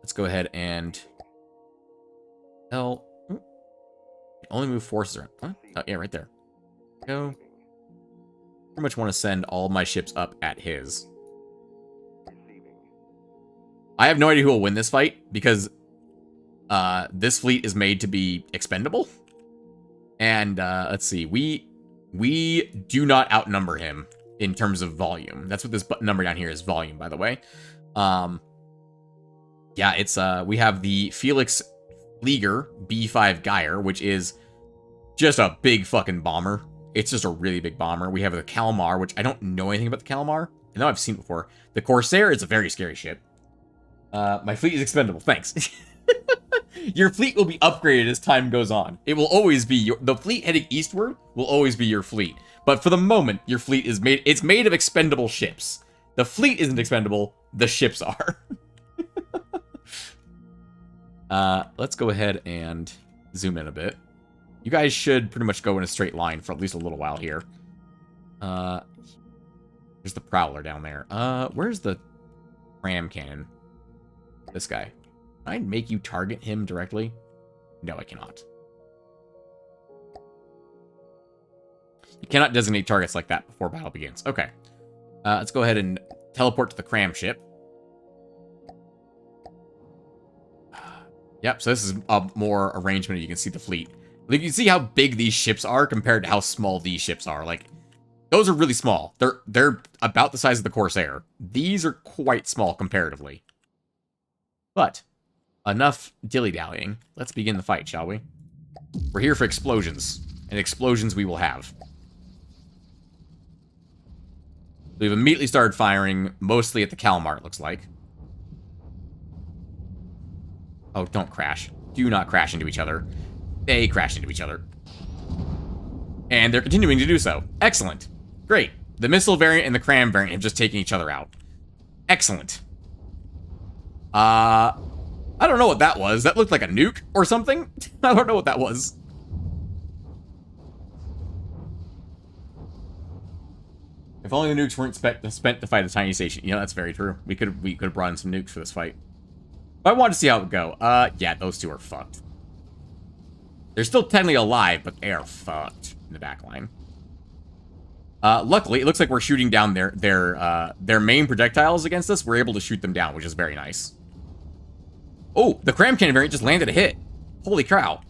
Let's go ahead and hell? Only move forces around. Huh? Oh, yeah, right there. Go. Pretty much want to send all my ships up at his. I have no idea who will win this fight, because this fleet is made to be expendable. And let's see, we do not outnumber him in terms of volume. That's what this number down here is, volume, by the way. Yeah, it's we have the Felix Flieger B5 Geyer, which is just a big fucking bomber. It's just a really big bomber. We have the Kalmar, which I don't know anything about the Kalmar. I know I've seen it before. The Corsair is a very scary ship. My fleet is expendable. Thanks. Your fleet will be upgraded as time goes on. It will always be the fleet heading eastward will always be your fleet. But for the moment, your fleet is it's made of expendable ships. The fleet isn't expendable. The ships are. Let's go ahead and zoom in a bit. You guys should pretty much go in a straight line for at least a little while here. There's the Prowler down there. Where's the ram cannon? This guy. Can I make you target him directly? No, I cannot. You cannot designate targets like that before battle begins. Okay. Let's go ahead and teleport to the cram ship. Yep, so this is a more arrangement. You can see the fleet. Like, you can see how big these ships are compared to how small these ships are. Like, those are really small. They're about the size of the Corsair. These are quite small comparatively. But enough dilly-dallying. Let's begin the fight, shall we? We're here for explosions. And explosions we will have. We've immediately started firing, mostly at the Kalmar, it looks like. Oh, don't crash. Do not crash into each other. They crash into each other. And they're continuing to do so. Excellent. Great. The missile variant and the cram variant have just taken each other out. Excellent. I don't know what that was. That looked like a nuke or something. I don't know what that was. If only the nukes weren't spent to fight a tiny station. You know, that's very true. We could have brought in some nukes for this fight. But I wanted to see how it would go. Yeah, those two are fucked. They're still technically alive, but they are fucked in the back line. Luckily, it looks like we're shooting down their main projectiles against us. We're able to shoot them down, which is very nice. Oh, the cram cannon variant just landed a hit. Holy cow.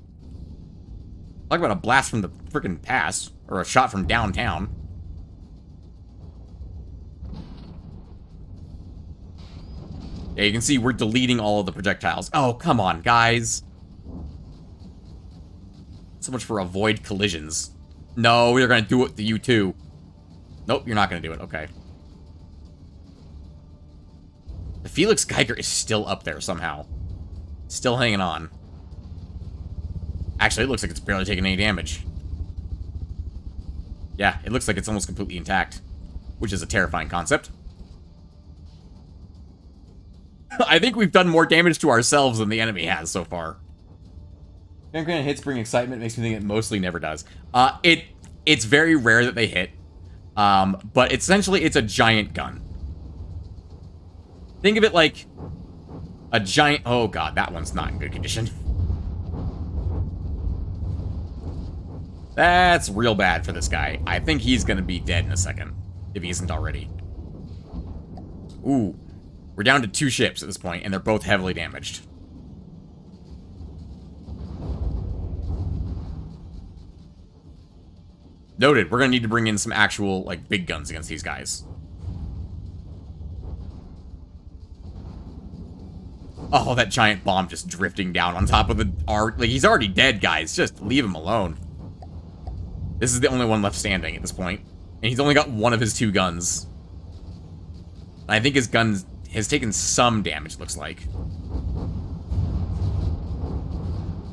Talk about a blast from the freaking pass, or a shot from downtown. Yeah, you can see we're deleting all of the projectiles. Oh, come on, guys. So much for avoid collisions. No, we're gonna do it to you too. Nope, you're not gonna do it. Okay. The Felix Geiger is still up there somehow. Still hanging on. Actually, it looks like it's barely taking any damage. Yeah, it looks like it's almost completely intact. Which is a terrifying concept. I think we've done more damage to ourselves than the enemy has so far. Grand hits bring excitement, makes me think it mostly never does. It's very rare that they hit. But essentially it's a giant gun. Think of it like a giant... Oh god, that one's not in good condition. That's real bad for this guy. I think he's gonna be dead in a second, if he isn't already. Ooh. We're down to 2 ships at this point, and they're both heavily damaged. Noted. We're gonna need to bring in some actual, like, big guns against these guys. Oh, that giant bomb just drifting down on top of the... Like, he's already dead, guys. Just leave him alone. This is the only one left standing at this point. And he's only got one of his 2 guns. I think his gun has taken some damage, looks like.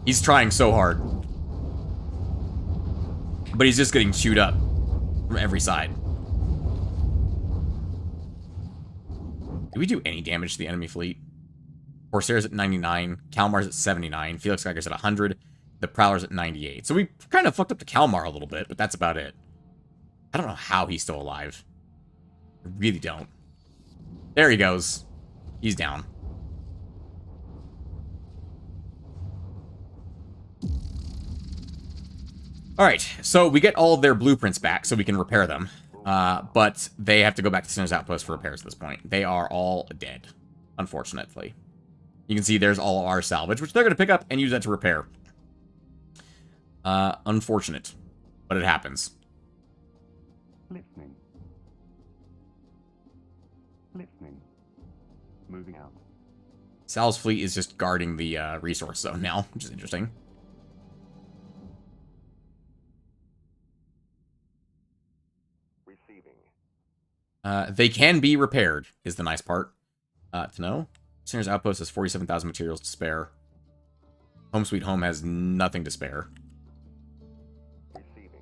He's trying so hard. But he's just getting chewed up from every side. Did we do any damage to the enemy fleet? Corsair's at 99, Kalmar's at 79, Felix Geiger's at 100, the Prowler's at 98. So we kind of fucked up the Kalmar a little bit, but that's about it. I don't know how he's still alive. I really don't. There he goes. He's down. Alright, so we get all of their blueprints back so we can repair them. But they have to go back to Sinner's Outpost for repairs at this point. They are all dead, unfortunately. You can see there's all of our salvage, which they're going to pick up and use that to repair. Unfortunate, but it happens. Listening. Listening. Moving out. Sal's fleet is just guarding the resource zone now, which is interesting. Receiving. They can be repaired, is the nice part to know. Sinner's Outpost has 47,000 materials to spare. Home Sweet Home has nothing to spare. Receiving.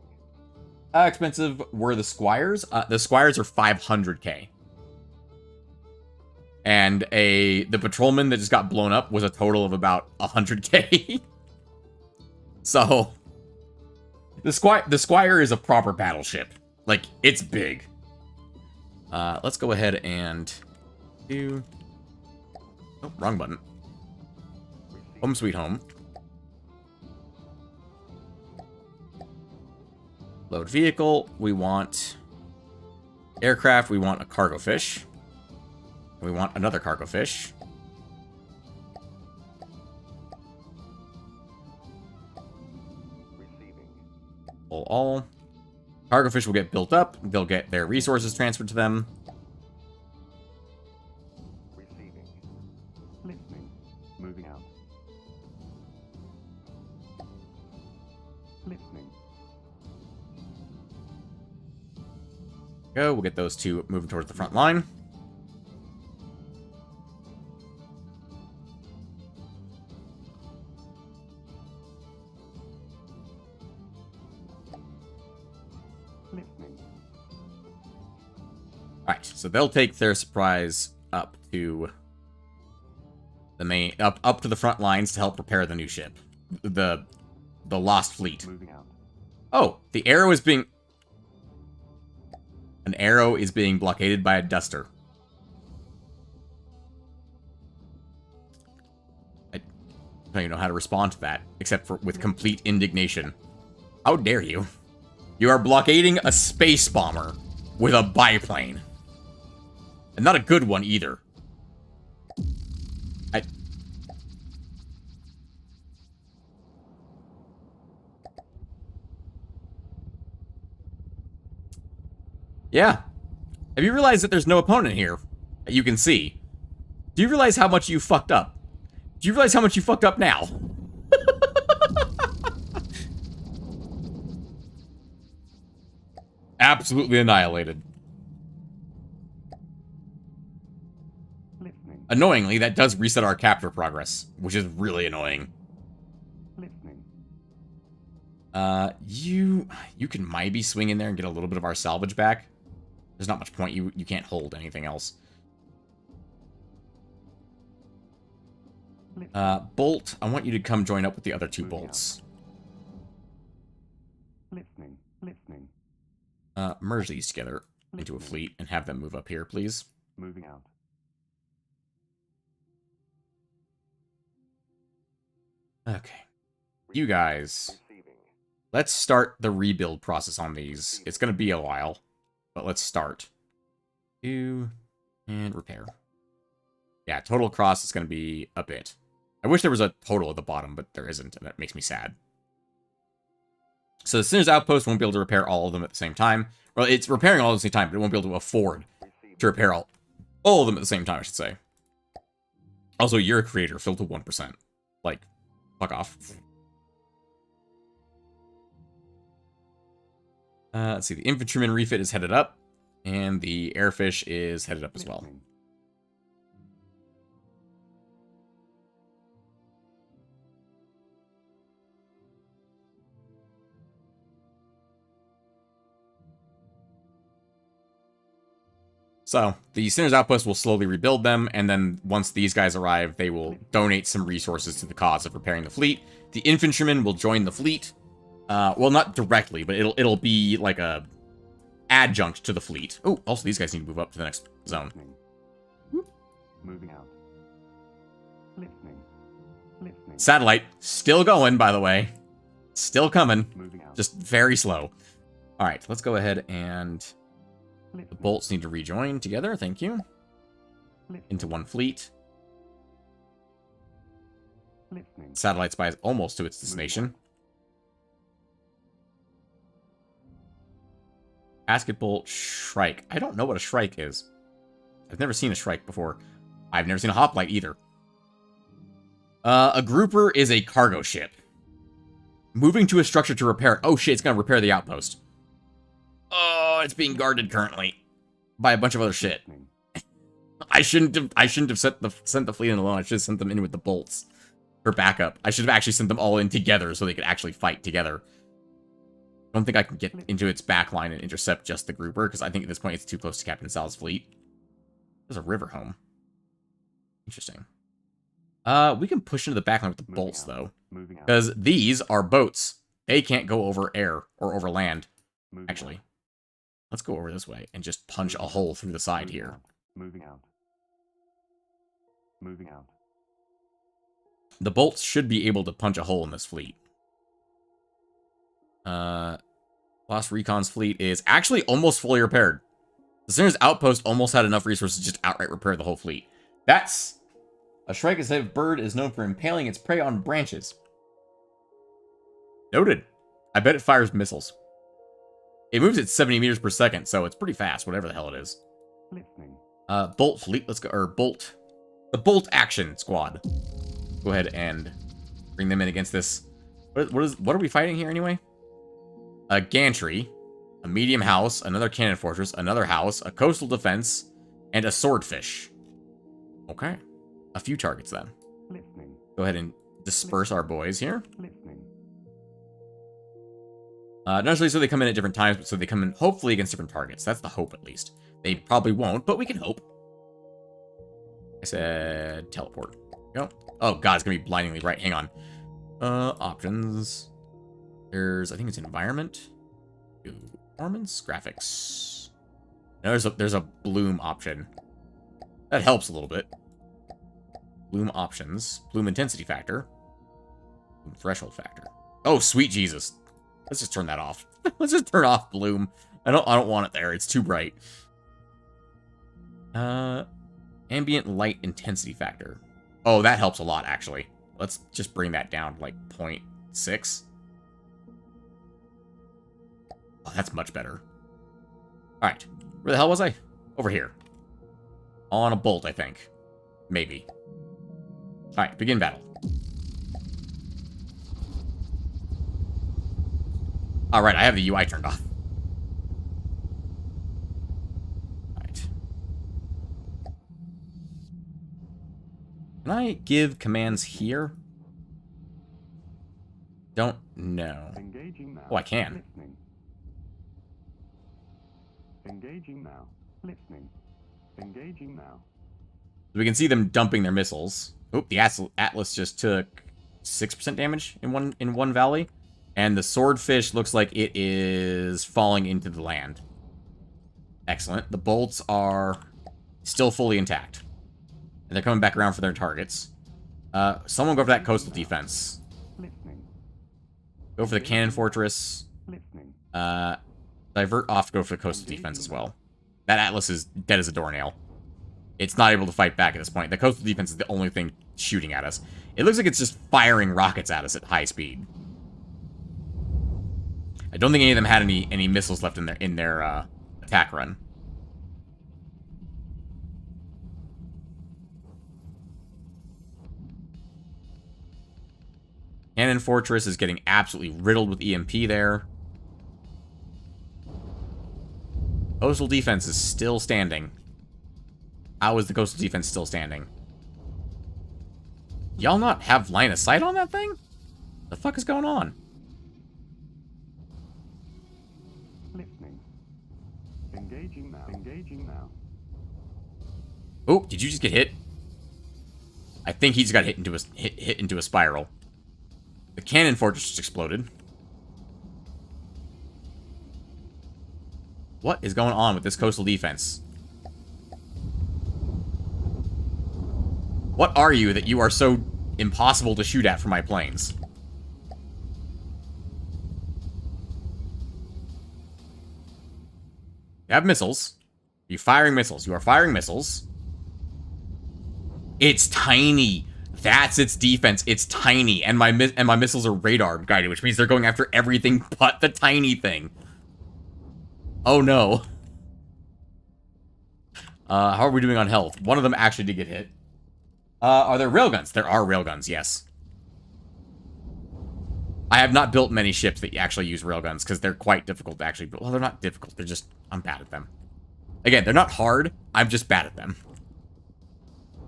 How expensive were the Squires? The Squires are 500k. And the Patrolman that just got blown up was a total of about 100k. So, the Squire is a proper battleship. Like, it's big. Let's go ahead and do... Oh, wrong button. Home Sweet Home. Load vehicle. We want aircraft. We want a cargo fish. We want another cargo fish. Receiving. All. Cargo fish will get built up. They'll get their resources transferred to them. Receiving. Listening. Moving out. Listening. Go. We'll get those two moving towards the front line. Listening. Alright, so they'll take their supplies up to the main up to the front lines to help repair the new ship. The Lost Fleet. Moving out. Oh, the arrow is being... An arrow is being blockaded by a duster. I don't even know how to respond to that, except for with complete indignation. How dare you? You are blockading a space bomber with a biplane. And not a good one, either. Yeah. Have you realized that there's no opponent here that you can see? Do you realize how much you fucked up? Do you realize how much you fucked up now? Absolutely annihilated. Listening. Annoyingly, that does reset our capture progress, which is really annoying. Listening. You can maybe swing in there and get a little bit of our salvage back. There's not much point. You can't hold anything else. Bolt, I want you to come join up with the other two bolts. Listening. Listening. Merge these together into a fleet and have them move up here, please. Moving out. Okay. You guys, Receiving. let's start the rebuild process on these. It's going to be a while, but let's start. Do and repair. Yeah, total cost is going to be a bit. I wish there was a total at the bottom, but there isn't, and that makes me sad. So the Sinner's Outpost won't be able to repair all of them at the same time. Well, it's repairing all at the same time, but it won't be able to afford to repair all of them at the same time, I should say. Also, you're a creator, fill to 1%. Like, fuck off. Let's see, the Infantryman refit is headed up, and the Airfish is headed up as well. Listening. So, the Sinner's Outpost will slowly rebuild them, and then once these guys arrive, they will donate some resources to the cause of repairing the fleet. The Infantrymen will join the fleet. Well, not directly, but it'll be like a adjunct to the fleet. Oh, also these guys need to move up to the next zone. Listening. Moving out. Listening. Listening. Satellite, still going, by the way. Still coming. Moving out. Just very slow. Alright, let's go ahead and... The Listening. bolts need to rejoin together, thank you. Listening. Into one fleet. Listening. Satellite spy is almost to its destination. Basket bolt, Shrike. I don't know what a Shrike is. I've never seen a Shrike before. I've never seen a hoplite either. A grouper is a cargo ship. Moving to a structure to repair it. Oh shit, it's gonna repair the outpost. Oh, it's being guarded currently by a bunch of other shit. Listening. I shouldn't have sent the fleet in alone. I should have sent them in with the bolts for backup. I should have actually sent them all in together so they could actually fight together. I don't think I can get into its back line and intercept just the grouper, because I think at this point it's too close to Captain Sal's fleet. There's a river home. Interesting. We can push into the back line with the Moving bolts, out. though. Moving out. Because these are boats. They can't go over air or over land, Moving actually. out. Let's go over this way and just punch a hole through the side Moving here. out. Moving out. Moving out. The bolts should be able to punch a hole in this fleet. Lost Recon's fleet is actually almost fully repaired. The Sinner's outpost almost had enough resources to just outright repair the whole fleet. That's... A Shrike-type bird is known for impaling its prey on branches. Noted. I bet it fires missiles. It moves at 70 meters per second, so it's pretty fast, whatever the hell it is. Listening. Bolt fleet, let's go, or Bolt. The Bolt Action Squad. Go ahead and bring them in against this. What are we fighting here anyway? A gantry, a medium house, another cannon fortress, another house, a coastal defense, and a swordfish. Okay. A few targets then. Listening. Go ahead and disperse our boys here. Listening. Not necessarily so they come in at different times, but so they come in hopefully against different targets. That's the hope, at least. They probably won't, but we can hope. I said teleport. Go. Oh god, it's gonna be blindingly bright. Hang on. Options. There's, I think it's environment. Performance, graphics. Now there's a bloom option. That helps a little bit. Bloom options. Bloom intensity factor. Bloom threshold factor. Oh, sweet Jesus. Let's just turn that off. Let's just turn off bloom. I don't want it there. It's too bright. Ambient light intensity factor. Oh, that helps a lot, actually. Let's just bring that down to, like, 0.6. Oh, that's much better. Alright. Where the hell was I? Over here. On a bolt, I think. Maybe. Alright, begin battle. Alright, I have the UI turned off. Alright. Can I give commands here? Don't know. Engaging now. Oh, I can. Listening. Engaging now. Listening. Engaging now. We can see them dumping their missiles. Oop, the Atlas just took 6% damage in one valley. And the swordfish looks like it is falling into the land. Excellent. The bolts are still fully intact. And they're coming back around for their targets. Someone go for that coastal defense. Listening. Go for the cannon fortress. Listening. Divert off to go for the coastal defense as well. That Atlas is dead as a doornail. It's not able to fight back at this point. The coastal defense is the only thing shooting at us. It looks like it's just firing rockets at us at high speed. I don't think any of them had any missiles left in their attack run. Cannon Fortress is getting absolutely riddled with EMP there. Coastal defense is still standing. How is the coastal defense still standing? Y'all not have line of sight on that thing? The fuck is going on? Listening. Engaging now. Engaging now. Oh, did you just get hit? I think he just got hit into a spiral. The cannon fortress just exploded. What is going on with this coastal defense? What are you that you are so impossible to shoot at from my planes? You have missiles. You're firing missiles. You are firing missiles. It's tiny. That's its defense. It's tiny, and my missiles are radar guided, which means they're going after everything but the tiny thing. Oh no. How are we doing on health? One of them actually did get hit. Are there railguns? There are railguns, yes. I have not built many ships that actually use railguns because they're quite difficult to actually build. Well, they're not difficult. They're just, I'm bad at them. Again, they're not hard. I'm just bad at them.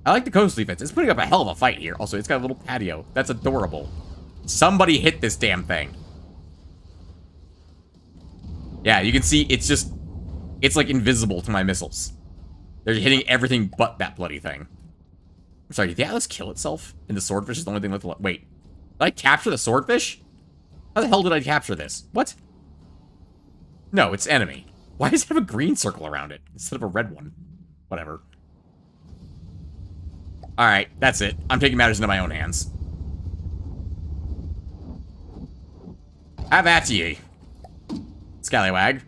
I like the coastal defense. It's putting up a hell of a fight here. Also, it's got a little patio. That's adorable. Somebody hit this damn thing. Yeah, you can see it's just... It's like invisible to my missiles. They're hitting everything but that bloody thing. I'm sorry, did the Atlas kill itself? And the swordfish is the only thing left. Wait. Did I capture the swordfish? How the hell did I capture this? What? No, it's enemy. Why does it have a green circle around it instead of a red one? Whatever. Alright, that's it. I'm taking matters into my own hands. Have at ye, scallywag.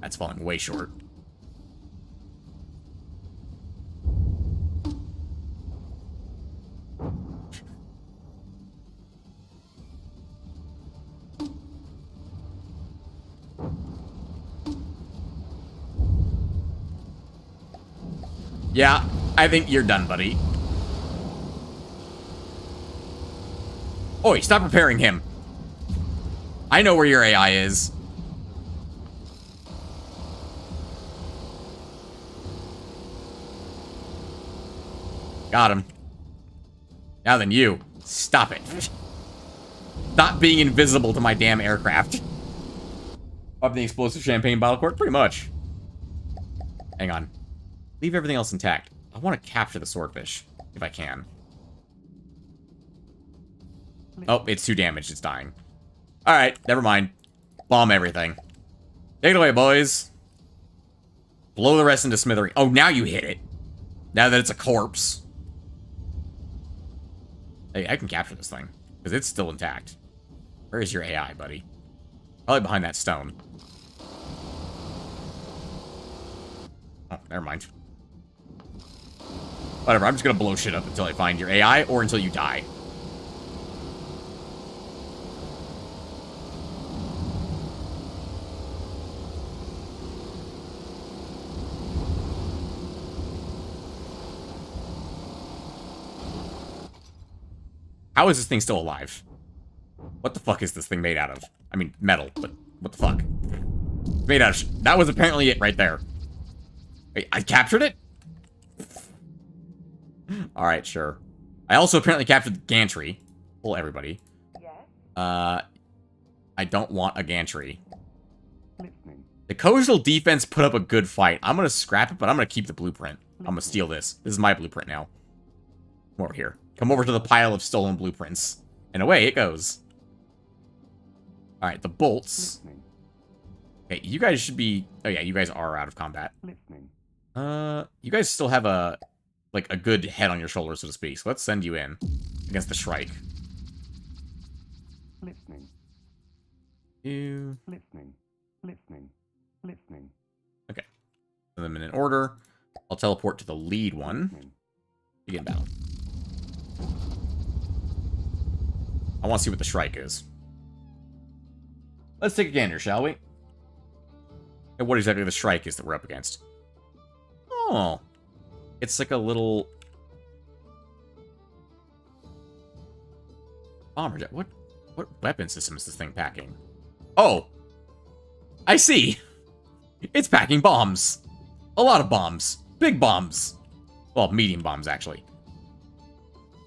That's falling way short. Yeah, I think you're done, buddy. Oi, stop repairing him. I know where your AI is. Got him. Now then you. Stop it. Stop being invisible to my damn aircraft. Up the explosive champagne bottle court? Pretty much. Hang on. Leave everything else intact. I want to capture the swordfish, if I can. Oh, it's too damaged. It's dying. Alright, never mind. Bomb everything. Take it away, boys. Blow the rest into smithereens. Oh, now you hit it. Now that it's a corpse. Hey, I can capture this thing. Because it's still intact. Where is your AI, buddy? Probably behind that stone. Oh, never mind. Whatever, I'm just gonna blow shit up until I find your AI, or until you die. How is this thing still alive? What the fuck is this thing made out of? I mean, metal, but what the fuck? It's made out of that was apparently it right there. Wait, I captured it? Alright, sure. I also apparently captured the gantry. Pull everybody. I don't want a gantry. The coastal defense put up a good fight. I'm gonna scrap it, but I'm gonna keep the blueprint. I'm gonna steal this. This is my blueprint now. Come over here. Come over to the pile of stolen blueprints. And away it goes. Alright, the bolts. Okay, you guys should be... Oh yeah, you guys are out of combat. You guys still have a... Like, a good head on your shoulders, so to speak. So let's send you in. Against the Shrike. You... Okay. Send them in order. I'll teleport to the lead one. Begin battle. I want to see what the Shrike is. Let's take a gander, shall we? And what exactly the Shrike is that we're up against. Oh. It's like a little... bomber jet. What weapon system is this thing packing? Oh. I see. It's packing bombs. A lot of bombs. Big bombs. Well, medium bombs, actually.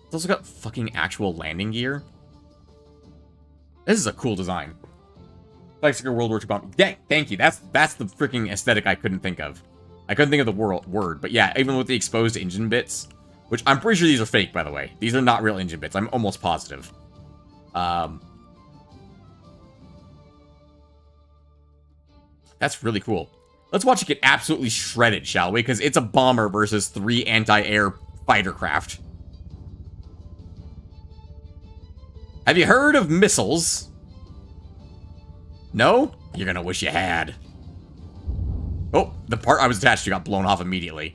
It's also got fucking actual landing gear. This is a cool design. Like a World War II bomb. Yeah, thank you. That's the freaking aesthetic I couldn't think of. I couldn't think of the word. But yeah, even with the exposed engine bits, which I'm pretty sure these are fake, by the way. These are not real engine bits. I'm almost positive. That's really cool. Let's watch it get absolutely shredded, shall we? Because it's a bomber versus 3 anti-air fighter craft. Have you heard of missiles? No? You're gonna wish you had. Oh, the part I was attached to got blown off immediately.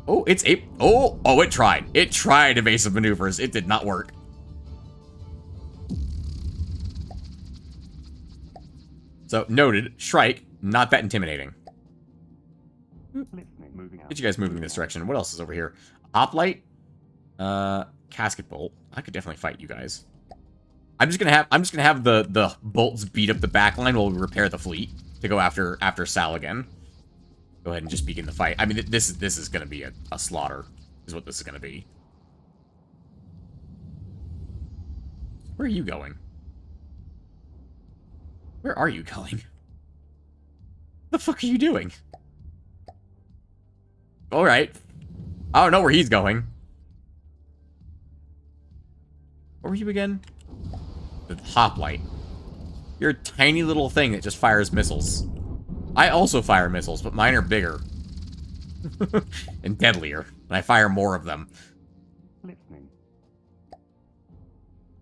Oh, it's a... Oh, oh, it tried. It tried evasive maneuvers. It did not work. So, noted. Shrike, not that intimidating. Get you guys moving in this direction. What else is over here? Hoplite? Casket bolt. I could definitely fight you guys. I'm just gonna have the bolts beat up the back line while we repair the fleet to go after Sal again. Go ahead and just begin the fight. I mean, this is gonna be a slaughter, is what this is gonna be. Where are you going? Where are you going? The fuck are you doing? Alright. I don't know where he's going. Where were you again? The hoplite. You're a tiny little thing that just fires missiles. I also fire missiles, but mine are bigger. And deadlier. And I fire more of them. Listening.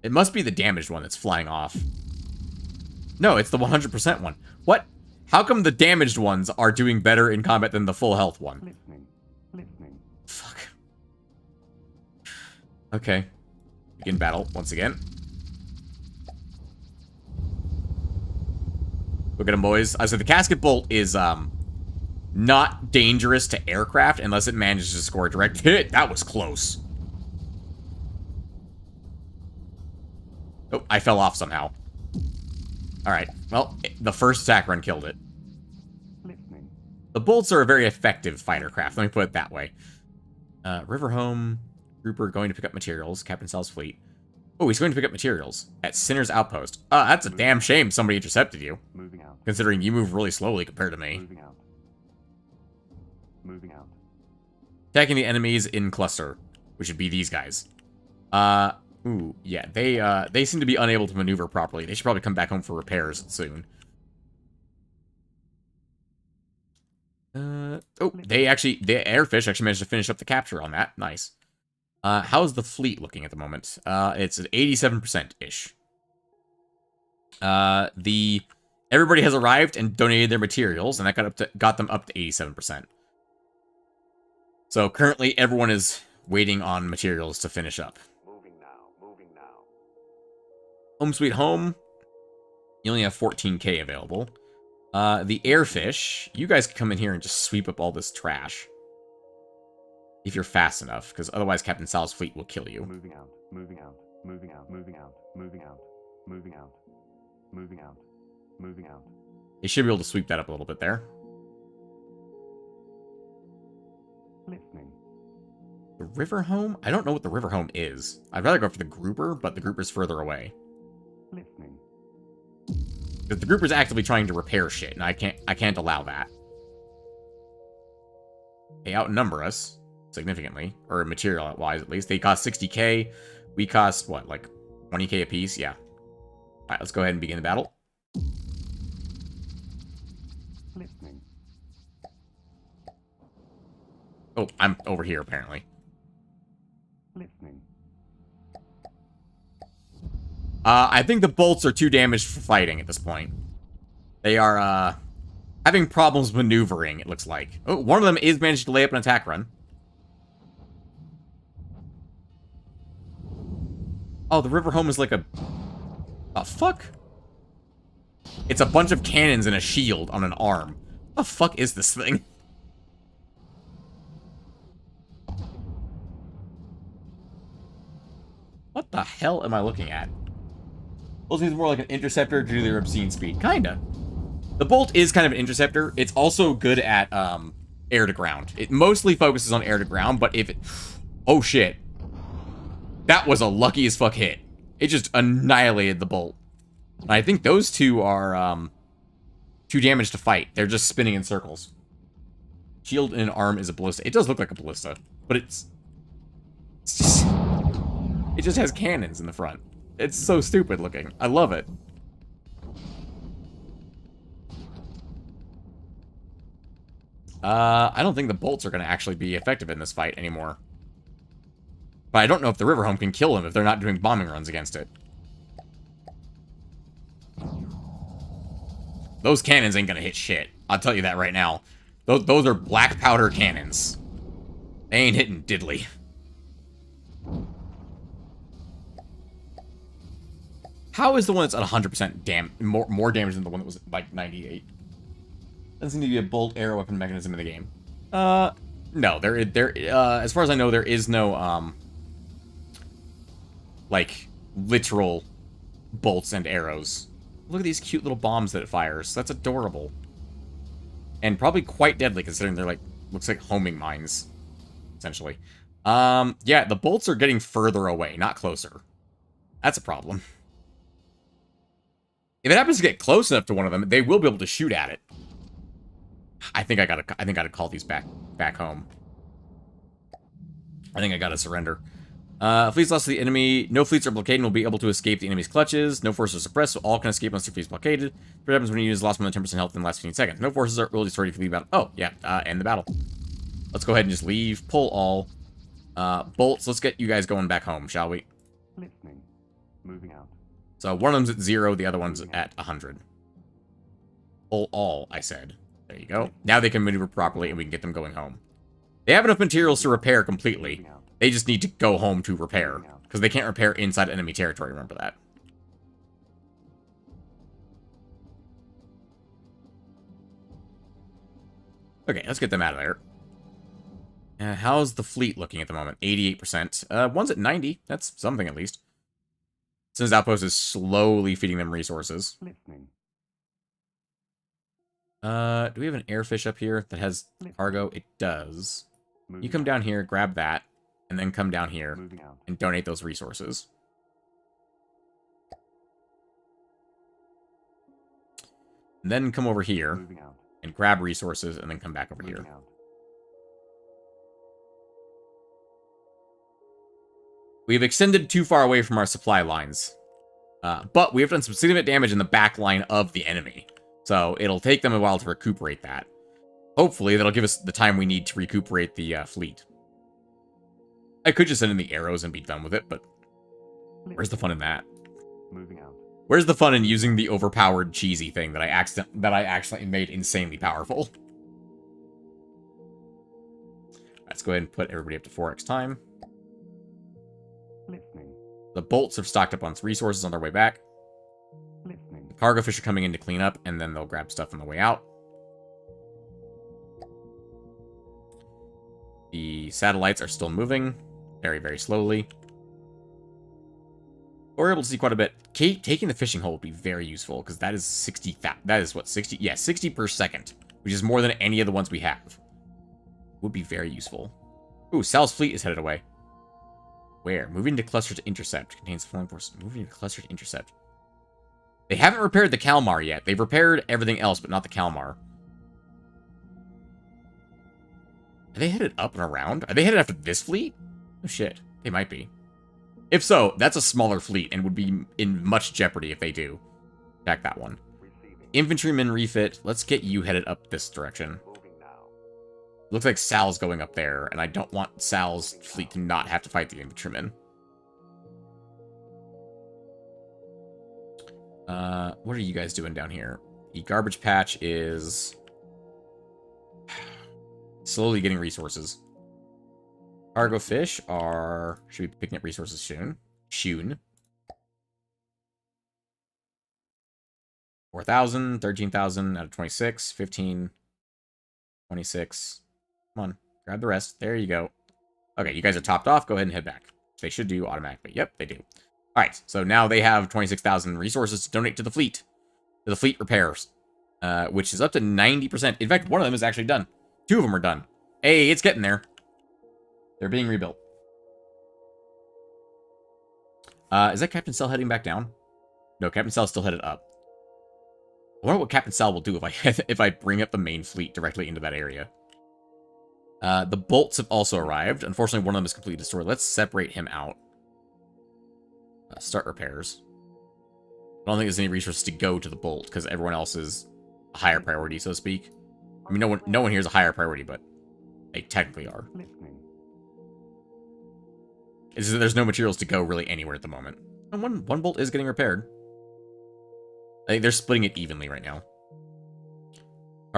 It must be the damaged one that's flying off. No, it's the 100% one. What? How come the damaged ones are doing better in combat than the full health one? Listening. Listening. Fuck. Okay. Begin battle once again. Look at him, boys. So the casket bolt is not dangerous to aircraft unless it manages to score a direct hit. That was close. Oh, I fell off somehow. Alright, well, the first attack run killed it. Listening. The bolts are a very effective fighter craft, let me put it that way. River Home, Grouper going to pick up materials, Captain Sal's fleet. Oh, he's going to pick up materials at Sinner's Outpost. That's a damn shame somebody intercepted you. Moving out. Considering you move really slowly compared to me. Moving out. Moving out. Attacking the enemies in cluster, which would be these guys. Ooh, yeah, they seem to be unable to maneuver properly. They should probably come back home for repairs soon. Oh, the Airfish actually managed to finish up the capture on that. Nice. How's the fleet looking at the moment? It's at 87%-ish. Everybody has arrived and donated their materials, and that got them up to 87%. So currently, everyone is waiting on materials to finish up. Moving now. Moving now. Home Sweet Home. You only have 14k available. The Airfish. You guys can come in here and just sweep up all this trash. If you're fast enough, because otherwise Captain Sal's fleet will kill you. Moving out. Moving out. Moving out. Moving out. Moving out. Moving out. Moving out. Moving out. They should be able to sweep that up a little bit there. Listening. The River Home? I don't know what the River Home is. I'd rather go for the Grouper, but the Grouper's further away. Listening. Because the Grouper's actively trying to repair shit, and I can't allow that. They outnumber us significantly, or material-wise at least. They cost 60k. We cost, what, like 20k apiece? Yeah. Alright, let's go ahead and begin the battle. Listening. Oh, I'm over here, apparently. Listening. I think the bolts are too damaged for fighting at this point. They are, having problems maneuvering, it looks like. Oh, one of them is managing to lay up an attack run. Oh, the River Home is like a... fuck? It's a bunch of cannons and a shield on an arm. What the fuck is this thing? What the hell am I looking at? Well, seems more like an interceptor due to their obscene speed. Kinda. The Bolt is kind of an interceptor. It's also good at air to ground. It mostly focuses on air to ground, but if it... Oh, shit. That was a lucky as fuck hit. It just annihilated the Bolt. And I think those two are too damaged to fight. They're just spinning in circles. Shield in an arm is a ballista. It does look like a ballista, but it's just... It just has cannons in the front. It's so stupid looking. I love it. I don't think the bolts are going to actually be effective in this fight anymore. But I don't know if the River Home can kill them if they're not doing bombing runs against it. Those cannons ain't gonna hit shit. I'll tell you that right now. Those are black powder cannons. They ain't hitting diddly. How is the one that's at 100% more damage than the one that was like 98? Doesn't need to be a bolt arrow weapon mechanism in the game. No, as far as I know, there is no, like, literal bolts and arrows. Look at these cute little bombs that it fires. That's adorable. And probably quite deadly, considering they're, like, looks like homing mines, essentially. Yeah, the bolts are getting further away, not closer. That's a problem. If it happens to get close enough to one of them, they will be able to shoot at it. I think I gotta call these back home. I think I gotta surrender. Fleets lost to the enemy. No fleets are blockaded and will be able to escape the enemy's clutches. No forces are suppressed, so all can escape unless your fleet is blockaded. What happens when you use lost more than 10% health in the last 15 seconds? No forces will destroy if you leave battle. Oh, yeah, end the battle. Let's go ahead and just leave. Pull all. Bolts, let's get you guys going back home, shall we? Listening. Moving out. So one of them's at 0, the other one's at 100. Pull all, I said. There you go. Now they can maneuver properly and we can get them going home. They have enough materials to repair completely. They just need to go home to repair. Because they can't repair inside enemy territory, remember that. Okay, let's get them out of there. How's the fleet looking at the moment? 88%. One's at 90. That's something at least. Since Outpost is slowly feeding them resources. Listening. Do we have an airfish up here that has cargo? It does. You come down here, grab that, and then come down here and donate those resources. And then come over here and grab resources and then come back over here. We've extended too far away from our supply lines. But we have done some significant damage in the back line of the enemy. So it'll take them a while to recuperate that. Hopefully, that'll give us the time we need to recuperate the fleet. I could just send in the arrows and be done with it, but where's the fun in that? Moving out. Where's the fun in using the overpowered cheesy thing that I accidentally made insanely powerful? Let's go ahead and put everybody up to 4x time. Listening. The bolts have stocked up on resources on their way back. Listening. The cargo fish are coming in to clean up, and then they'll grab stuff on the way out. The satellites are still moving, very, very slowly. We're able to see quite a bit. Taking the fishing hole would be very useful, because that is 60... That is what, 60? Yeah, 60 per second, which is more than any of the ones we have. Would be very useful. Ooh, Sal's fleet is headed away. Where? Moving to cluster to intercept. Contains flying force. Moving to cluster to intercept. They haven't repaired the Kalmar yet. They've repaired everything else, but not the Kalmar. Are they headed up and around? Are they headed after this fleet? Oh shit. They might be. If so, that's a smaller fleet and would be in much jeopardy if they do. Attack that one. Infantryman refit. Let's get you headed up this direction. Looks like Sal's going up there, and I don't want Sal's fleet to not have to fight the infantrymen. What are you guys doing down here? The garbage patch is slowly getting resources. Cargo fish should be picking up resources soon. 4,000, 13,000 out of 26, 15, 26. Come on, grab the rest. There you go. Okay, you guys are topped off. Go ahead and head back. They should do automatically. Yep, they do. All right, so now they have 26,000 resources to donate to the fleet. To the fleet repairs, which is up to 90%. In fact, one of them is actually done. 2 of them are done. Hey, it's getting there. They're being rebuilt. Is that Captain Cell heading back down? No, Captain Cell's still headed up. I wonder what Captain Cell will do if I bring up the main fleet directly into that area. The bolts have also arrived. Unfortunately, one of them is completely destroyed. Let's separate him out. Start repairs. I don't think there's any resources to go to the bolt because everyone else is a higher priority, so to speak. I mean, no one here is a higher priority, but they technically are. There's no materials to go really anywhere at the moment. And one bolt is getting repaired. I think they're splitting it evenly right now.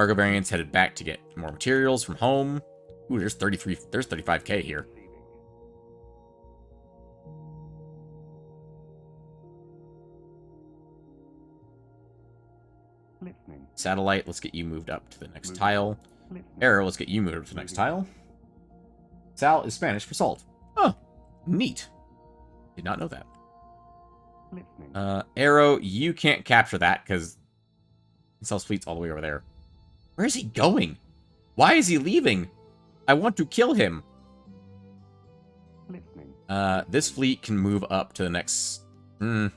Cargo variants headed back to get more materials from home. Ooh, there's 35k here. Listening. Satellite, let's get you moved up to the next Moving. tile. Listening. Arrow, let's get you moved up to the next tile. Sal is Spanish for salt. Oh, neat. Did not know that. Listening. Arrow, you can't capture that because Sal's fleet's all the way over there. Where is he going? Why is he leaving? I want to kill him. Listening. This fleet can move up to the next... Moving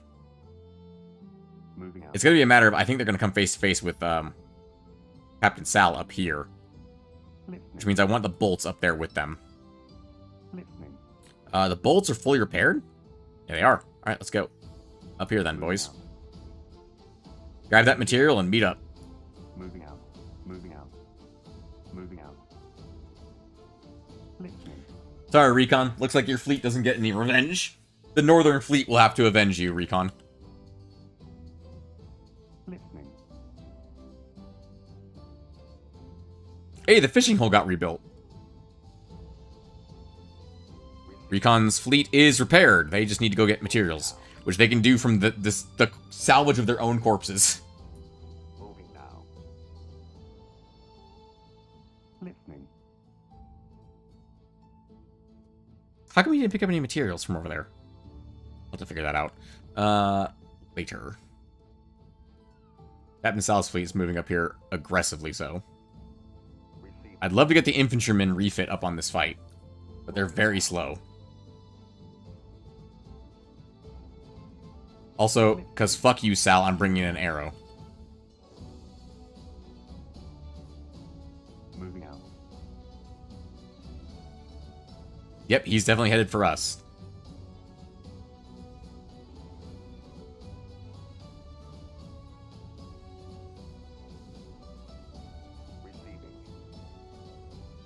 out. It's going to be a matter of... I think they're going to come face to face with Captain Sal up here. Listening. Which means I want the bolts up there with them. Listening. The bolts are fully repaired? Yeah, they are. Alright, let's go. Up here then, boys. Grab that material and meet up. Moving out. Moving out. Moving out. Listening. Sorry, Recon. Looks like your fleet doesn't get any revenge. The Northern Fleet will have to avenge you, Recon. Listening. Hey, the fishing hole got rebuilt. Recon's fleet is repaired. They just need to go get materials, which they can do from the salvage of their own corpses. Moving now. Listening. How come we didn't pick up any materials from over there? I'll have to figure that out. Later. Captain Sal's fleet is moving up here aggressively so. Receive. I'd love to get the infantrymen refit up on this fight, but they're very slow. Also, because fuck you, Sal, I'm bringing in an arrow. Moving out. Yep, he's definitely headed for us. Receiving.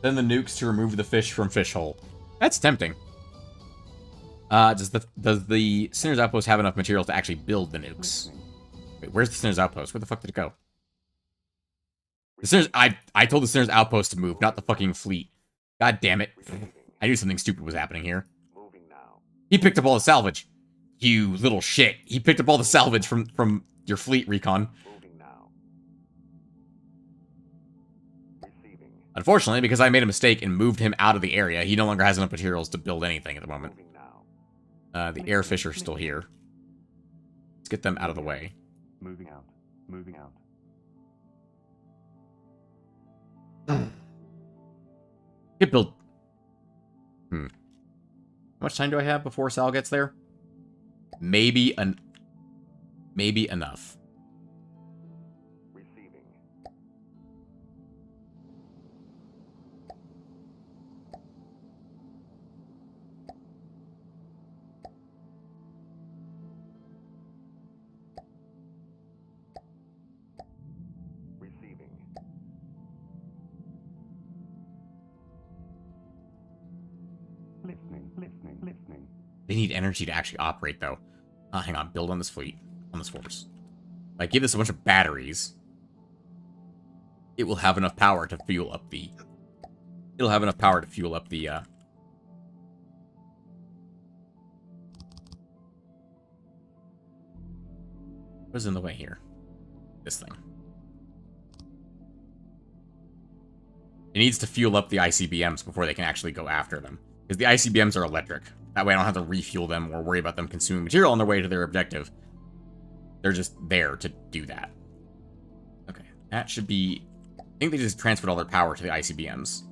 Then the nukes to remove the fish from fish hole. That's tempting. Does the Sinner's Outpost have enough materials to actually build the nukes? Listening. Wait, where's the Sinner's Outpost? Where the fuck did it go? The Sinner's... I told the Sinner's Outpost to move, not the fucking fleet. God damn it. Receiving. I knew something stupid was happening here. Moving now. He picked up all the salvage. You little shit. He picked up all the salvage from your fleet, Recon. Moving now. Receiving. Unfortunately, because I made a mistake and moved him out of the area, he no longer has enough materials to build anything at the moment. Moving now. The airfish are still here. Let's get them out of the way. Moving out. Moving out. Get build. How much time do I have before Sal gets there? Maybe enough. Receiving. Receiving. Listening. Listening. Listening. They need energy to actually operate, though. Hang on. Build on this fleet. On this force. If I give this a bunch of batteries, it will have enough power to fuel up the... It'll have enough power to fuel up the, What's in the way here? This thing. It needs to fuel up the ICBMs before they can actually go after them. Because the ICBMs are electric. That way I don't have to refuel them or worry about them consuming material on their way to their objective. They're just there to do that. Okay, that should be... I think they just transferred all their power to the ICBMs.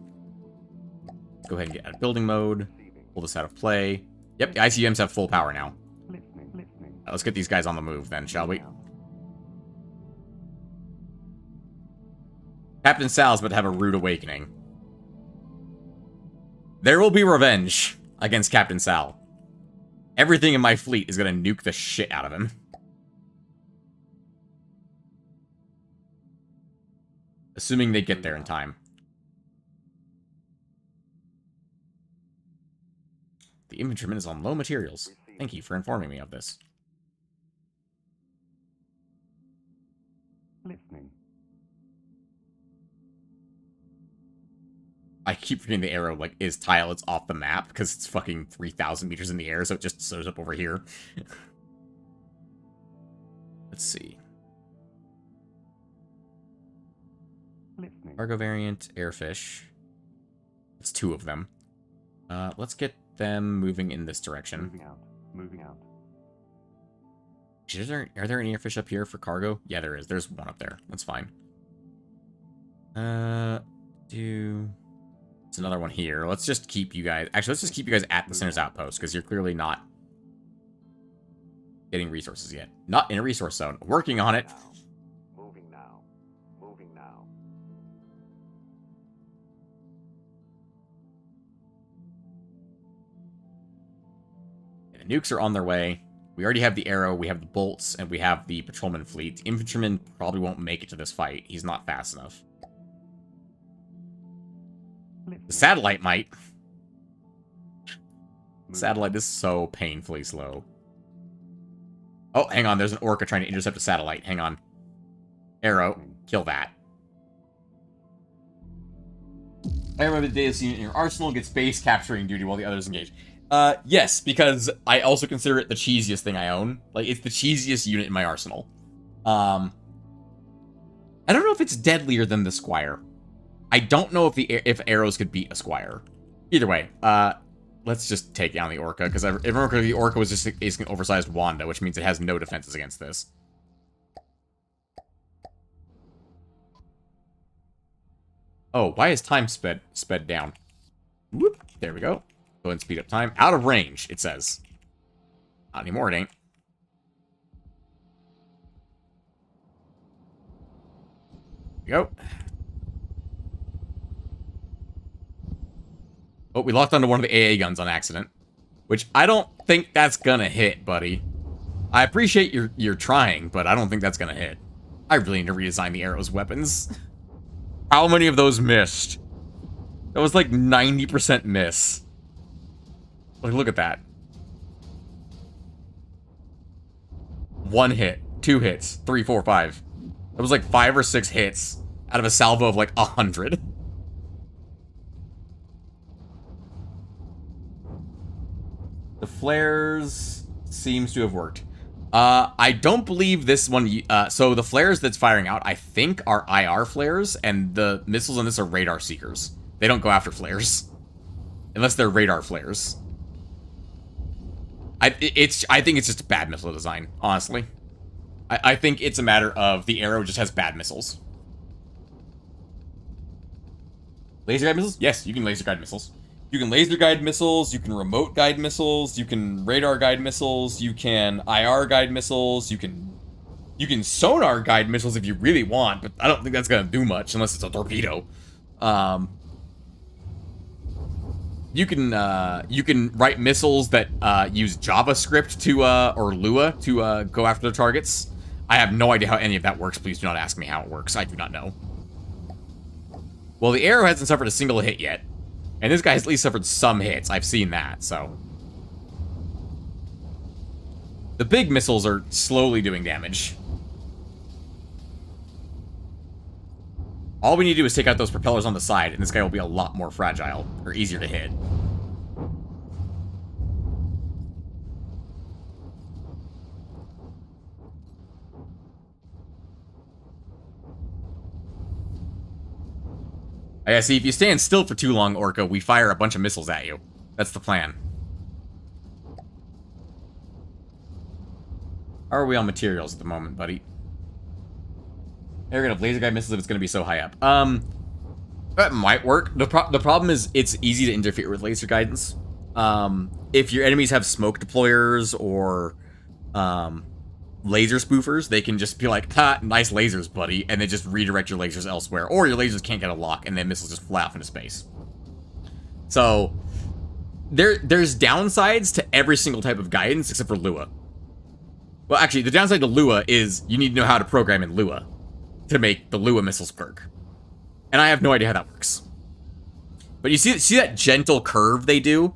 Let's go ahead and get out of building mode. Receiving. Pull this out of play. Yep, the ICBMs have full power now. Listening. Listening. Let's get these guys on the move then, shall we? Captain Sal's about to have a rude awakening. There will be revenge against Captain Sal. Everything in my fleet is going to nuke the shit out of him. Assuming they get there in time. The infantryman is on low materials. Thank you for informing me of this. Listening. I keep forgetting the arrow, like, is tile. It's off the map, because it's fucking 3,000 meters in the air, so it just shows up over here. Let's see. Listening. Cargo variant, airfish. It's 2 of them. Let's get them moving in this direction. Moving out. Moving out. Are there any airfish up here for cargo? Yeah, there is. There's one up there. That's fine. It's another one here. Let's just keep you guys... Actually, let's just keep you guys at the center's outpost, because you're clearly not getting resources yet. Not in a resource zone. Working on it. Moving now. Moving now. And the nukes are on their way. We already have the arrow, we have the bolts, and we have the patrolman fleet. The infantryman probably won't make it to this fight. He's not fast enough. The satellite might. Satellite is so painfully slow. Oh, hang on. There's an orca trying to intercept a satellite. Hang on. Arrow. Kill that. I remember the day this unit in your arsenal gets base capturing duty while the others engage. Yes, because I also consider it the cheesiest thing I own. Like, it's the cheesiest unit in my arsenal. I don't know if it's deadlier than the Squire. I don't know if arrows could beat a Squire. Either way, let's just take down the Orca, because I remember the Orca was just basically an oversized Wanda, which means it has no defenses against this. Oh, why is time sped down? Whoop, there we go. Go ahead and speed up time. Out of range, it says. Not anymore, it ain't. There we go. Oh, we locked onto one of the AA guns on accident. Which I don't think that's gonna hit, buddy. I appreciate you're trying, but I don't think that's gonna hit. I really need to redesign the arrow's weapons. How many of those missed? That was like 90% miss. Like, look at that. 1 hit, 2 hits, 3, 4, 5. That was like 5 or 6 hits out of a salvo of like 100. The flares seems to have worked. I don't believe this one... so the flares that's firing out, I think, are IR flares, and the missiles on this are radar seekers. They don't go after flares. Unless they're radar flares. I think it's just a bad missile design, honestly. I think it's a matter of the arrow just has bad missiles. Laser guide missiles? Yes, you can laser guide missiles. You can laser guide missiles, you can remote guide missiles, you can radar guide missiles, you can IR guide missiles, you can sonar guide missiles if you really want, but I don't think that's gonna do much unless it's a torpedo. You can write missiles that use JavaScript to or Lua to go after the targets. I have no idea how any of that works. Please do not ask me how it works. I do not know. Well, the arrow hasn't suffered a single hit yet. And this guy's at least suffered some hits. I've seen that, so. The big missiles are slowly doing damage. All we need to do is take out those propellers on the side, and this guy will be a lot more fragile, or easier to hit. Yeah, see, if you stand still for too long, Orca, we fire a bunch of missiles at you. That's the plan. How are we on materials at the moment, buddy? They're gonna have laser guide missiles if it's gonna be so high up. That might work. The problem is it's easy to interfere with laser guidance. If your enemies have smoke deployers or laser spoofers, they can just be like, ha, nice lasers, buddy, and they just redirect your lasers elsewhere. Or your lasers can't get a lock, and then missiles just fly off into space. So, there's downsides to every single type of guidance except for Lua. Well, actually, the downside to Lua is you need to know how to program in Lua to make the Lua missiles work. And I have no idea how that works. But you see that gentle curve they do?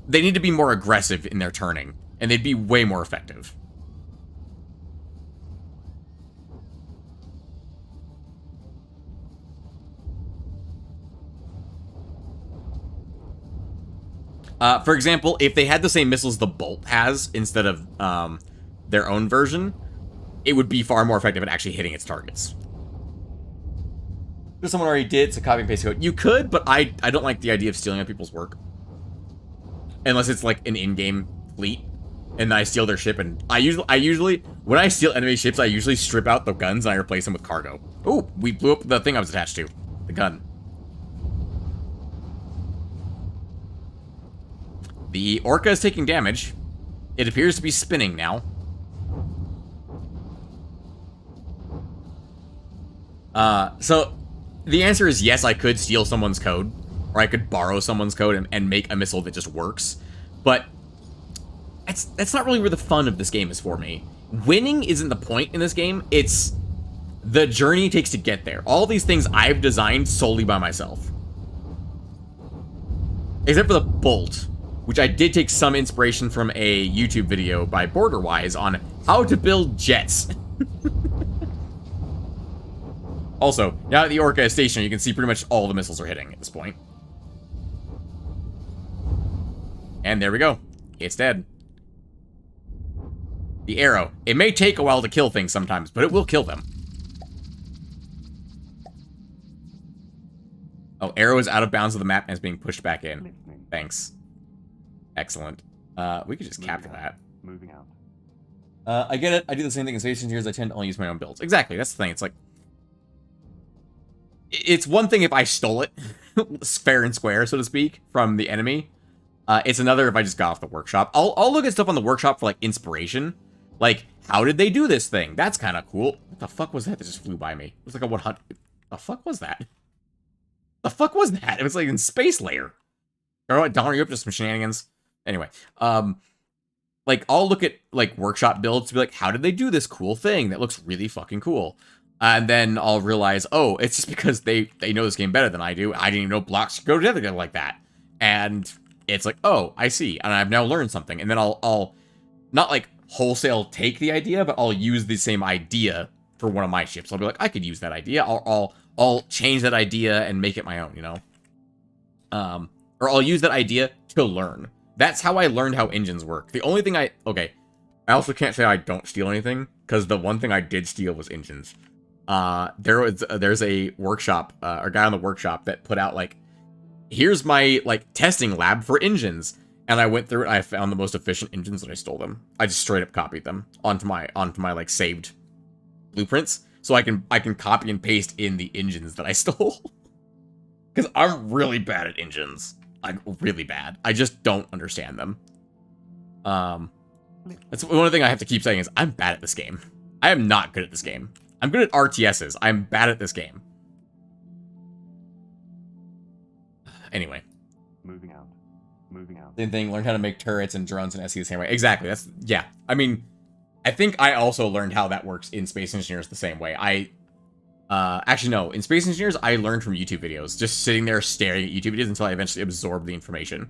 They need to be more aggressive in their turning, and they'd be way more effective. For example, if they had the same missiles the Bolt has instead of their own version, it would be far more effective at actually hitting its targets. If someone already did, it's a copy and paste code. You could, but I don't like the idea of stealing other people's work. Unless it's like an in-game fleet, and I steal their ship, and I usually, when I steal enemy ships, I usually strip out the guns and I replace them with cargo. Oh, we blew up the thing I was attached to. The gun. The Orca is taking damage. It appears to be spinning now. So the answer is yes, I could steal someone's code, or I could borrow someone's code and make a missile that just works. But that's not really where the fun of this game is for me. Winning isn't the point in this game. It's the journey it takes to get there. All these things I've designed solely by myself. Except for the Bolt, which I did take some inspiration from a YouTube video by Borderwise on how to build jets. Also, now that the Orca is stationary, you can see pretty much all the missiles are hitting at this point. And there we go. It's dead. The arrow. It may take a while to kill things sometimes, but it will kill them. Oh, arrow is out of bounds of the map and is being pushed back in. Thanks. Excellent. We could just capture that. Moving out. I get it. I do the same thing in Space Engineers. I tend to only use my own builds. Exactly. That's the thing. It's like... It's one thing if I stole it, fair and square, so to speak, from the enemy. It's another if I just got off the workshop. I'll look at stuff on the workshop for, like, inspiration. Like, how did they do this thing? That's kind of cool. What the fuck was that that just flew by me? It was like a 100... The fuck was that? The fuck was that? It was like in Space Layer. Or what, Donner, you up to some shenanigans? Anyway, like, I'll look at, like, workshop builds to be like, how did they do this cool thing that looks really fucking cool? And then I'll realize, oh, it's just because they know this game better than I do. I didn't even know blocks go together like that. And it's like, oh, I see. And I've now learned something. And then I'll not, like, wholesale take the idea, but I'll use the same idea for one of my ships. I'll be like, I could use that idea. I'll change that idea and make it my own, you know? Or I'll use that idea to learn. That's how I learned how engines work. The only thing okay, I also can't say I don't steal anything, because the one thing I did steal was engines. There's a workshop, a guy on the workshop that put out, like, here's my, like, testing lab for engines. And I went through it, and I found the most efficient engines, and I stole them. I just straight up copied them onto my like, saved blueprints. So I can copy and paste in the engines that I stole. Because I'm really bad at engines. I'm really bad. I just don't understand them. That's one thing I have to keep saying is I'm bad at this game. I am not good at this game. I'm good at RTSs. I'm bad at this game. Anyway. Moving out. Moving out. Same thing. Learned how to make turrets and drones and SE the same way. Exactly. That's, yeah. I mean, I think I also learned how that works in Space Engineers the same way. Actually, no. In Space Engineers, I learned from YouTube videos. Just sitting there staring at YouTube videos until I eventually absorbed the information.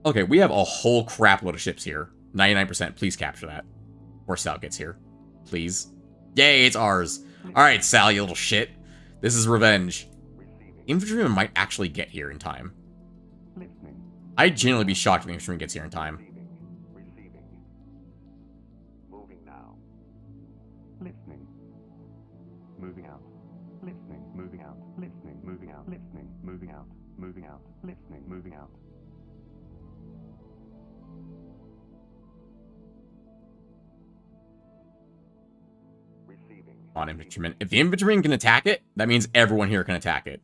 Okay, we have a whole crap load of ships here. 99%. Please capture that. Before Sal gets here. Please. Yay, it's ours. Alright, Sal, you little shit. This is revenge. Infantryman might actually get here in time. I'd genuinely be shocked if the infantryman gets here in time. Receiving. Moving now. Listening. Moving out. Listening. Moving out. Listening. Moving out. Listening. Moving out. Moving out. Listening. Moving out. Receiving. On infantryman. If the infantryman can attack it, that means everyone here can attack it.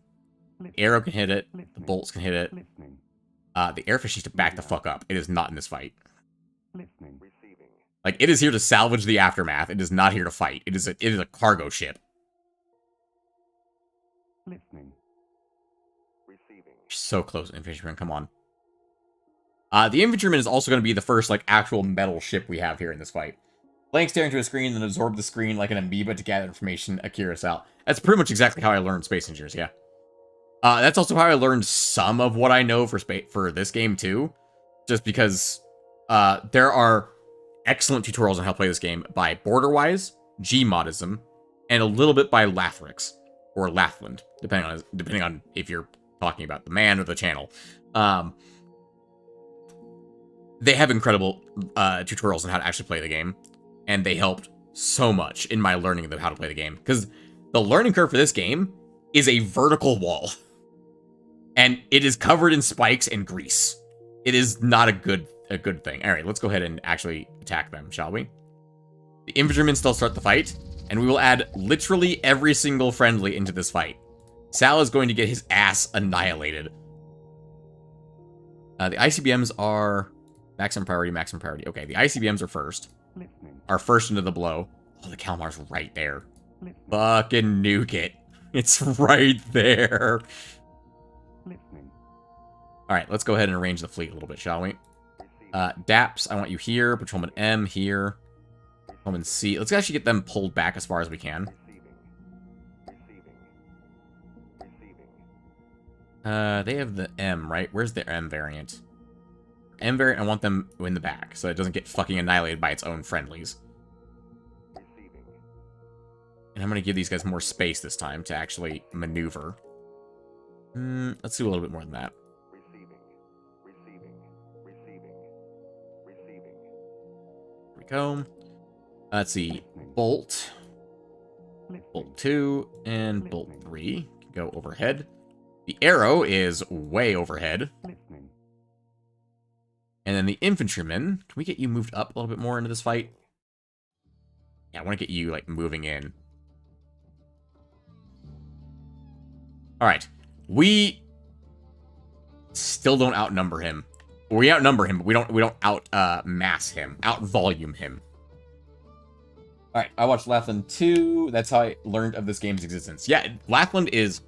The arrow can hit it. The bolts can hit it. Listening. The airfish needs to back the fuck up. It is not in this fight. Listening. Receiving. Like, it is here to salvage the aftermath. It is not here to fight. It is a cargo ship. Listening. Receiving. So close, infantryman. Come on. The infantryman is also going to be the first, like, actual metal ship we have here in this fight. Blank staring to a screen, then absorb the screen like an amoeba to gather information. Akira Sal. That's pretty much exactly how I learned Space Engineers, yeah. That's also how I learned some of what I know for this game, too. Just because there are excellent tutorials on how to play this game by Borderwise, Gmodism, and a little bit by Lathrix, or Lathland, depending on if you're talking about the man or the channel. Um, they have incredible tutorials on how to actually play the game, and they helped so much in my learning of how to play the game, because the learning curve for this game is a vertical wall, and it is covered in spikes and grease. It is not a good thing. All right, let's go ahead and actually attack them, shall we? The infantrymen still start the fight, and we will add literally every single friendly into this fight. Sal is going to get his ass annihilated. The ICBMs are maximum priority. Okay, the ICBMs are first. Are first into the blow. Oh, the Kalmar's right there. Fucking nuke it. It's right there. Alright, let's go ahead and arrange the fleet a little bit, shall we? DAPS, I want you here. Patrolman M here. Patrolman C. Let's actually get them pulled back as far as we can. They have the M, right? Where's their M variant? M variant, I want them in the back, so it doesn't get fucking annihilated by its own friendlies. And I'm gonna give these guys more space this time to actually maneuver. Let's do a little bit more than that. Here we go. Let's see. Bolt. Bolt 2 and Bolt 3 can go overhead. The arrow is way overhead. And then the infantrymen, can we get you moved up a little bit more into this fight? Yeah, I want to get you, like, moving in. Alright. We still don't outnumber him. We outnumber him, but we don't mass him. Out-volume him. Alright, I watched Lathland 2. That's how I learned of this game's existence. Yeah, Lathland is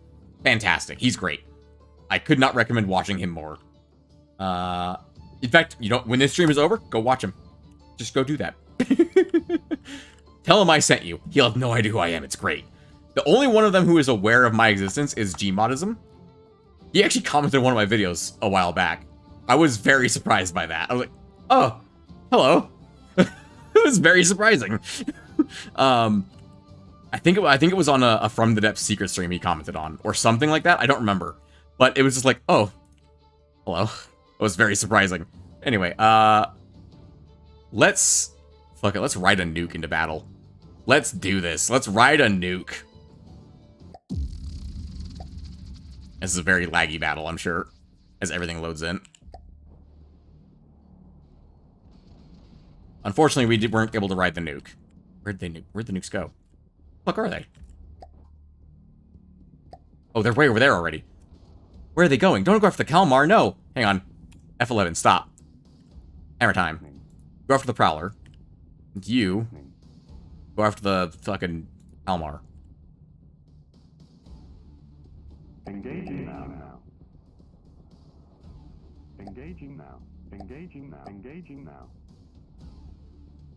fantastic. He's great. I could not recommend watching him more. In fact, when this stream is over, go watch him. Just go do that. Tell him I sent you. He'll have no idea who I am. It's great. The only one of them who is aware of my existence is Gmodism. He actually commented on one of my videos a while back. I was very surprised by that. I was like, oh, hello. It was very surprising. I think it was on a From the Depths secret stream he commented on, or something like that. I don't remember. But it was just like, oh, hello. It was very surprising. Anyway, let's ride a nuke into battle. Let's do this. Let's ride a nuke. This is a very laggy battle, I'm sure, as everything loads in. Unfortunately, we weren't able to ride the nuke. Where'd the nukes go? Fuck are they? Oh, they're way over there already. Where are they going? Don't go after the Kalmar, no! Hang on. F11, stop. Hammer time. Go after the Prowler. And you go after the fucking Kalmar. Engaging now. Engaging now. Engaging now. Engaging now.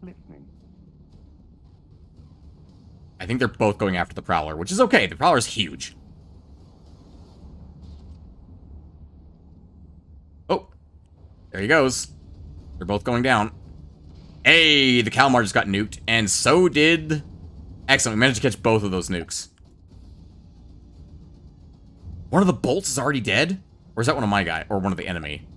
Listening. I think they're both going after the Prowler, which is okay. The Prowler's huge. Oh. There he goes. They're both going down. Hey, the Kalmar just got nuked, and so did... Excellent, we managed to catch both of those nukes. One of the bolts is already dead? Or is that one of my guy? Or one of the enemy?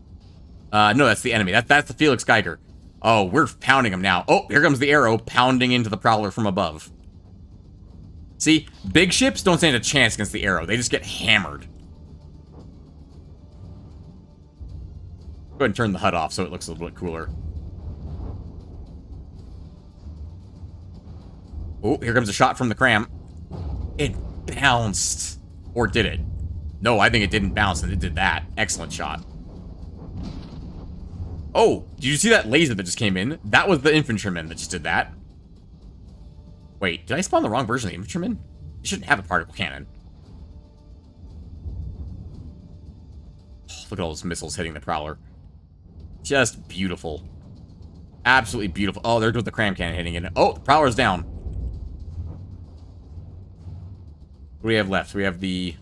No, that's the enemy. That's the Felix Geiger. Oh, we're pounding him now. Oh, here comes the arrow pounding into the Prowler from above. See, big ships don't stand a chance against the arrow. They just get hammered. Go ahead and turn the HUD off so it looks a little bit cooler. Oh, here comes a shot from the Cram. It bounced. Or did it? No, I think it didn't bounce and it did that. Excellent shot. Oh, did you see that laser that just came in? That was the infantryman that just did that. Wait, did I spawn the wrong version of the infantryman? It shouldn't have a particle cannon. Oh, look at all those missiles hitting the Prowler. Just beautiful. Absolutely beautiful. Oh, there goes the Cram cannon hitting it. Oh, the Prowler's down. What do we have left? We have the...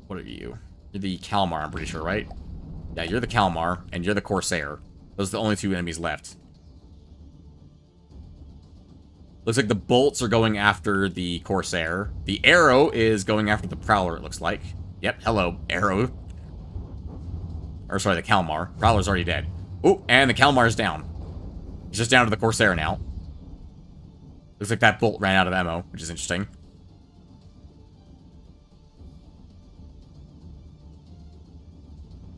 What are you? You're the Kalmar, I'm pretty sure, right? Yeah, you're the Kalmar, and you're the Corsair. Those are the only two enemies left. Looks like the bolts are going after the Corsair. The arrow is going after the Prowler, it looks like. Yep, hello, Arrow. Or sorry, the Kalmar. Prowler's already dead. Oh, and the Kalmar's down. He's just down to the Corsair now. Looks like that bolt ran out of ammo, which is interesting.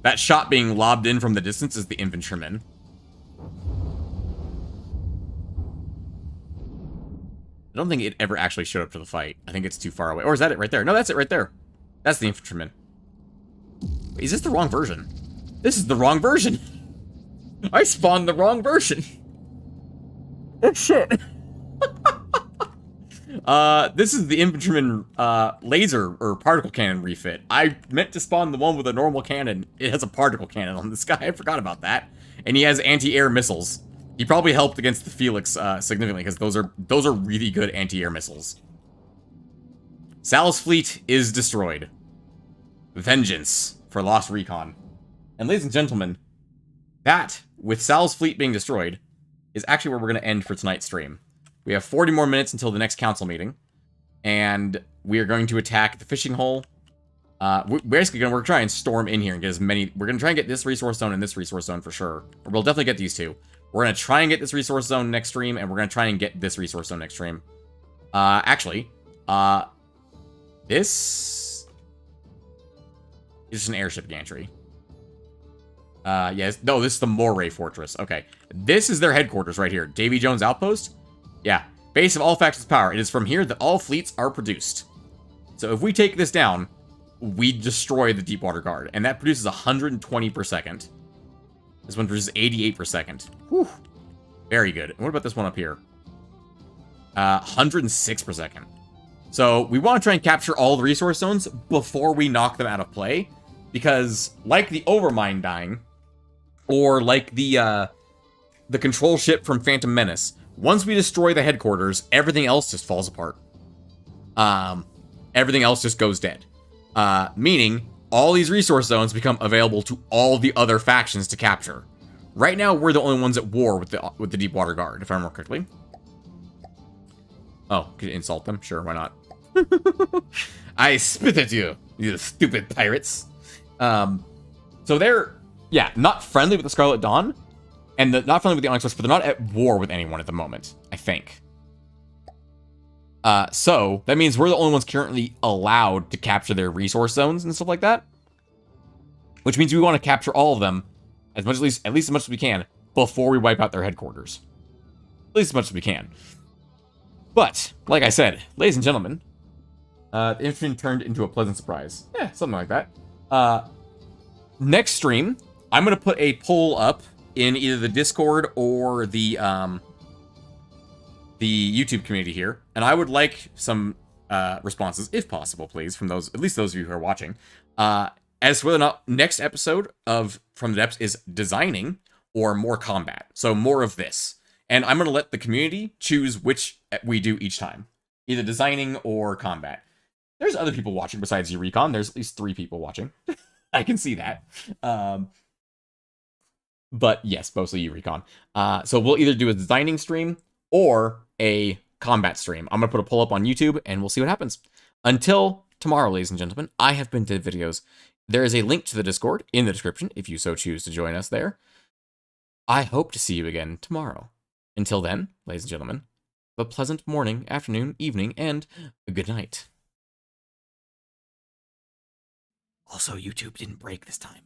That shot being lobbed in from the distance is the infantryman. I don't think it ever actually showed up to the fight. I think it's too far away. Or is that it right there? No, that's it right there. That's the infantryman. Wait, is this the wrong version? This is the wrong version. I spawned the wrong version. Oh, shit. This is the infantryman, laser or particle cannon refit. I meant to spawn the one with a normal cannon. It has a particle cannon on this guy. I forgot about that. And he has anti-air missiles. He probably helped against the Felix, significantly, because those are really good anti-air missiles. Sal's fleet is destroyed. Vengeance for Lost Recon. And ladies and gentlemen, that, with Sal's fleet being destroyed, is actually where we're going to end for tonight's stream. We have 40 more minutes until the next council meeting, and we are going to attack the fishing hole. We're going to try and storm in here and get as many... We're going to try and get this resource zone and this resource zone for sure. Or we'll definitely get these two. We're going to try and get this resource zone next stream, and we're going to try and get this resource zone next stream. This is just an airship gantry. Yes. No, this is the Moray Fortress. Okay. This is their headquarters right here. Davy Jones Outpost. Yeah. Base of all factions' power. It is from here that all fleets are produced. So if we take this down, we destroy the Deepwater Guard. And that produces 120 per second. This one produces 88 per second. Whew. Very good. And what about this one up here? 106 per second. So we want to try and capture all the resource zones before we knock them out of play. Because like the Overmind dying, or like the control ship from Phantom Menace, once we destroy the headquarters, everything else just falls apart. Everything else just goes dead. Meaning, all these resource zones become available to all the other factions to capture. Right now, we're the only ones at war with the Deepwater Guard, if I remember correctly. Oh, could you insult them? Sure, why not? I spit at you, you stupid pirates. So they're, yeah, not friendly with the Scarlet Dawn, and not friendly with the Onyx West, but they're not at war with anyone at the moment, I think. So that means we're the only ones currently allowed to capture their resource zones and stuff like that. Which means we want to capture all of them at least as much as we can before we wipe out their headquarters. At least as much as we can. But, like I said, ladies and gentlemen, the infantry turned into a pleasant surprise. Yeah, something like that. Next stream, I'm going to put a poll up in either the Discord or the YouTube community here, and I would like some responses, if possible, please, from those, at least those of you who are watching, as to whether or not next episode of From the Depths is designing or more combat. So more of this. And I'm going to let the community choose which we do each time. Either designing or combat. There's other people watching besides Eureka. There's at least 3 people watching. I can see that. But yes, mostly Eureka. So we'll either do a designing stream or a combat stream. I'm going to put a poll up on YouTube, and we'll see what happens. Until tomorrow, ladies and gentlemen, I have been Dead Videos. There is a link to the Discord in the description if you so choose to join us there. I hope to see you again tomorrow. Until then, ladies and gentlemen, have a pleasant morning, afternoon, evening, and good night. Also, YouTube didn't break this time.